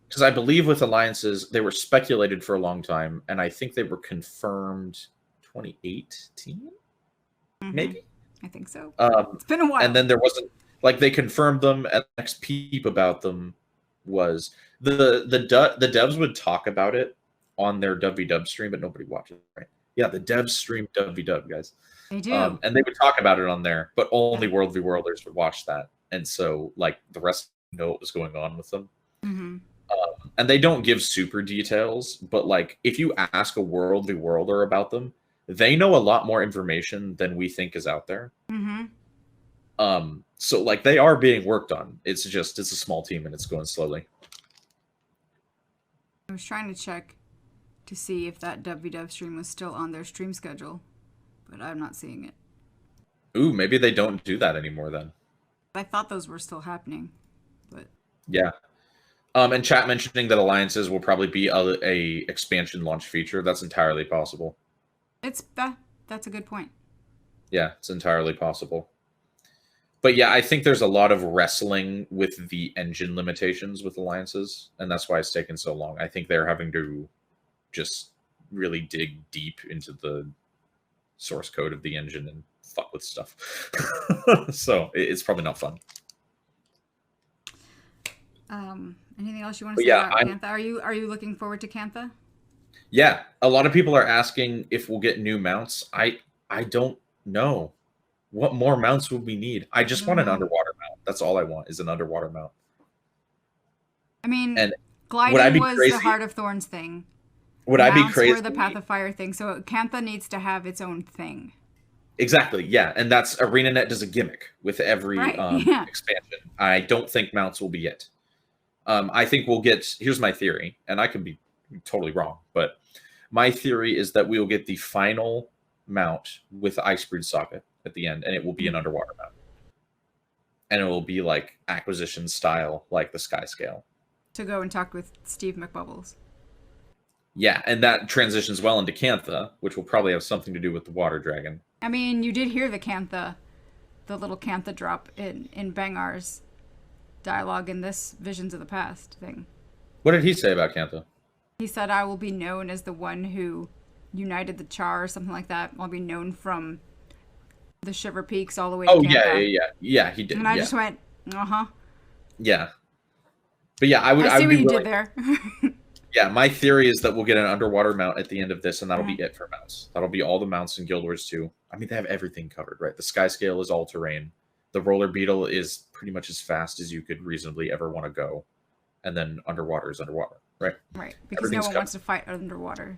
Because I believe with alliances, they were speculated for a long time, and I think they were confirmed 2018, maybe. I think so. It's been a while. And then there wasn't, like, they confirmed them, and the next peep about them was the devs would talk about it on their WW stream, but nobody watches it, right? Yeah, the devs stream WW, guys. They do. And they would talk about it on there, but only World v Worlders would watch that. And so, like, the rest know what was going on with them. And they don't give super details, but, like, if you ask a World v Worlder about them, they know a lot more information than we think is out there. So, like, they are being worked on. It's a small team, and it's going slowly. I was trying to check to see if that WW stream was still on their stream schedule, but I'm not seeing it. Ooh, maybe they don't do that anymore then. I thought those were still happening, but yeah. And chat mentioning that alliances will probably be a expansion launch feature. That's entirely possible. That's a good point. Yeah, it's entirely possible. But yeah, I think there's a lot of wrestling with the engine limitations with alliances, and that's why it's taken so long. I think they're having to just really dig deep into the source code of the engine and fuck with stuff. So it's probably not fun. Anything else you want to say about Cantha? Are you looking forward to Cantha? Yeah, a lot of people are asking if we'll get new mounts. I don't know. What more mounts would we need? I just want an underwater mount. That's all I want, is an underwater mount. I mean, and gliding was the Heart of Thorns thing. Would I be crazy? Mounts were the Path of Fire thing, so Cantha needs to have its own thing. Exactly, yeah. And that's ArenaNet does a gimmick with every expansion. I don't think mounts will be it. I think we'll get, here's my theory, and I could be totally wrong, but my theory is that we will get the final mount with Icebreed socket at the end, and it will be an underwater mount. And it will be like acquisition style, like the Sky Scale. To go and talk with Steve McBubbles. Yeah, and that transitions well into Cantha, which will probably have something to do with the water dragon. I mean, you did hear the little Cantha drop in Bangar's dialogue in this Visions of the Past thing. What did he say about Cantha? He said, I will be known as the one who united the Char, or something like that. I'll be known from the Shiver Peaks all the way to Cantha. Yeah, he did. And I just went, Yeah. But yeah, I would see what be you willing. did there. Yeah, my theory is that we'll get an underwater mount at the end of this, and that'll be it for mounts. That'll be all the mounts in Guild Wars 2. I mean, they have everything covered, right? The Sky Scale is all terrain. The Roller Beetle is pretty much as fast as you could reasonably ever want to go. And then underwater is underwater, right? Right, because no one wants to fight underwater.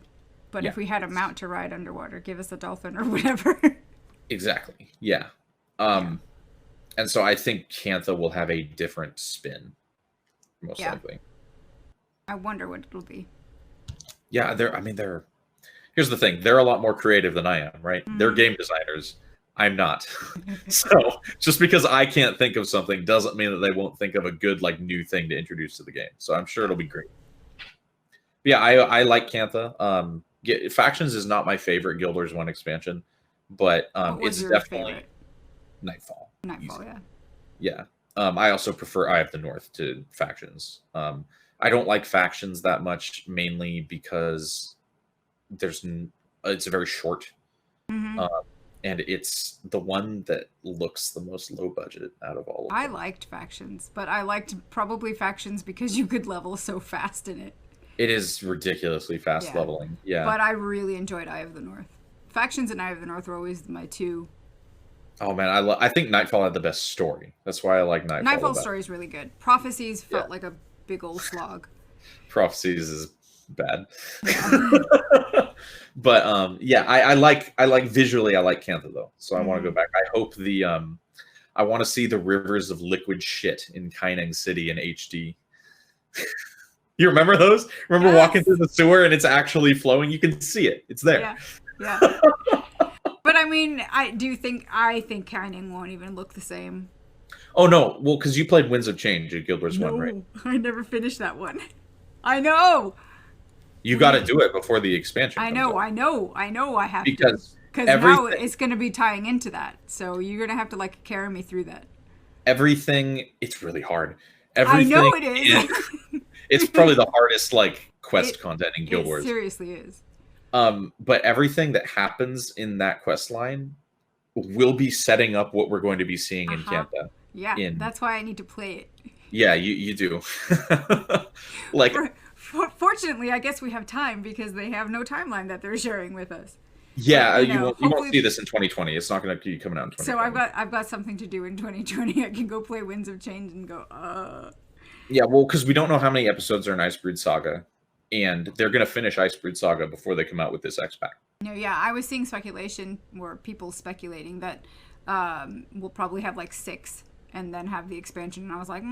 But if we had a mount to ride underwater, give us a dolphin or whatever. Exactly, yeah. And so I think Cantha will have a different spin, most likely. I wonder what it'll be. Yeah, here's the thing. They're a lot more creative than I am, right? They're game designers. I'm not. So just because I can't think of something doesn't mean that they won't think of a good, like, new thing to introduce to the game. So I'm sure it'll be great. But yeah, I like Cantha. Factions is not my favorite Guild Wars 1 expansion, but it's definitely favorite? Nightfall. Nightfall, easy. Yeah. I also prefer Eye of the North to Factions. I don't like Factions that much, mainly because it's very short. And it's the one that looks the most low budget out of all of them. I liked Factions, but I liked probably Factions because you could level so fast in it. It is ridiculously fast leveling. Yeah. But I really enjoyed Eye of the North. Factions and Eye of the North were always my two. Oh man, I think Nightfall had the best story. That's why I like Nightfall. Nightfall's story is really good. Prophecies felt like a big old slog. Prophecies is bad. But I like visually, I like Cantha though. So I want to go back. I hope I want to see the rivers of liquid shit in Kaineng City in HD. You remember those? Remember walking through the sewer and it's actually flowing? You can see it. It's there. Yeah. But I mean, I think Kaineng won't even look the same. Oh no, well, because you played Winds of Change at Guild Wars 1, right? I never finished that one. I know. You got to do it before the expansion. I know. I have to. Because now it's going to be tying into that. So you're going to have to like carry me through that. Everything, it's really hard. Everything I know it is. It's probably the hardest like quest content in Guild Wars. It seriously is. But everything that happens in that quest line will be setting up what we're going to be seeing in Kantha. Yeah, that's why I need to play it. Yeah, you do. Like, fortunately, I guess we have time because they have no timeline that they're sharing with us. yeah, But, you won't see this in 2020. It's not going to be coming out in 2020. So I've got something to do in 2020. I can go play Winds of Change and go, Yeah, well, because we don't know how many episodes are in Icebrood Saga, and they're going to finish Icebrood Saga before they come out with this X-Pack. No, yeah, I was seeing speculation, or people speculating that we'll probably have like 6 and then have the expansion. And I was like,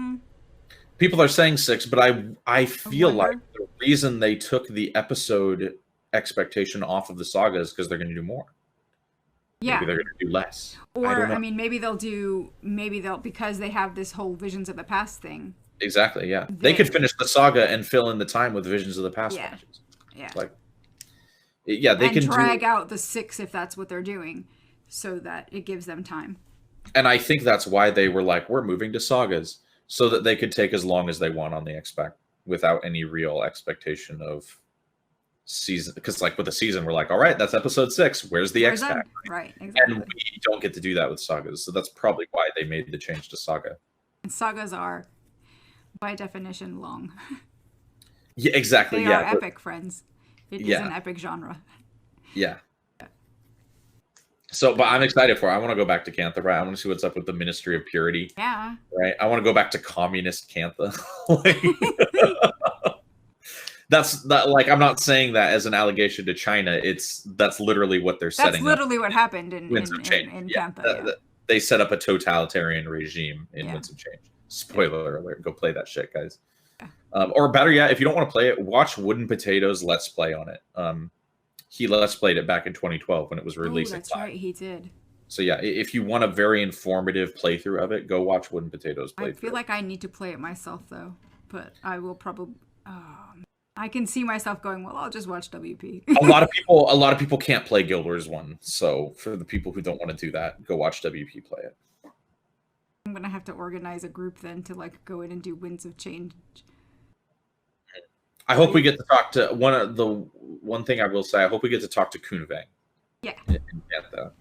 People are saying 6, but I feel like the reason they took the episode expectation off of the saga is because they're going to do more. Yeah. Maybe they're going to do less. Or, I mean, maybe they'll, because they have this whole Visions of the Past thing. Exactly, yeah. They could finish the saga and fill in the time with Visions of the Past matches. Yeah. Like, yeah, they can drag out the 6 if that's what they're doing, so that it gives them time. And I think that's why they were like, we're moving to sagas, so that they could take as long as they want on the X-Pack without any real expectation of season. Because like with a season, we're like, all right, that's episode 6. Where's the X-Pack? Right, exactly. And we don't get to do that with sagas, so that's probably why they made the change to saga. And sagas are, by definition, long. Yeah, exactly. They are epic, friends. It is an epic genre. Yeah. So, but I'm excited for it. I want to go back to Kantha, right? I want to see what's up with the Ministry of Purity. Yeah. Right? I want to go back to communist Kantha. Like, I'm not saying that as an allegation to China. That's literally what they're setting up. That's literally what happened in Kantha. They set up a totalitarian regime in Winds of Change. Spoiler alert. Go play that shit, guys. Yeah. Or better yet, if you don't want to play it, watch Wooden Potatoes Let's Play on it. He Let's Played it back in 2012 when it was released. Oh, that's right, he did. So yeah, if you want a very informative playthrough of it, go watch Wooden Potatoes playthrough. I feel like I need to play it myself though, but I will probably. I can see myself going, well, I'll just watch WP. a lot of people can't play Guild Wars 1, so for the people who don't want to do that, go watch WP play it. I'm gonna have to organize a group then to like go in and do Winds of Change. I hope we get to talk to one thing I will say. I hope we get to talk to Kunavang. Yeah. In Kantha,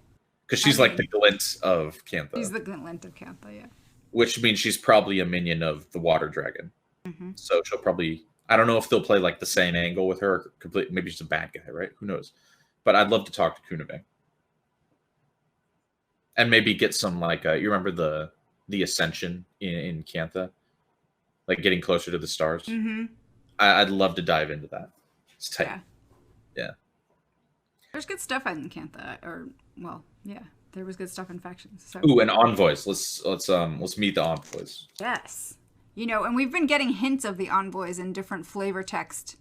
because she's like the glint of Kantha. She's the glint of Kantha, yeah. Which means she's probably a minion of the Water Dragon. Mm-hmm. So she'll probably. I don't know if they'll play like the same angle with her. Maybe she's a bad guy, right? Who knows? But I'd love to talk to Kunavang. And maybe get some like you remember the Ascension in Kantha, like getting closer to the stars. Mm-hmm. I'd love to dive into that. It's tight. Yeah. There's good stuff in Kantha, there was good stuff in Factions. So. Ooh, and envoys. Let's meet the envoys. Yes, and we've been getting hints of the envoys in different flavor text,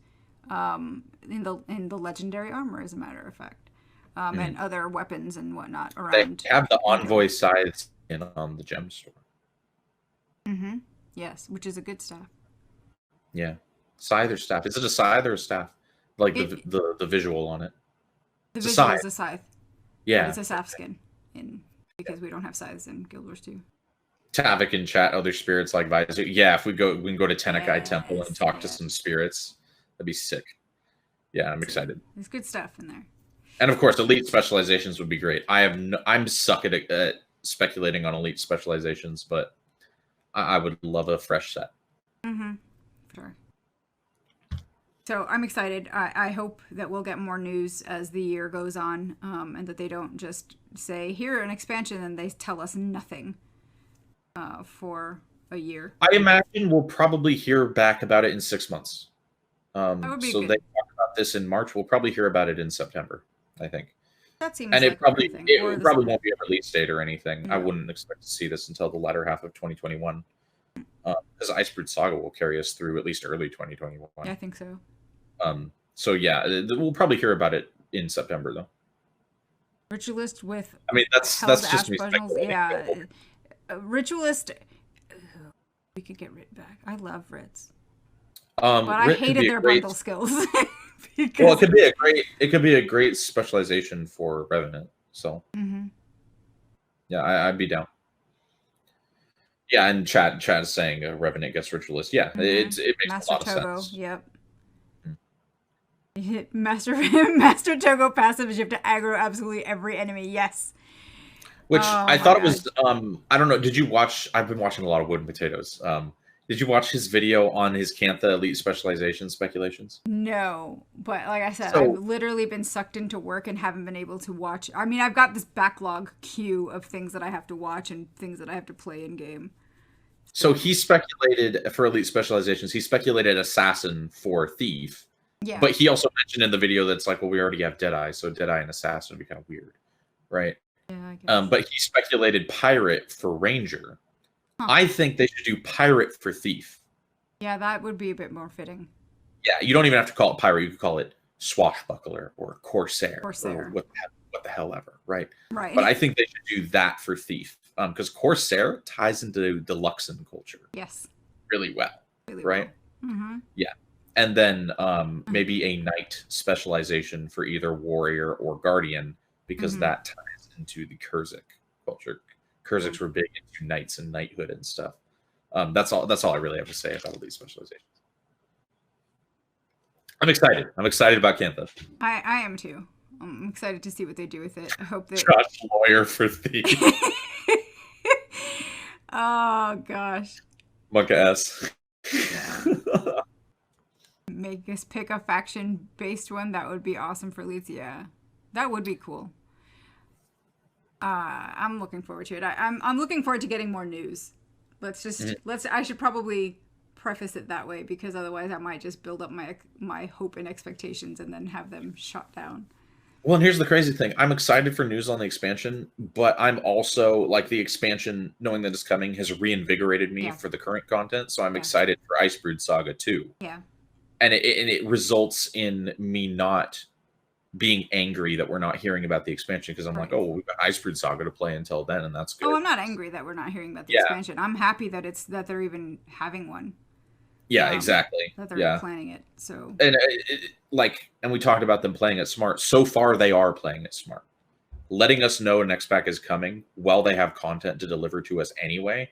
in the legendary armor, as a matter of fact, and other weapons and whatnot around. They have the envoy scythes on the gem store. Mm-hmm. Yes, which is a good staff. Yeah. Scythe or staff? Is it a scythe or a staff? Like the visual on it. The visual is a scythe. Yeah. But it's a staff skin because we don't have scythes in Guild Wars 2. Tavik in chat, other spirits like Visor. Yeah, if we can go to Tenekai Temple and talk to some spirits. That'd be sick. Yeah, I'm excited. There's good stuff in there. And of course, elite specializations would be great. I'm suck at speculating on elite specializations, but I would love a fresh set. Mm-hmm. Sure. So I'm excited. I hope that we'll get more news as the year goes on, and that they don't just say, here, an expansion, and they tell us nothing for a year. I imagine we'll probably hear back about it in 6 months. That would be good. They talk about this in March. We'll probably hear about it in September, I think. That seems and like it probably won't be a release date or anything. No. I wouldn't expect to see this until the latter half of 2021. Because Icebrood Saga will carry us through at least early 2021. Yeah, I think so. So yeah, we'll probably hear about it in September though. Ritualist with. I mean, that's just me speculating. Yeah, Ritualist. We could get Rit back. I love Rits. But I hated their bundle skills. Well, it could be a great specialization for Revenant. So yeah, I'd be down. Yeah, and chat is saying Revenant gets Ritualist. Yeah, it makes Master a lot of Togo, sense. Yep. hit Master Togo passive is you have to aggro absolutely every enemy. Yes. Which Oh I my thought it God. was, I don't know, did you watch, I've been watching a lot of Wood and Potatoes. Did you watch his video on his Cantha Elite Specialization speculations? No, but like I said, I've So, literally been sucked into work and haven't been able to watch. I mean, I've got this backlog queue of things that I have to watch and things that I have to play in game. so he speculated for Elite Specializations, he speculated Assassin for Thief. Yeah. But he also mentioned in the video that's like, well, we already have Deadeye, so Deadeye and Assassin would be kind of weird, right? Yeah, I guess. But he speculated Pirate for Ranger. Huh. I think they should do Pirate for Thief. Yeah, that would be a bit more fitting. Yeah, you don't even have to call it Pirate. You could call it Swashbuckler or Corsair. Corsair. Or what the hell ever, right? Right. But I think they should do that for Thief. Because Corsair ties into the Luxon culture Yes. really well, Really right? well. Mm-hmm. Yeah. And then maybe a Knight specialization for either Warrior or Guardian, because that ties into the Kurzik culture. Kurziks were big into knights and knighthood and stuff. That's all I really have to say about these specializations. I'm excited. I'm excited about Cantha. I am too. I'm excited to see what they do with it. I hope that. Josh Lawyer for Thief. Oh gosh. Monka S. Yeah. Make us pick a faction based one. That would be awesome for Leeds. Yeah, that would be cool. I'm looking forward to it. I'm looking forward to getting more news. I should probably preface it that way, because otherwise I might just build up my hope and expectations and then have them shot down. Well, and here's the crazy thing. I'm excited for news on the expansion, but I'm also, like, the expansion, knowing that it's coming, has reinvigorated me for the current content. So I'm excited for Icebrood Saga 2. Yeah. And it results in me not being angry that we're not hearing about the expansion, because I'm like, oh, well, we've got Icebrood Saga to play until then, and that's good. Oh, I'm not angry that we're not hearing about the expansion. I'm happy that they're even having one. Yeah, exactly. That they're planning it. So, and and we talked about them playing it smart. So far, they are playing it smart. Letting us know an X pack is coming while they have content to deliver to us anyway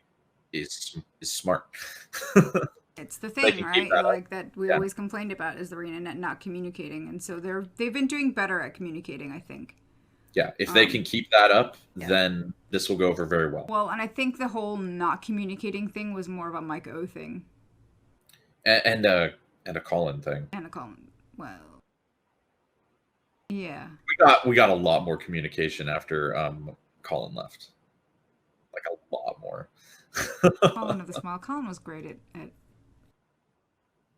is smart. It's the thing, right? Like that we always complained about is the ArenaNet not communicating, and so they've been doing better at communicating, I think. Yeah, if they can keep that up, then this will go over very well. Well, and I think the whole not communicating thing was more of a Miko thing. And a Colin thing. And a Colin. Well, yeah. We got a lot more communication after Colin left. Like a lot more. Colin of the Smile. Colin was great at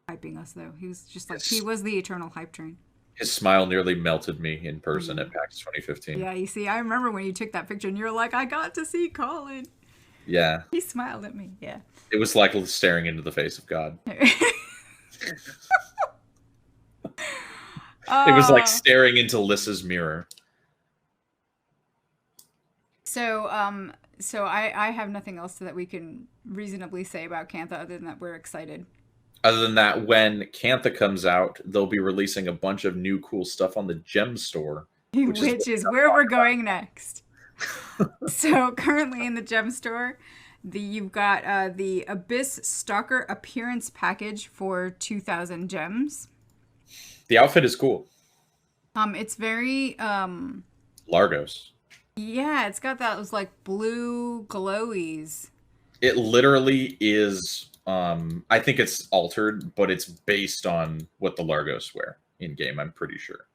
hyping us, though. He was just like, he was the eternal hype train. His smile nearly melted me in person at PAX 2015. Yeah, you see, I remember when you took that picture and you were like, I got to see Colin. Yeah. He smiled at me, yeah. It was like staring into the face of God. It was like staring into Lissa's mirror. So I have nothing else that we can reasonably say about Cantha other than that we're excited. Other than that, when Cantha comes out, they'll be releasing a bunch of new cool stuff on the Gem Store. Which is where we're going next. So currently in the Gem Store, you've got the Abyss Stalker Appearance Package for 2,000 gems. The outfit is cool. It's very Largos. Yeah, it's got those like blue glowies. It literally is. I think it's altered, but it's based on what the Largos wear in game. I'm pretty sure.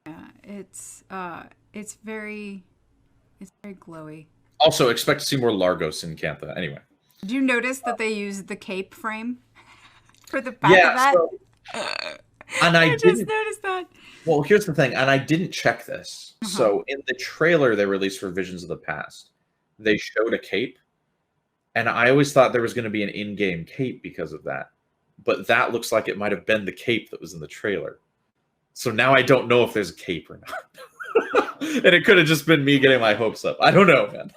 Yeah, it's very glowy. Also, expect to see more Largos in Cantha. Anyway, did you notice that they used the cape frame for the back of that? And I just noticed that. Well, here's the thing, and I didn't check this. So in the trailer they released for Visions of the Past, they showed a cape, and I always thought there was going to be an in-game cape because of that. But that looks like it might have been the cape that was in the trailer. So now I don't know if there's a cape or not. And it could have just been me getting my hopes up. I don't know, man.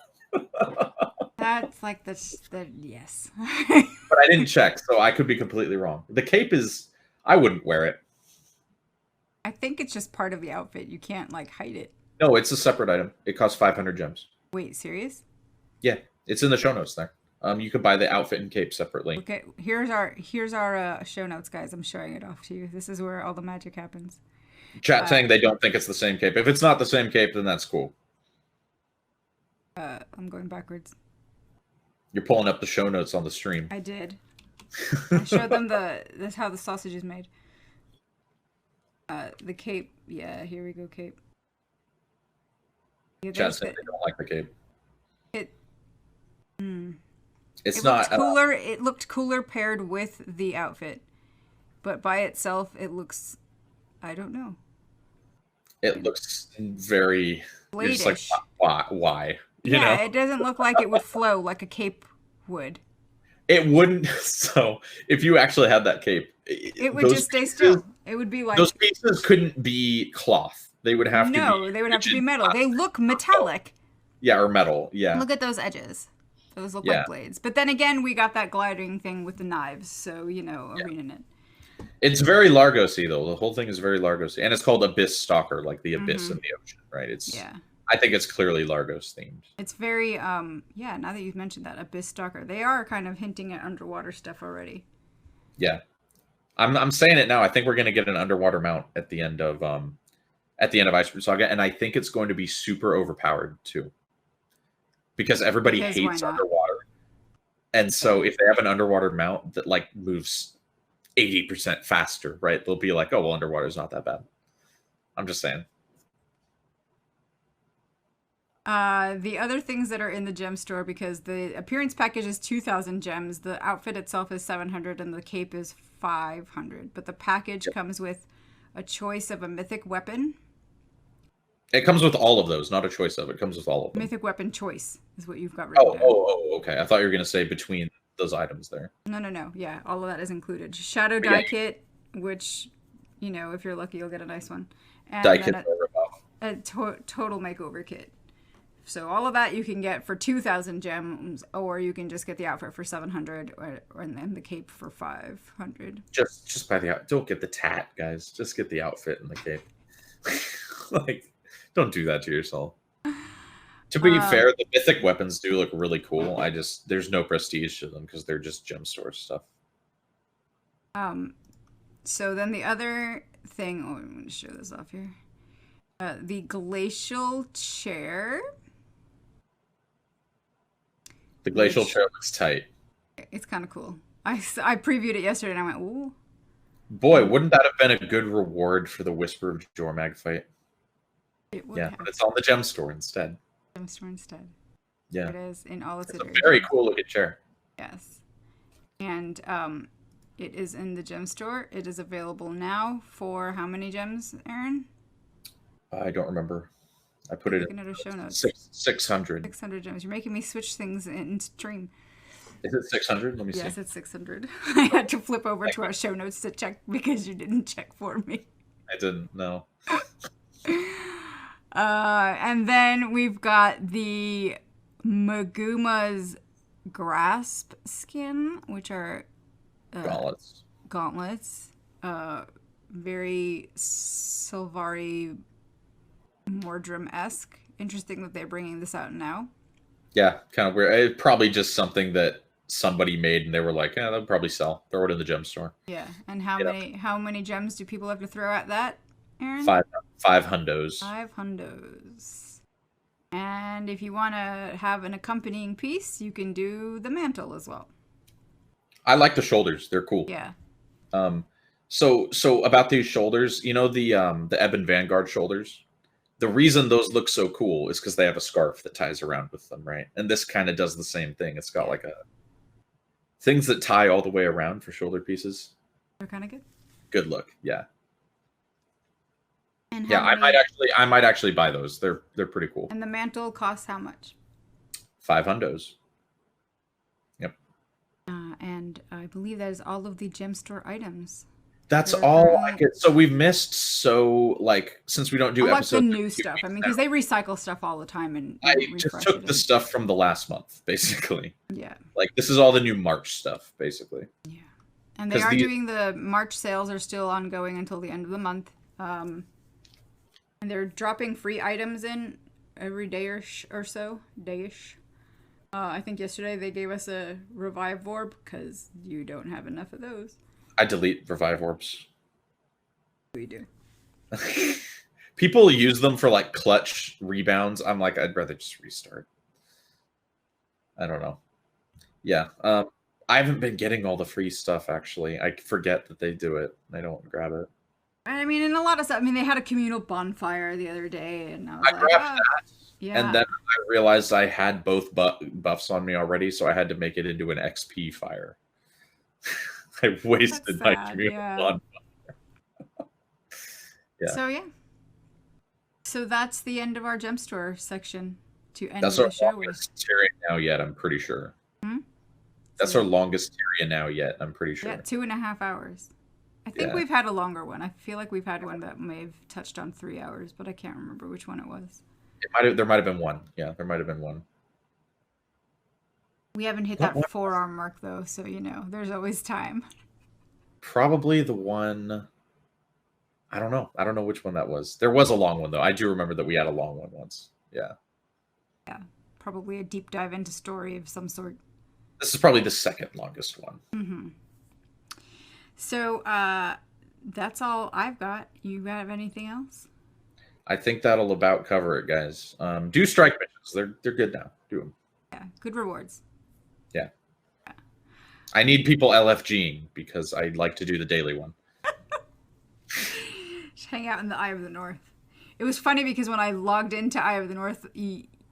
That's like the yes. But I didn't check, so I could be completely wrong. The cape is, I wouldn't wear it. I think it's just part of the outfit. You can't like hide it. No, it's a separate item. It costs 500 gems. Wait, serious? Yeah, it's in the show notes there. You could buy the outfit and cape separately. Okay, here's our show notes, guys. I'm showing it off to you. This is where all the magic happens. Chat saying they don't think it's the same cape. If it's not the same cape, then that's cool. I'm going backwards. You're pulling up the show notes on the stream. I did. I showed them that's how the sausage is made. The cape. Yeah, here we go, cape. Yeah, Chat saying they don't like the cape. It's not cooler. It looked cooler paired with the outfit, but by itself, it looks. I don't know. It looks very. Blade-ish. You're just like, why? You know? It doesn't look like it would flow like a cape would. It wouldn't. So if you actually had that cape, it would just stay still. It would be like those pieces couldn't be cloth. They would have to be. No, they would have to be metal. They look metallic. Yeah, or metal. Yeah. Look at those edges. Those look like blades. But then again, we got that gliding thing with the knives. So, ArenaNet. It's very Largos-y, though. The whole thing is very Largos-y. And it's called Abyss Stalker, like the abyss in the ocean, right? I think it's clearly Largos themed. It's very, now that you've mentioned that, Abyss Stalker. They are kind of hinting at underwater stuff already. Yeah. I'm saying it now. I think we're going to get an underwater mount at the end of Iceberg Saga, and I think it's going to be super overpowered, too. Because everybody hates underwater. And so if they have an underwater mount that like moves 80% faster, right? They'll be like, oh, well, underwater is not that bad. I'm just saying. The other things that are in the gem store, because the appearance package is 2,000 gems, the outfit itself is 700, and the cape is 500. But the package comes with a choice of a mythic weapon. It comes with all of those, not a choice of. It comes with all of them. Mythic weapon choice is what you've got written down. Okay. I thought you were going to say between those items there. No. Yeah, all of that is included. Shadow die kit, which, if you're lucky, you'll get a nice one. And die kit a total makeover kit. So all of that you can get for 2,000 gems, or you can just get the outfit for 700, and then the cape for 500. Just buy the outfit. Don't get the tat, guys. Just get the outfit and the cape. Like, don't do that to yourself. To be fair, the mythic weapons do look really cool. There's no prestige to them because they're just gem store stuff. So then the other thing, I'm going to show this off here. The glacial chair. The glacial chair looks tight. It's kind of cool. I previewed it yesterday and I went, ooh. Boy, wouldn't that have been a good reward for the Whisper of Jormag fight? It would have. But it's on the gem store instead. Gem store instead. Yeah. It is in all its iterations. A very cool looking chair. Yes. And it is in the gem store. It is available now for how many gems, Aaron? I don't remember. I put it in our show notes. 600. 600 gems. You're making me switch things in stream. Is it 600? Let me see. Yes, it's 600. I had to flip over to our show notes to check because you didn't check for me. I didn't know. And then we've got the Maguma's Grasp skin, which are gauntlets. Very Sylvari Mordrim-esque. Interesting that they're bringing this out now. Yeah, kind of weird. It's probably just something that somebody made and they were like, they'll probably sell. Throw it in the gem store. Yeah, and how many gems do people have to throw at that, Aaron? Five hundos. 5 hundos. And if you want to have an accompanying piece, you can do the mantle as well. I like the shoulders. They're cool. Yeah. So about these shoulders, the Ebon Vanguard shoulders? The reason those look so cool is because they have a scarf that ties around with them, right? And this kind of does the same thing. It's got like things that tie all the way around for shoulder pieces. They're kind of good. Good look, yeah. And I might actually buy those. They're pretty cool. And the mantle costs how much? 5 hundos. Yep. And I believe that is all of the gem store items. That's all I get. So we've missed since we don't do episodes. The new stuff. I mean, because they recycle stuff all the time and I just took the stuff from the last month, basically. Yeah. Like this is all the new March stuff, basically. Yeah. And they are doing the March sales are still ongoing until the end of the month. And they're dropping free items in every day or so. Day-ish. I think yesterday they gave us a revive orb because you don't have enough of those. I delete revive orbs. We do. People use them for like clutch rebounds. I'm like, I'd rather just restart. I don't know. Yeah. I haven't been getting all the free stuff, actually. I forget that they do it. I don't grab it. I mean, and a lot of stuff. I mean, they had a communal bonfire the other day, and I was I like, grabbed oh, that, yeah. and then I realized I had both buffs on me already, so I had to make it into an XP fire. I wasted my communal bonfire. Yeah. So, yeah. So that's the end of our gem store section to end That's the our show longest TyriaNow yet, I'm pretty sure. That's our longest TyriaNow yet, I'm pretty sure. Yeah, 2.5 hours. I think we've had a longer one. I feel like we've had one that may have touched on 3 hours, but I can't remember which one it was. There might have been one. Yeah, there might have been one. We haven't hit that 4-hour mark, though, so, there's always time. Probably the one... I don't know. I don't know which one that was. There was a long one, though. I do remember that we had a long one once. Yeah. Yeah. Probably a deep dive into story of some sort. This is probably the second longest one. Mm-hmm. So, that's all I've got. You have anything else? I think that'll about cover it, guys. Do strike missions. They're good now. Do them. Yeah. Good rewards. Yeah. I need people LFGing because I like to do the daily one. Hang out in the Eye of the North. It was funny because when I logged into Eye of the North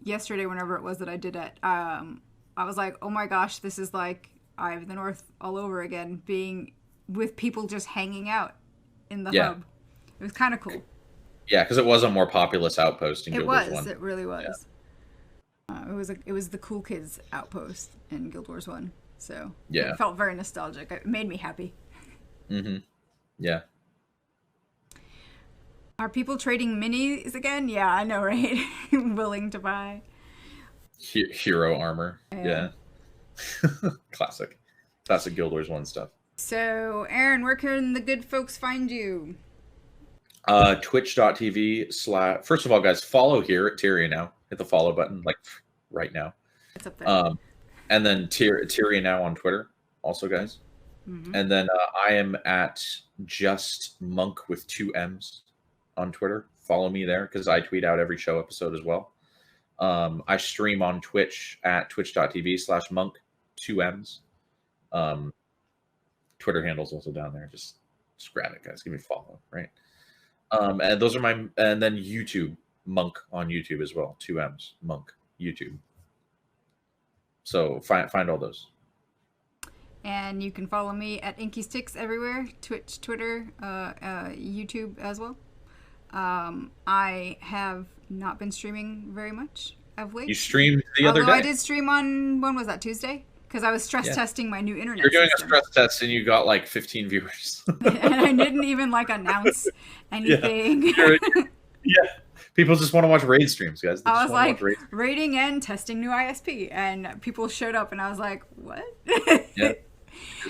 yesterday, whenever it was that I did it, I was like, oh my gosh, this is like Eye of the North all over again, being with people just hanging out in the hub. It was kind of cool. Yeah, because it was a more populous outpost in Guild Wars 1. It really was. Yeah. It was the cool kids outpost in Guild Wars 1. So it felt very nostalgic. It made me happy. Mm-hmm. Yeah. Are people trading minis again? Yeah, I know, right? Willing to buy. Hero armor. Yeah. Classic Guild Wars 1 stuff. So, Aaron, where can the good folks find you? Twitch.tv/ First of all, guys, follow here at TyriaNow. Hit the follow button, like, right now. It's up there. And then TyriaNow on Twitter, also, guys. Mm-hmm. And then I am at just Monk with 2 M's on Twitter. Follow me there because I tweet out every show episode as well. I stream on Twitch at twitch.tv/monk 2 M's. Twitter handle's also down there. Just grab it, guys. Give me a follow, right? And those are and then YouTube, Monk on YouTube as well. 2 M's, Monk, YouTube. So find all those. And you can follow me at InkySticks everywhere, Twitch, Twitter, YouTube as well. I have not been streaming very much of late. You streamed the other day. I did stream on, when was that, Tuesday? Because I was stress testing my new internet You're doing system. a stress test and you got like 15 viewers. And I didn't even like announce anything. Yeah. People just want to watch raid streams, guys. I was like, raiding and testing new ISP. And people showed up and I was like, what? Yeah.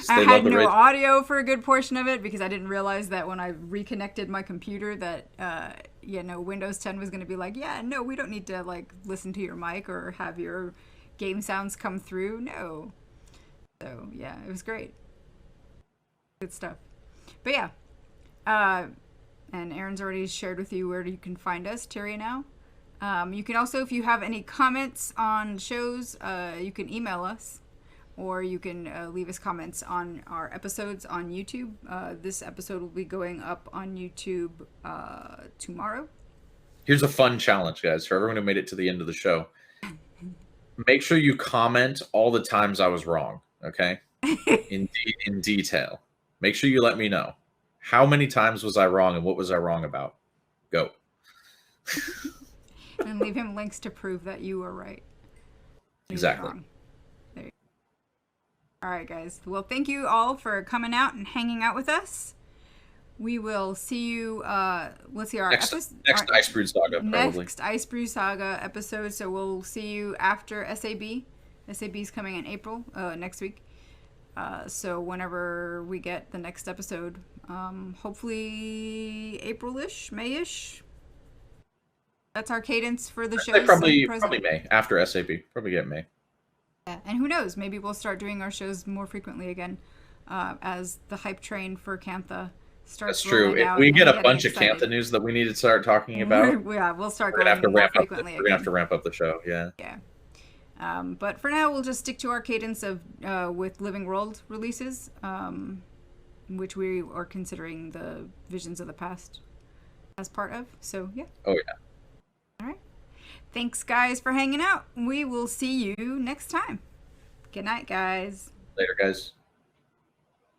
I had no audio for a good portion of it because I didn't realize that when I reconnected my computer that, Windows 10 was going to be like, no, we don't need to like listen to your mic or have your game sounds come through. No. So, yeah, it was great. Good stuff. But yeah. And Aaron's already shared with you where you can find us, TyriaNow. You can also, if you have any comments on shows, you can email us. Or you can leave us comments on our episodes on YouTube. This episode will be going up on YouTube tomorrow. Here's a fun challenge, guys, for everyone who made it to the end of the show. Make sure you comment all the times I was wrong, okay? In detail. Make sure you let me know. How many times was I wrong and what was I wrong about? Go. And leave him links to prove that you were right. Exactly. All right, guys. Well, thank you all for coming out and hanging out with us. We will see you. Let's see our next Ice Brew Saga. Probably. Next Ice Brew Saga episode. So we'll see you after SAB. SAB's coming in April next week. So whenever we get the next episode, hopefully April-ish, May-ish. That's our cadence for the show. Probably May after SAB. Probably get May. Yeah, and who knows? Maybe we'll start doing our shows more frequently again as the hype train for Cantha starts That's true. rolling If out we and get a getting bunch of excited. Canta news that we need to start talking about, Yeah, we'll start we're gonna have to going more ramp up. frequently. We're gonna have to ramp up the show. Yeah. Yeah. But for now, we'll just stick to our cadence of with Living World releases, which we are considering the Visions of the Past as part of. So yeah. Oh yeah. All right. Thanks, guys, for hanging out. We will see you next time. Good night, guys. Later, guys.